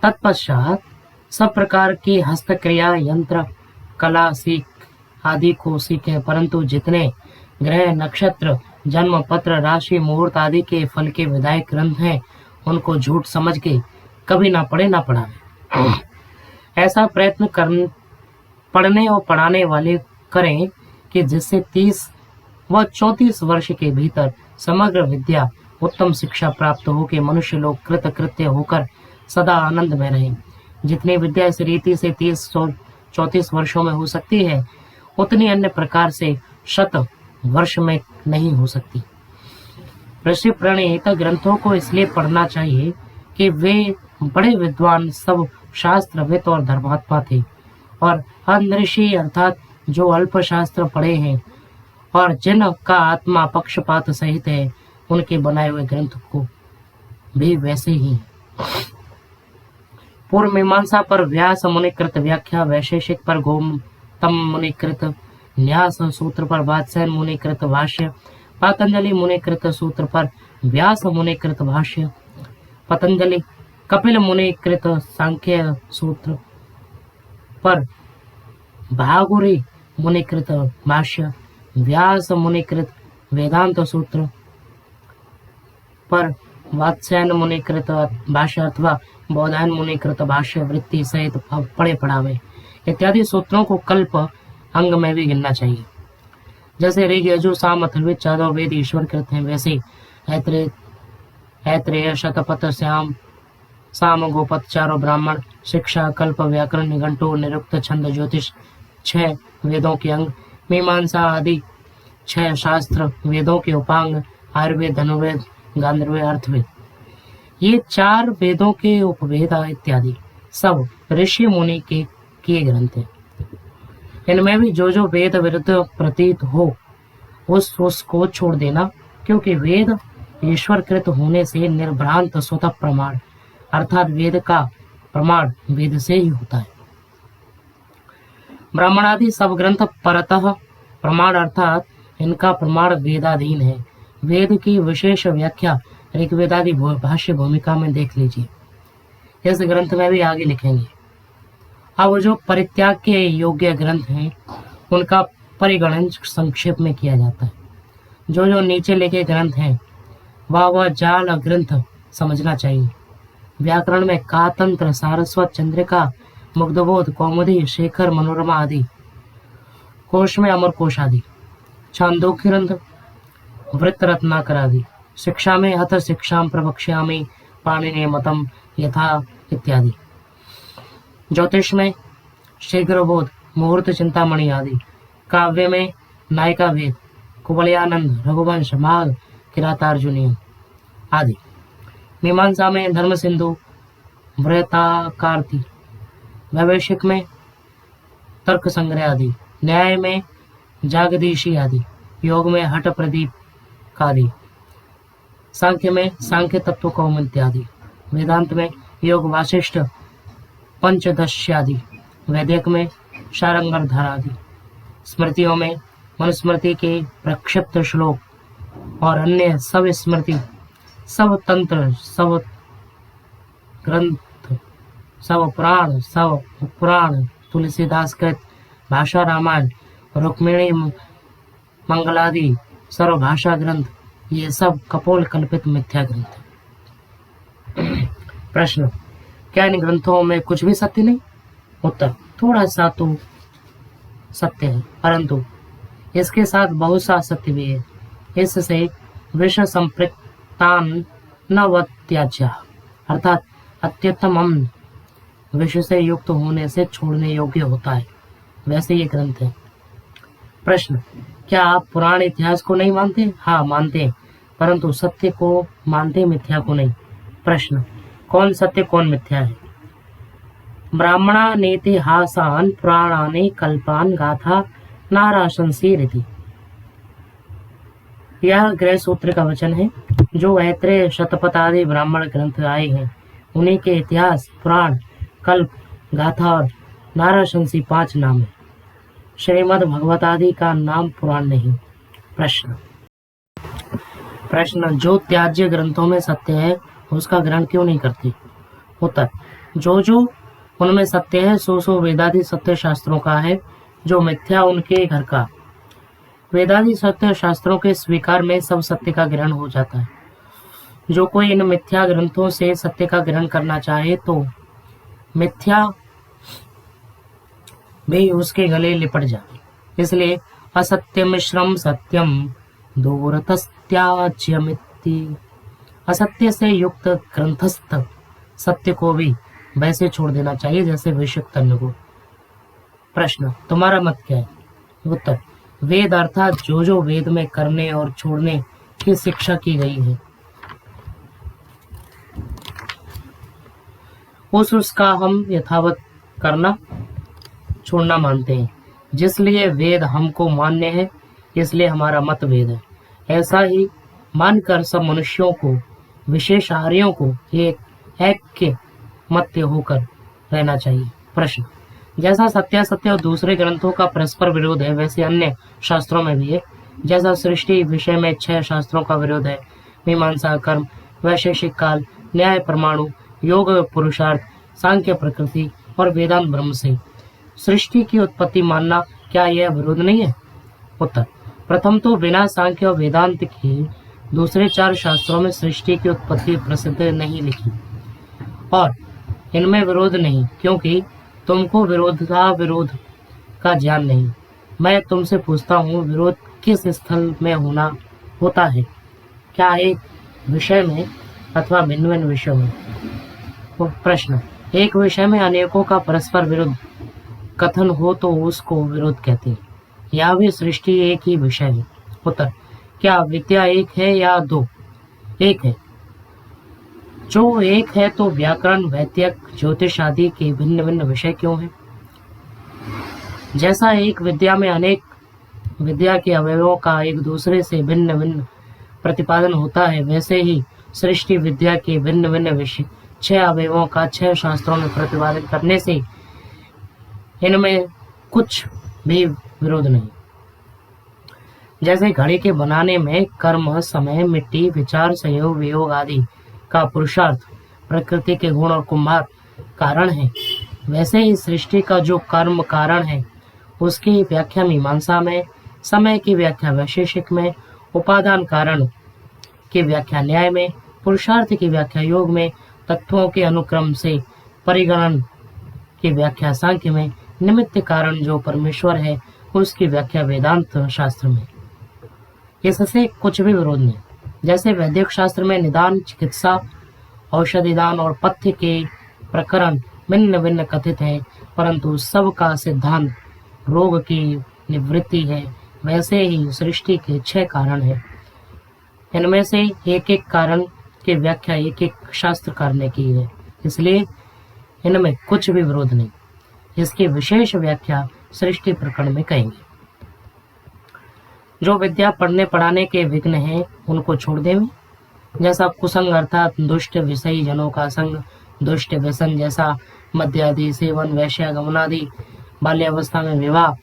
तत्पश्चात सब प्रकार की हस्तक्रिया यंत्र कला सीख आदि को सीखें, परंतु जितने ग्रह नक्षत्र जन्म पत्र राशि मुहूर्त आदि के फल के विधायक ग्रंथ हैं उनको झूठ समझ के कभी ना पढ़े ना पढ़ावे। ऐसा प्रयत्न पढ़ने और पढ़ाने वाले करें कि जिससे 30 व 34 वर्ष के भीतर समग्र विद्या उत्तम शिक्षा प्राप्त हो के मनुष्य लोग कृतकृत्य होकर सदा आनंद में रहें। जितनी विद्या इस रीति से 30-34 वर्षों में हो सकती है उतनी अन्य प्रकार से 100 वर्ष में नहीं हो सकती। ऋषि प्रणीत ग्रंथों को इसलिए पढ़ना चाहिए कि वे बड़े विद्वान सब शास्त्रविद और धर्मात्मा थे और अन्य ऋषि अर्थात जो अल्प शास्त्र पढ़े हैं और जिनका आत्मा पक्षपात सहित है उनके बनाए हुए ग्रंथ को भी वैसे ही। पूर्व मीमांसा पर व्यास मुनिकृत व्याख्या, वैशेषिक पर गौतम मुनिकृत न्यास, सूत्र पर वात्स्यायन मुनिकृत भाष्य, पतंजलि मुनिकृत सूत्र पर व्यास मुनिकृत भाष्य, पतंजलि कपिल मुनिकृत सांख्य सूत्र पर भागुरी मुनिकृत भाष्य, व्यास मुनिकृत वेदांत सूत्र पर वात्स्यायन मुनिकृत भाष्य अथवा बौधायन मुनिकृत भाष्य वृत्ति सहित पढ़े पढ़ावे इत्यादि सूत्रों को कल्प अंग में भी गिनना चाहिए। जैसे ऋग यजु साम अथर्ववेद चारों वेद ईश्वर कृत हैं, वैसे ऐत्रेय शतपथ श्याम साम गोपत चारों ब्राह्मण, शिक्षा कल्प व्याकरण निघंटु निरुक्त छंद ज्योतिष 6 वेदों के अंग, मीमांसा आदि 6 शास्त्र वेदों के उपांग, आयुर्वेद धनुर्वेद गांधर्वेद अर्थवेद, ये 4 वेदों के उपवेद इत्यादि सब ऋषि मुनि के किए ग्रंथ हैं। इनमें भी जो वेद विरुद्ध प्रतीत हो उसको छोड़ देना, क्योंकि वेद ईश्वर कृत होने से निर्भ्रांत स्वतः प्रमाण अर्थात वेद का प्रमाण वेद से ही होता है। ब्राह्मणादि सब ग्रंथ परतः प्रमाण अर्थात इनका प्रमाण वेदाधीन है। वेद की विशेष व्याख्या ऋग्वेदादि भाष्य भूमिका में देख लीजिए। इस ग्रंथ में भी आगे लिखेंगे। अब जो परित्याग के योग्य ग्रंथ हैं उनका परिगणन संक्षेप में किया जाता है। जो नीचे लिखे ग्रंथ हैं वह जाल ग्रंथ समझना चाहिए। व्याकरण में कातंत्र, सारस्वत, चंद्रिका, मुग्धबोध, कौमुदी, शेखर, मनोरमा आदि, कोश में अमर कोश आदि, छांदोग्य ग्रंथ, वृत्त रत्नाकर आदि, शिक्षा में अथ शिक्षाम प्रवक्ष्यामि पाणिनीय मतम यथा इत्यादि, ज्योतिष में शीघ्रबोध, मुहूर्त चिंतामणि आदि, काव्य में नायिका भेद, कुवलयानंद, रघुवंश, माघ, किरातार्जुनीय आदि, मीमांसा में धर्म सिंधु, व्रताकारती, वैशेषिक में तर्क संग्रह आदि, न्याय में जागदीशी आदि, योग में हठ प्रदीप आदि, सांख्य में सांख्य तत्व कौमुदी इत्यादि, वेदांत में योग वासिष्ठ पंचदश आदि, वैदिक में शारंगधारा आदि, स्मृतियों में मनुस्मृति के प्रक्षिप्त श्लोक और अन्य सब स्मृति, सब तंत्र, सब ग्रंथ, सब पुराण, सब पुराण, तुलसीदास कृत भाषा रामायण, रुक्मिणी मंगलादि सर्व भाषा ग्रंथ, ये सब कपोल कल्पित मिथ्या ग्रंथ है। प्रश्न, क्या इन ग्रंथों में कुछ भी सत्य नहीं? उत्तर, थोड़ा सा तो सत्य है, परंतु इसके साथ बहुत सा सत्य भी है। इससे विषय संपृक्तान न त्याज्य अर्थात अत्युत्तम अम्ल विषय से युक्त होने से छोड़ने योग्य होता है, वैसे ये ग्रंथ है। प्रश्न, क्या आप पुराण इतिहास को नहीं मानते? हाँ, मानते हैं, परंतु सत्य को मानते, मिथ्या को नहीं। प्रश्न, कौन सत्य कौन मिथ्या है? ब्राह्मणा नेतिहासान पुराणानि कल्पान गाथा नाराशंसी रीति, यह गृह सूत्र का वचन है। जो ऐत्रेय शतपथ आदि ब्राह्मण ग्रंथ आए हैं उन्हीं के इतिहास, पुराण, कल्प, गाथा और नाराशंसी 5 नाम है। श्रीमद् भगवत आदि का नाम पुराण नहीं। प्रश्न, जो त्याज्य ग्रंथों में सत्य है उसका ग्रहण क्यों नहीं करते? उत्तर, जो उनमें सत्य है सो वेदादि सत्य शास्त्रों का है, जो मिथ्या उनके घर का। वेदादि सत्य शास्त्रों के स्वीकार में सब सत्य का ग्रहण हो जाता है। जो कोई इन मिथ्या ग्रंथों से सत्य का ग्रहण करना चाहे तो मिथ्या भी उसके गले लिपट जाए। इसलिए असत्य मिश्रम सत्यम दूरतस्त्याज्यमिति, असत्य से युक्त ग्रंथस्थ सत्य को भी वैसे छोड़ देना चाहिए जैसे विषुक्त अन्न को। प्रश्न, तुम्हारा मत क्या है? उत्तर, वेद अर्थात जो वेद में करने और छोड़ने की शिक्षा की गई है उसका हम यथावत करना छोड़ना मानते हैं। जिसलिए वेद हमको मान्य है इसलिए हमारा मतभेद है। ऐसा ही मानकर सब मनुष्यों को, विशेषाहारियों को एक ऐक्य मत्य होकर रहना चाहिए। प्रश्न, जैसा सत्यासत्य और दूसरे ग्रंथों का परस्पर विरोध है, वैसे अन्य शास्त्रों में भी है। जैसा सृष्टि विषय में 6 शास्त्रों का विरोध है, मीमांसा, कर्म, वैशेषिक काल, न्याय, परमाणु, योग, पुरुषार्थ, सांख्य, प्रकृति और वेदांत ब्रह्म से सृष्टि की उत्पत्ति मानना, क्या यह विरोध नहीं है? उत्तर, प्रथम तो बिना सांख्य और वेदांत के दूसरे 4 शास्त्रों में सृष्टि की उत्पत्ति प्रसिद्ध नहीं लिखी, और इनमें विरोध नहीं, क्योंकि तुमको विरोध का ज्ञान नहीं। मैं तुमसे पूछता हूँ, विरोध किस स्थल में होता है? क्या एक विषय में अथवा भिन्न भिन्न विषयों में? प्रश्न, एक विषय में अनेकों का परस्पर विरोध कथन हो तो उसको विरोध कहते हैं। यह भी सृष्टि एक ही विषय है। उत्तर, क्या विद्या एक है या 2? एक है। जो एक है तो व्याकरण, वैद्यक, ज्योतिष आदि के भिन्न भिन्न विषय क्यों हैं? जैसा एक विद्या में अनेक विद्या के अवयवों का एक दूसरे से भिन्न भिन्न प्रतिपादन होता है, वैसे ही सृष्टि विद्या के भिन्न भिन्न विषय 6 अवयवों का 6 शास्त्रों में प्रतिपादन करने से इनमें कुछ भी विरोध नहीं। जैसे घड़ी के बनाने में कर्म, समय, मिट्टी, विचार, संयोग, वियोग आदि का पुरुषार्थ प्रकृति के गुण और कुम्हार कारण है, वैसे ही सृष्टि का जो कर्म कारण है उसकी व्याख्या मीमांसा में, समय की व्याख्या वैशेषिक में, उपादान कारण की व्याख्या न्याय में, पुरुषार्थ की व्याख्या योग में, तत्वों के अनुक्रम से परिगणन की व्याख्या सांख्य में, निमित्त कारण जो परमेश्वर है उसकी व्याख्या वेदांत शास्त्र में। इससे कुछ भी विरोध नहीं। जैसे वैदिक शास्त्र में निदान, चिकित्सा, औषधि दान और पथ्य के प्रकरण भिन्न भिन्न कथित है, परंतु सबका सिद्धांत रोग की निवृत्ति है, वैसे ही सृष्टि के 6 कारण है। इनमें से एक एक कारण की व्याख्या एक एक शास्त्रकार ने की है, इसलिए इनमें कुछ भी विरोध नहीं। इसकी विशेष व्याख्या सृष्टि प्रकरण में कहेंगे। जो विद्या पढ़ने पढ़ाने के विघ्न हैं उनको छोड़ दें। जैसा कुसंग अर्थात दुष्ट विषयी जनों का संग, दुष्ट व्यसन जैसा मद्यादि सेवन, वैश्यागमनादि, बाल्यावस्था में विवाह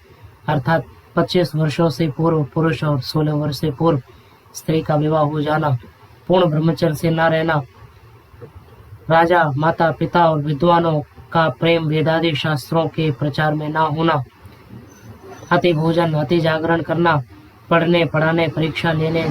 अर्थात 25 वर्षों से पूर्व पुरुष और 16 वर्ष से पूर्व स्त्री का विवाह हो जाना, पूर्ण ब्रह्मचर्य से न रहना, राजा, माता, पिता और विद्वानों का प्रेम, वेदादि शास्त्रों के प्रचार में न होना, अति भोजन, अति जागरण करना, पढ़ने पढ़ाने, परीक्षा लेने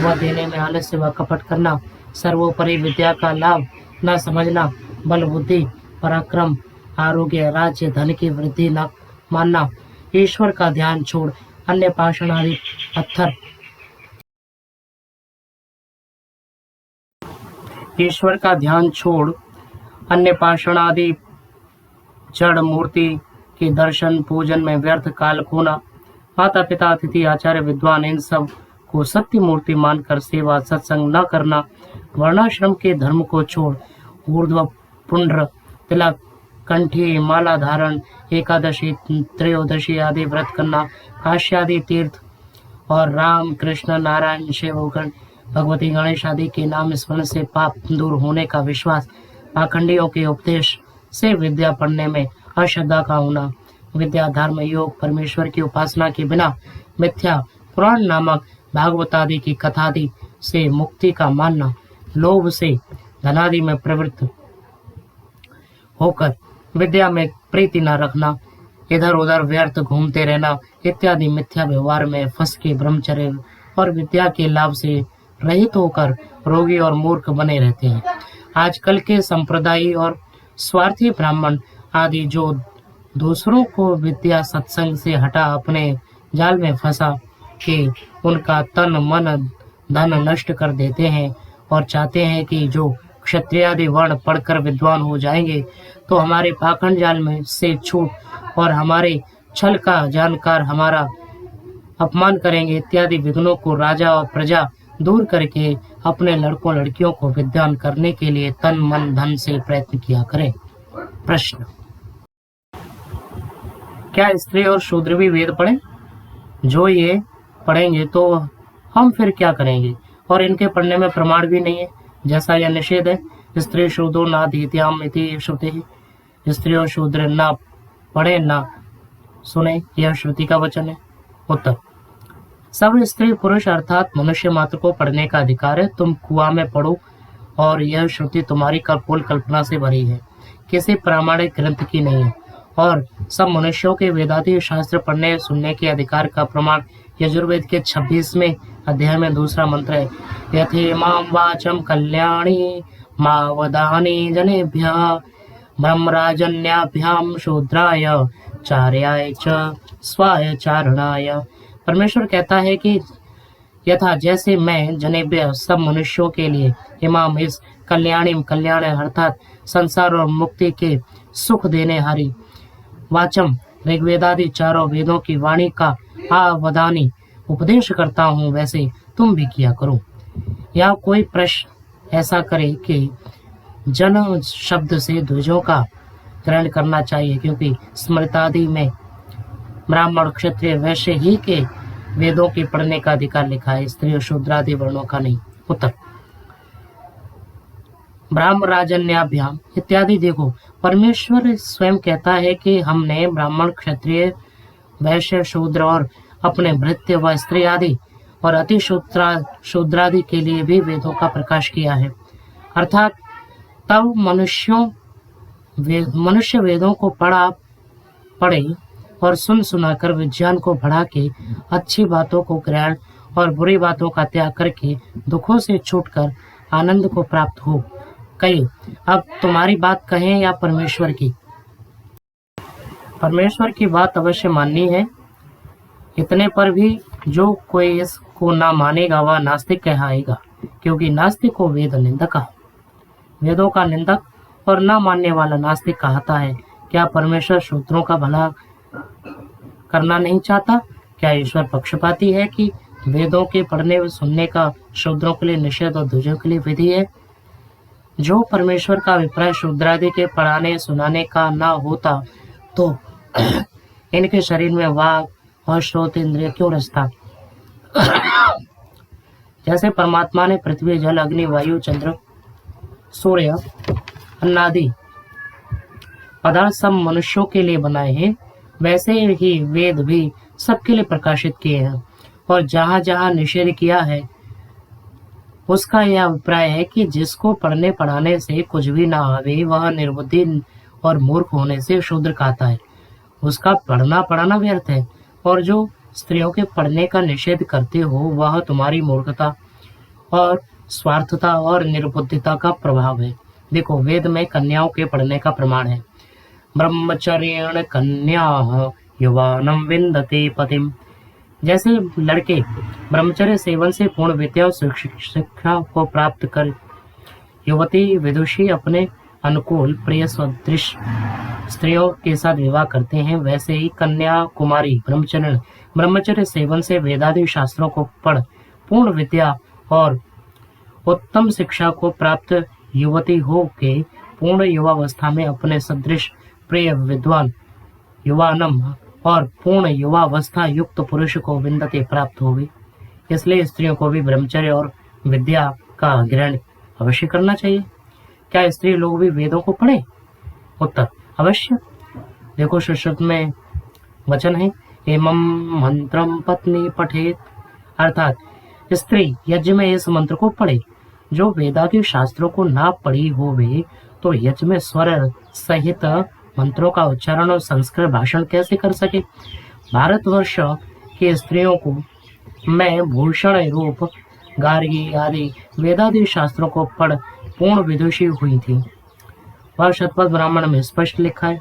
व देने में आलस्य व कपट करना, सर्वोपरि विद्या का लाभ न समझना, बल, बुद्धि, पराक्रम, आरोग्य, राज्य, धन की वृद्धि न मानना, ईश्वर का ध्यान छोड़ अन्य पाषाण आदि पत्थर, ईश्वर का ध्यान छोड़ अन्य पाषाण आदि जड़ मूर्ति के दर्शन पूजन में व्यर्थ काल खोना, माता पिता, अतिथि, आचार्य, विद्वान इन सब को सत्य मूर्ति मानकर सेवा सत्संग न करना, वर्णाश्रम के धर्म को छोड़ ऊर्ध्व पुंड्र, तिलक, कंठी, माला धारण, एकादशी, त्रयोदशी आदि व्रत करना, काशी आदि तीर्थ और राम, कृष्ण, नारायण, शिव, भगवती, गणेश आदि के नाम स्मरण से पाप दूर होने का विश्वास, पाखंडियों के उपदेश से विद्या पढ़ने में अश्रद्धा का होना, विद्या, धर्म, योग, परमेश्वर की उपासना के बिना मिथ्या पुराण नामक भागवत आदि की कथादि से मुक्ति का मानना, लोभ से धनादि में प्रवृत्त होकर विद्या में प्रीति न रखना, इधर उधर व्यर्थ घूमते रहना इत्यादि मिथ्या व्यवहार में फंस के ब्रह्मचर्य और विद्या के लाभ से रहित होकर रोगी और मूर्ख बने रहते हैं। आजकल के संप्रदायी और स्वार्थी ब्राह्मण आदि जो दूसरों को विद्या सत्संग से हटा अपने जाल में फंसा के उनका तन मन धन नष्ट कर देते हैं और चाहते हैं कि जो क्षत्रियादि वर्ण पढ़कर विद्वान हो जाएंगे तो हमारे पाखंड जाल में से छूट और हमारे छल का जानकार हमारा अपमान करेंगे इत्यादि विघ्नों को राजा और प्रजा दूर करके अपने लड़कों लड़कियों को विद्वान करने के लिए तन मन धन से प्रयत्न किया करें। प्रश्न, क्या स्त्री और शूद्र भी वेद पढ़े? जो ये पढ़ेंगे तो हम फिर क्या करेंगे, और इनके पढ़ने में प्रमाण भी नहीं है, जैसा यह निषेध है। स्त्री शूद्रो नाधीत्याम इति श्रुति, स्त्री और शूद्र ना पढ़े ना सुने, यह श्रुति का वचन है। उत्तर, सब स्त्री पुरुष अर्थात मनुष्य मात्र को पढ़ने का अधिकार है। तुम कुआं में पढ़ो, और यह श्रुति तुम्हारी कपोल कल्पना से भरी है, किसी प्रामाणिक ग्रंथ की नहीं है। और सब मनुष्यों के वेदांती शास्त्र पढ़ने सुनने के अधिकार का प्रमाण यजुर्वेद के 26वें अध्याय में दूसरा मंत्र है। यथेमां वाचम कल्याणी मावदानी जनेभ्यः ब्रह्मराजन्याभ्याम शूद्राय चार्याय च स्वाय चारणाय। परमेश्वर कहता है कि यथा जैसे मैं जनेभ्य सब मनुष्यों के लिए इमाम इस कल्याण अर्थात संसार और मुक्ति के सुख देने हारी वाचम ऋग्वेदादि चारों वेदों की वाणी का आवधानी उपदेश करता हूँ, वैसे तुम भी किया करो। या कोई प्रश्न ऐसा करे कि जन शब्द से द्विजों का ग्रहण करना चाहिए, क्योंकि स्मृतादि में ब्राह्मण क्षत्रिय वैश्य ही के वेदों के पढ़ने का अधिकार लिखा है, स्त्री और शूद्रादि वर्णों का नहीं। उत्तर, ब्राह्म राजन्याभ्याम इत्यादि देखो, परमेश्वर स्वयं कहता है कि हमने ब्राह्मण क्षत्रिय वैश्य शूद्र और अपने भृत्य व स्त्री आदि और अति शूद्रादि के लिए भी वेदों का प्रकाश किया है। अर्थात तब मनुष्य वेदों को पढ़े और सुनाकर विज्ञान को बढ़ा के अच्छी बातों को ग्रहण और बुरी बातों का त्याग करके दुखों से छूटकर आनंद को प्राप्त हो। कहिए, अब तुम्हारी बात कहें या परमेश्वर की? परमेश्वर की बात अवश्य माननी है। इतने पर भी जो कोई इसको ना मानेगा वह नास्तिक कहलाएगा, क्योंकि नास्तिक को वेद निंदक, वेदों का निंदक और ना मानने वाला नास्तिक कहता है। क्या परमेश्वर शूद्रों का भला करना नहीं चाहता? क्या ईश्वर पक्षपाती है कि वेदों के पढ़ने व सुनने का शूद्रों के लिए निषेध और द्विजों के लिए विधि है? जो परमेश्वर का अभिप्राय शूद्रादि के पढ़ाने सुनाने का ना होता तो इनके शरीर में वाक और श्रोत इंद्रिय क्यों रचता? जैसे परमात्मा ने पृथ्वी जल अग्नि वायु चंद्र सूर्य अन्नादि पदार्थ सब मनुष्यों के लिए बनाए हैं, वैसे ही वेद भी सबके लिए प्रकाशित किए हैं। और जहाँ जहाँ निषेध किया है उसका यह अभिप्राय है कि जिसको पढ़ने पढ़ाने से कुछ भी ना आवे वह निर्बुद्धि और मूर्ख होने से शूद्र कहता है, उसका पढ़ना पढ़ाना व्यर्थ है। और जो स्त्रियों के पढ़ने का निषेध करते हो वह तुम्हारी मूर्खता और स्वार्थता और निर्बुद्धिता का प्रभाव है। देखो, वेद में कन्याओं के पढ़ने का प्रमाण है। ब्रह्मचर्येण कन्या युवानम विन्दते पतिम। जैसे लड़के ब्रह्मचर्य सेवन से पूर्ण विद्या और शिक्षा को प्राप्त कर युवती विदुषी अपने अनुकूल प्रिय सदृश स्त्रियों के साथ विवाह करते हैं, वैसे ही कन्या कुमारी ब्रह्मचर्य सेवन से वेदादि शास्त्रों को पढ़ पूर्ण विद्या और उत्तम शिक्षा को प्राप्त युवती हो के पूर्ण युवावस्था में अपने सदृश प्रिय विद्वान युवानम और पूर्ण युवावस्था युक्त पुरुष को विन्दते प्राप्त होगी। इसलिए स्त्रियों को भी ब्रह्मचर्य और विद्या का ग्रहण अवश्य करना चाहिए। क्या स्त्री लोग भी वेदों को पढ़े? उत्तर, अवश्य। देखो, सुश्रुत में वचन है, एमं मंत्रम पत्नी पठेत, अर्थात स्त्री यज्ञ में इस मंत्र को पढ़े। जो वेदादि शास्त्रों को ना पढ़ी होवे तो यज्ञ में स्वर सहित मंत्रों का उच्चारण और संस्कृत भाषण कैसे कर सके? भारतवर्ष के स्त्रियों को मैं भूषण रूप गार्गी आदि वेदादि शास्त्रों को पढ़ पूर्ण विदुषी हुई थी। वह शतपथ ब्राह्मण में स्पष्ट लिखा है।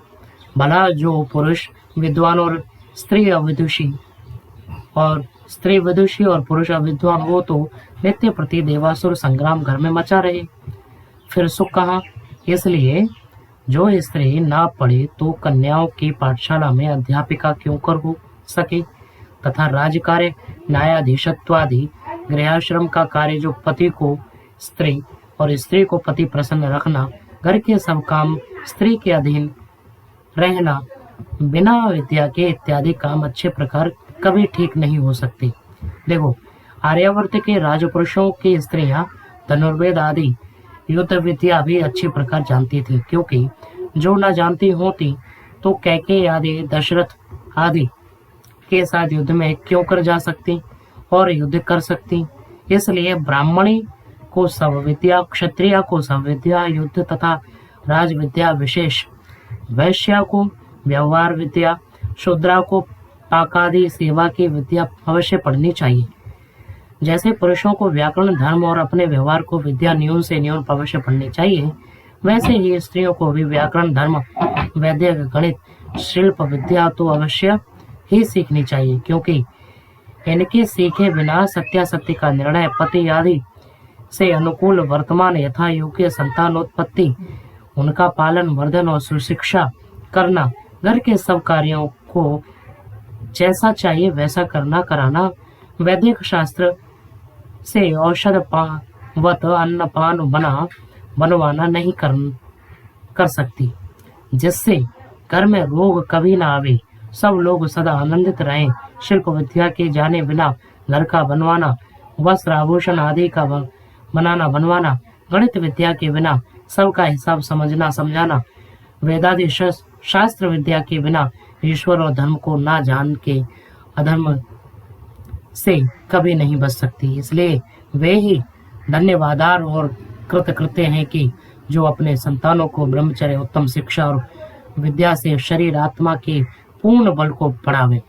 भला जो पुरुष विद्वान और स्त्री अविदुषी और पुरुष अविद्वान हो तो नित्य प्रति देवासुर संग्राम घर में मचा रहे, फिर सुख कहाँ? इसलिए जो स्त्री ना पढ़े तो कन्याओं की पाठशाला में अध्यापिका क्यों कर हो सके, तथा राजकार्य न्यायाधीशत्वादि गृहाश्रम का कार्य जो पति को स्त्री और स्त्री को पति प्रसन्न रखना, घर के सब काम स्त्री के अधीन रहना, बिना विद्या के इत्यादि काम अच्छे प्रकार कभी ठीक नहीं हो सकते। देखो, आर्यावर्त के राजपुरुषों की स्त्रियां धनुर्वेद आदि युद्ध विद्या भी अच्छी प्रकार जानती थी, क्योंकि जो न जानती होती तो कैकेयी आदि दशरथ आदि के साथ युद्ध में क्यों कर जा सकती और युद्ध कर सकती। इसलिए ब्राह्मणी को सब विद्या, क्षत्रिय को सब विद्या युद्ध तथा राज विद्या विशेष, वैश्या को व्यवहार विद्या, शूद्रा को पाकादि सेवा की विद्या अवश्य पढ़नी चाहिए। जैसे पुरुषों को व्याकरण, धर्म और अपने व्यवहार को विद्या न्यून से न्यून अवश्य पढ़नी चाहिए, वैसे ही स्त्रियों को भी व्याकरण, धर्म, वैदिक गणित, शिल्प विद्या तो अवश्य ही सीखनी चाहिए, क्योंकि इनके सीखे बिना सत्यासत्य का निर्णय, पति आदि से अनुकूल वर्तमान यथा योग्य संतानोत्पत्ति, उनका पालन, वर्धन और सुशिक्षा करना, घर के सब कार्यों को जैसा चाहिए वैसा करना कराना, वैदिक शास्त्र से औषध वत अन्न पान बनवाना नहीं कर सकती, जिससे घर में रोग कभी ना आवे, सब लोग सदा आनंदित रहें। शिल्प विद्या के जाने बिना घर का बनवाना, वस्त्र आभूषण आदि का बनवाना, गणित विद्या के बिना सबका हिसाब समझाना, वेदादि शास्त्र विद्या के बिना ईश्वर और धर्म को ना जान के अधर्म से कभी नहीं बच सकती। इसलिए वे ही धन्यवादार और कृतकृत्य हैं कि जो अपने संतानों को ब्रह्मचर्य, उत्तम शिक्षा और विद्या से शरीर आत्मा के पूर्ण बल को बढ़ावे,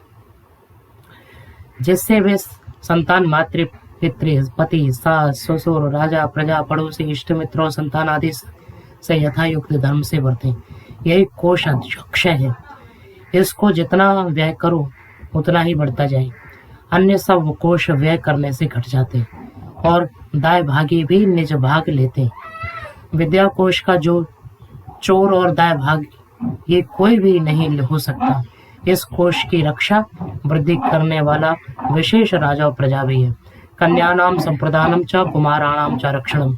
जिससे वे संतान मातृ, पितृ, पति, सास, ससुर, राजा, प्रजा, पड़ोसी, इष्ट मित्रों, संतान आदि से यथायुक्त धर्म से वर्तें। यही कोश अक्षय है, इसको जितना व्यय करो उतना ही बढ़ता जाए। अन्य सब कोश व्यय करने से घट जाते और दाय भागी भी निज भाग लेते। विद्या कोश का जो चोर और दाय भाग ये कोई भी नहीं हो सकता। इस कोश की रक्षा वृद्धि करने वाला विशेष राजा और प्रजा भी है। कन्यानाम संप्रदानम च कुमाराणाम च रक्षणम।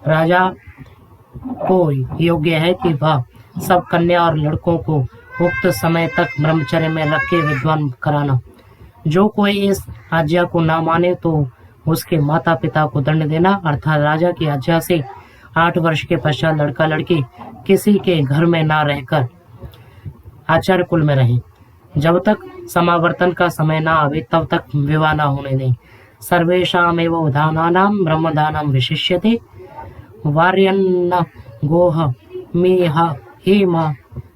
राजा को योग्य है कि वह सब कन्या और लड़कों को उक्त समय तक ब्रह्मचर्य में रख के विद्वान कराना। जो कोई इस आज्ञा को ना माने तो उसके माता पिता को दंड देना, अर्थात राजा की आज्ञा से 8 वर्ष के पश्चात लड़का लड़की किसी के घर में ना रहकर आचार्य कुल में रहें। जब तक समावर्तन का समय ना आवे तब तक विवाह ना होने दें। सर्वेषामेव उदानानां ब्रह्मदानं विशिष्यते। वार्यन्न गोह मेह हेम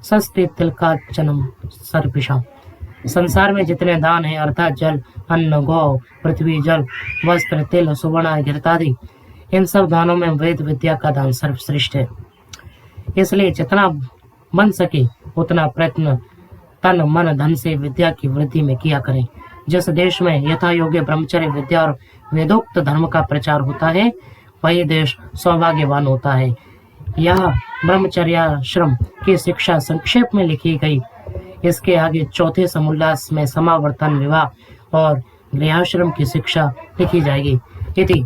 सस्ते तिलकाचनम सर्पिषा। संसार में जितने दान हैं, अर्थात जल, अन्न, गौ, पृथ्वी, जल, वस्त्र, तिल, सुवर्ण, घृतादि, इन सब दानों में वेद विद्या का दान सर्वश्रेष्ठ है। इसलिए जितना बन सके उतना प्रयत्न तन मन धन से विद्या की वृद्धि में किया करें। जिस देश में यथा योग्य ब्रह्मचर्य, विद्या और वेदोक्त धर्म का प्रचार होता है वही देश सौभाग्यवान होता है। यह ब्रह्मचर्याश्रम की शिक्षा संक्षेप में लिखी गई। इसके आगे चौथे समुल्लास में समावर्तन, विवाह और गृहाश्रम की शिक्षा लिखी जाएगी। इति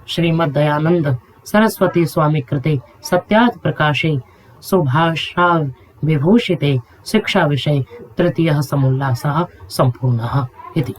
श्रीमद् दयानंद सरस्वती स्वामी कृते सत्यार्थ प्रकाशे सुभाषा विभूषिते शिक्षा विषय तृतीयः समुल्लासः संपूर्णः इति।